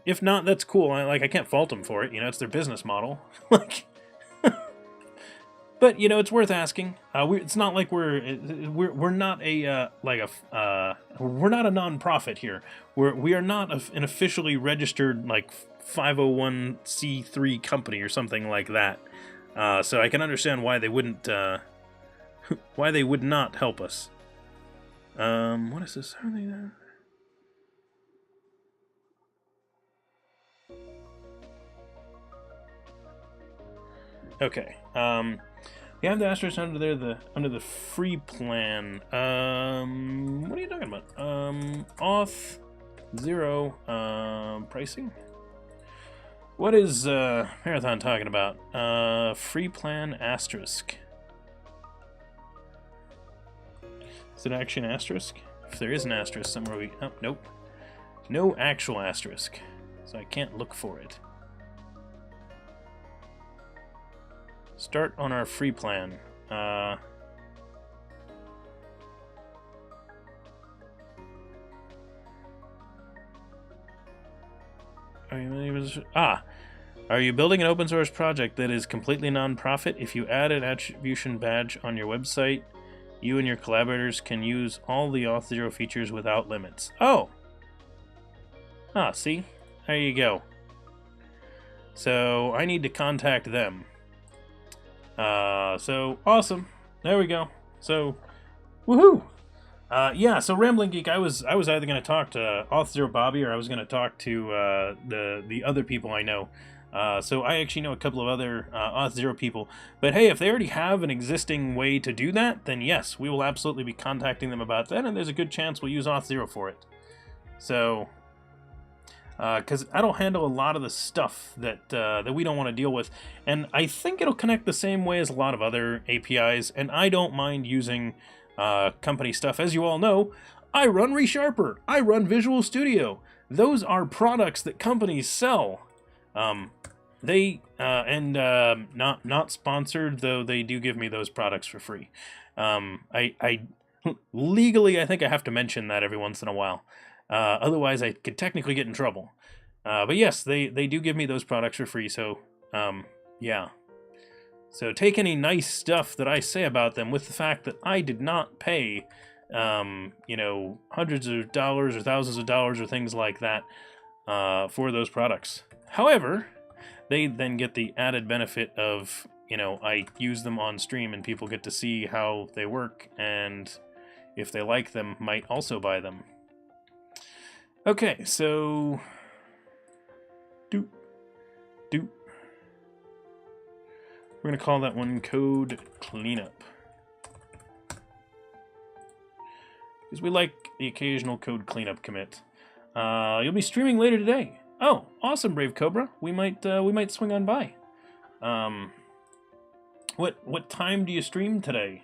If not, that's cool. I can't fault them for it. You know, it's their business model. Like. But you know, it's worth asking. It's not like we're not a we're not a non-profit here. We are not an officially registered like 501c3 company or something like that. So I can understand why they wouldn't why they would not help us. What is this? Are they there? Okay. We have the asterisk under there, under the free plan. What are you talking about? Auth0 pricing. What is Marathon talking about? Free plan asterisk. Is it actually an asterisk? If there is an asterisk somewhere, oh, nope. No actual asterisk, so I can't look for it. Start on our free plan. Are you building an open source project that is completely non-profit? If you add an attribution badge on your website, You and your collaborators can use all the Auth0 features without limits. Oh! Ah, see? There you go. So, I need to contact them. So, awesome. There we go. So, woohoo! Yeah, so Rambling Geek, I was either going to talk to Auth0 Bobby or I was going to talk to the other people I know. So I actually know a couple of other Auth0 people. But hey, if they already have an existing way to do that, then yes, we will absolutely be contacting them about that, and there's a good chance we'll use Auth0 for it. So, because I don't handle a lot of the stuff that we don't want to deal with, and I think it'll connect the same way as a lot of other APIs, and I don't mind using company stuff. As you all know, I run ReSharper, I run Visual Studio. Those are products that companies sell. Not sponsored, though they do give me those products for free. I legally, I think I have to mention that every once in a while. Otherwise, I could technically get in trouble. But yes, they do give me those products for free, so, yeah. So take any nice stuff that I say about them with the fact that I did not pay, you know, hundreds of dollars or thousands of dollars or things like that for those products. However, they then get the added benefit of, you know, I use them on stream and people get to see how they work, and if they like them, might also buy them. Okay, so... Doop. We're going to call that one Code Cleanup. Because we like the occasional code cleanup commit. You'll be streaming later today. Oh, awesome, Brave Cobra. We might swing on by. What time do you stream today?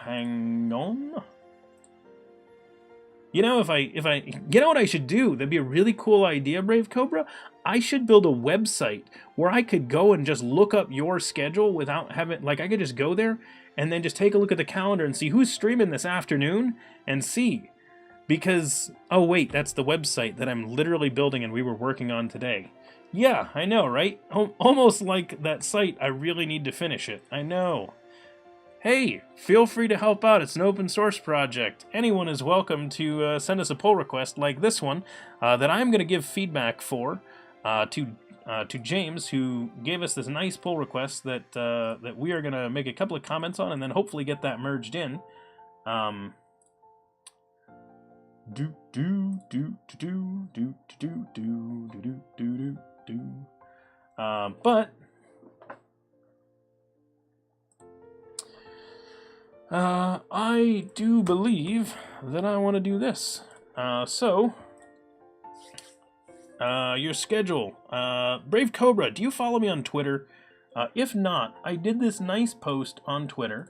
Hang on. You know, you know what I should do? That'd be a really cool idea, Brave Cobra. I should build a website where I could go and just look up your schedule without having, like, I could just go there and then just take a look at the calendar and see who's streaming this afternoon and see. Because, oh wait, that's the website that I'm literally building and we were working on today. Yeah, I know, right? Almost like that site, I really need to finish it. I know. Hey, feel free to help out. It's an open source project. Anyone is welcome to send us a pull request like this one that I'm going to give feedback for to James, who gave us this nice pull request that that we are going to make a couple of comments on and then hopefully get that merged in. But I do believe that I want to do this. So, your schedule. Brave Cobra, do you follow me on Twitter? If not, I did this nice post on Twitter.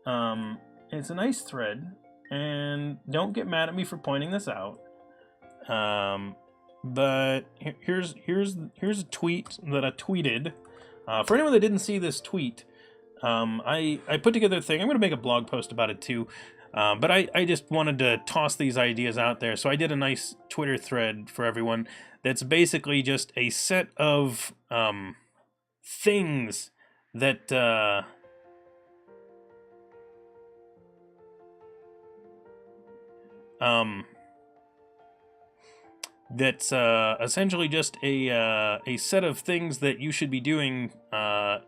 It's a nice thread, and don't get mad at me for pointing this out. But here's a tweet that I tweeted. For anyone that didn't see this tweet, I put together a thing. I'm going to make a blog post about it too. But I just wanted to toss these ideas out there. So I did a nice Twitter thread for everyone that's basically just a set of things that that's essentially just a set of things that you should be doing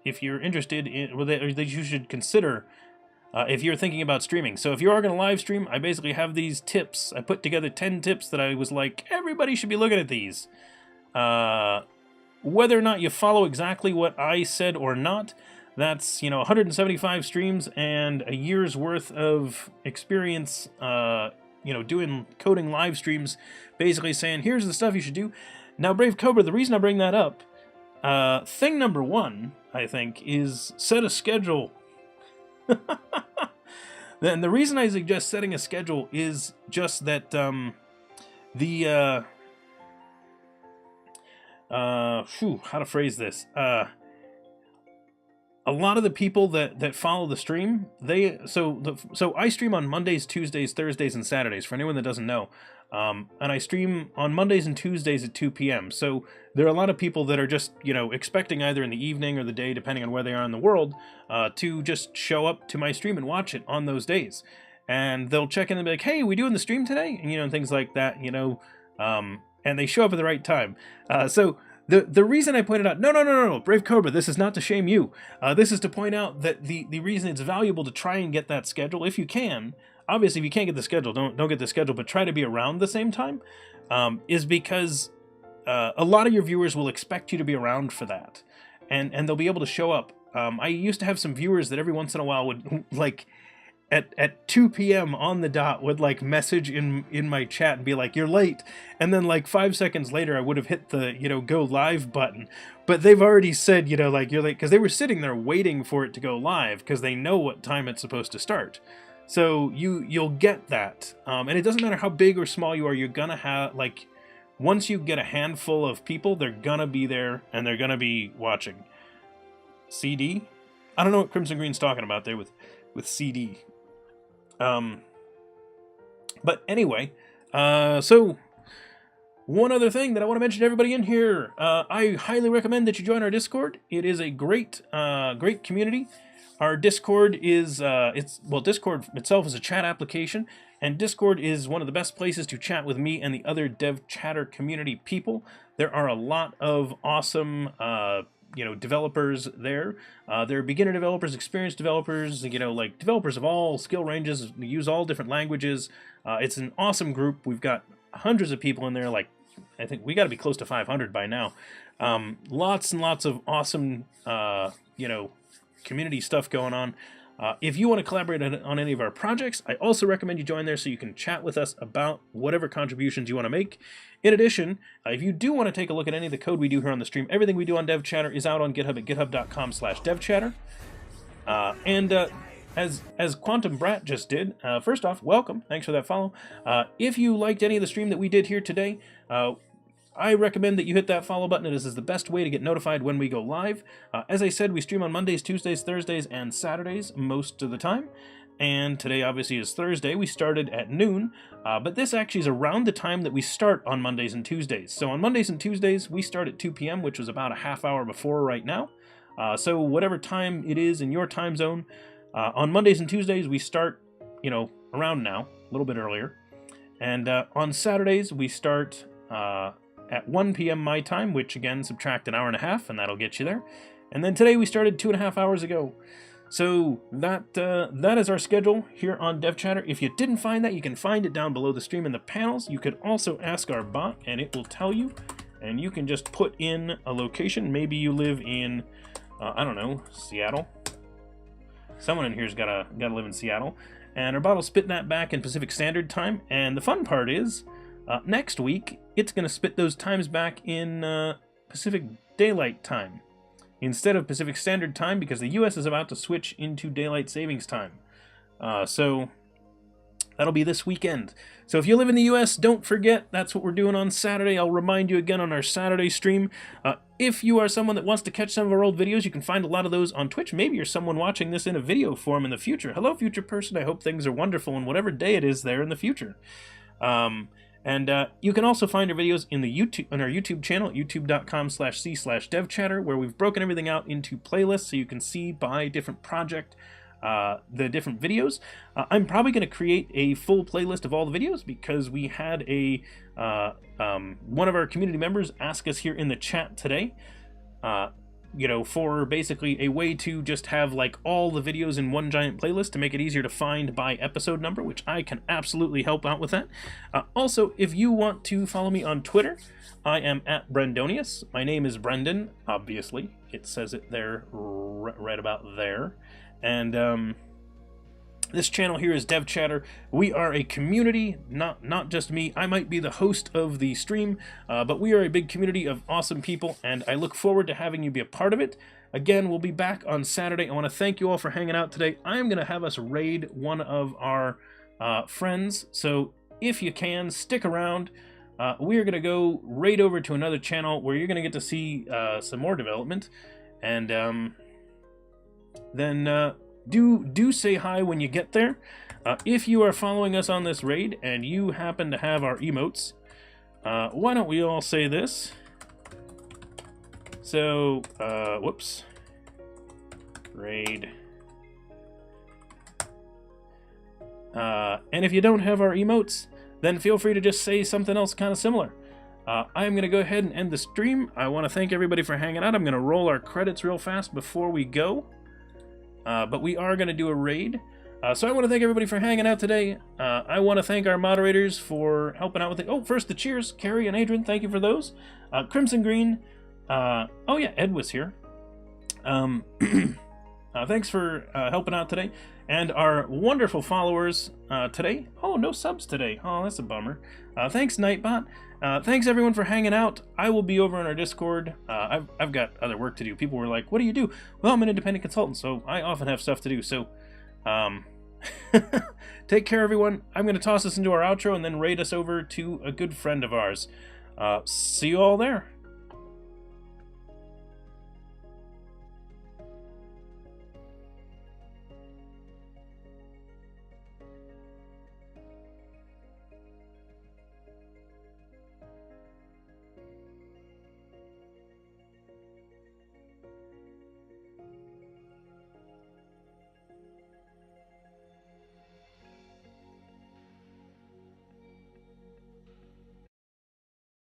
if you're interested in, or that you should consider if you're thinking about streaming. So if you are going to live stream, I basically have these tips. I put together 10 tips that I was like, everybody should be looking at these. Whether or not you follow exactly what I said or not, that's, 175 streams and a year's worth of experience, doing coding live streams, basically saying, here's the stuff you should do. Now, Brave Cobra, the reason I bring that up, thing number one, I think, is set a schedule. Then the reason I suggest setting a schedule is just that how to phrase this? a lot of the people that follow the stream, so I stream on Mondays, Tuesdays, Thursdays, and Saturdays, for anyone that doesn't know. And I stream on Mondays and Tuesdays at 2 p.m. So there are a lot of people that are just, expecting either in the evening or the day, depending on where they are in the world, to just show up to my stream and watch it on those days. And they'll check in and be like, hey, we doing the stream today? And, things like that, and they show up at the right time. So the reason I pointed out, no, Brave Cobra, this is not to shame you. This is to point out that the reason it's valuable to try and get that schedule, if you can. Obviously, if you can't get the schedule, don't get the schedule, but try to be around the same time, is because a lot of your viewers will expect you to be around for that, and they'll be able to show up. I used to have some viewers that every once in a while would, like, at 2 p.m. on the dot, would, like, message in my chat and be like, you're late, and then, like, 5 seconds later, I would have hit the, go live button, but they've already said, like, you're late, because they were sitting there waiting for it to go live, because they know what time it's supposed to start. So you'll get that, and it doesn't matter how big or small you are, you're gonna have, like, once you get a handful of people, they're gonna be there, and they're gonna be watching. CD? I don't know what Crimson Green's talking about there with CD. But anyway, so one other thing that I want to mention to everybody in here, I highly recommend that you join our Discord. It is a great community. Our Discord is, Discord itself is a chat application, and Discord is one of the best places to chat with me and the other DevChatter community people. There are a lot of awesome, developers there. There are beginner developers, experienced developers, like developers of all skill ranges, use all different languages. It's an awesome group. We've got hundreds of people in there, like, I think we got to be close to 500 by now. Lots and lots of awesome, community stuff going on. If you want to collaborate on any of our projects, I also recommend you join there so you can chat with us about whatever contributions you want to make. In addition, if you do want to take a look at any of the code we do here on the stream, everything we do on DevChatter is out on GitHub at github.com/devchatter. As Quantum Brat just did, first off, welcome. Thanks for that follow. If you liked any of the stream that we did here today, I recommend that you hit that follow button. It is the best way to get notified when we go live. As I said, we stream on Mondays, Tuesdays, Thursdays, and Saturdays most of the time. And today, obviously, is Thursday. We started at noon, but this actually is around the time that we start on Mondays and Tuesdays. So on Mondays and Tuesdays, we start at 2 p.m., which was about a half hour before right now. So whatever time it is in your time zone, on Mondays and Tuesdays, we start, around now, a little bit earlier. And on Saturdays, we start at 1 p.m. my time, which again, subtract an hour and a half, and that'll get you there. And then today we started 2.5 hours ago. So that is our schedule here on DevChatter. If you didn't find that, you can find it down below the stream in the panels. You could also ask our bot, and it will tell you. And you can just put in a location. Maybe you live in, I don't know, Seattle. Someone in here's gotta live in Seattle. And our bot will spit that back in Pacific Standard Time. And the fun part is, next week, it's going to spit those times back in Pacific Daylight Time instead of Pacific Standard Time, because the U.S. is about to switch into Daylight Savings Time. So that'll be this weekend. So if you live in the U.S., don't forget, that's what we're doing on Saturday. I'll remind you again on our Saturday stream. If you are someone that wants to catch some of our old videos, you can find a lot of those on Twitch. Maybe you're someone watching this in a video form in the future. Hello, future person. I hope things are wonderful on whatever day it is there in the future. And you can also find our videos in our YouTube channel at youtube.com/c/devchatter, where we've broken everything out into playlists so you can see by different project the different videos. I'm probably going to create a full playlist of all the videos because we had one of our community members ask us here in the chat today, for basically a way to just have like all the videos in one giant playlist to make it easier to find by episode number, which I can absolutely help out with that. Also, if you want to follow me on Twitter, I am at Brendonius. My name is Brendan, obviously. It says it there, right about there. And this channel here is DevChatter. We are a community, not just me. I might be the host of the stream, but we are a big community of awesome people, and I look forward to having you be a part of it. Again, we'll be back on Saturday. I want to thank you all for hanging out today. I am going to have us raid one of our friends, so if you can, stick around. We are going to go raid over to another channel where you're going to get to see some more development, and then do say hi when you get there. If you are following us on this raid and you happen to have our emotes, why don't we all say this? So, whoops. Raid. And if you don't have our emotes, then feel free to just say something else kind of similar. I'm going to go ahead and end the stream. I want to thank everybody for hanging out. I'm going to roll our credits real fast before we go. But we are going to do a raid. So I want to thank everybody for hanging out today. I want to thank our moderators for helping out with it. Oh, first the cheers. Carrie and Adrian, thank you for those. Crimson Green. Oh yeah, Ed was here. Thanks for helping out today. And our wonderful followers today. Oh, no subs today. Oh, that's a bummer. Thanks, Nightbot. Thanks, everyone, for hanging out. I will be over in our Discord. I've got other work to do. People were like, what do you do? Well, I'm an independent consultant, so I often have stuff to do. So, take care, everyone. I'm going to toss us into our outro and then raid us over to a good friend of ours. See you all there.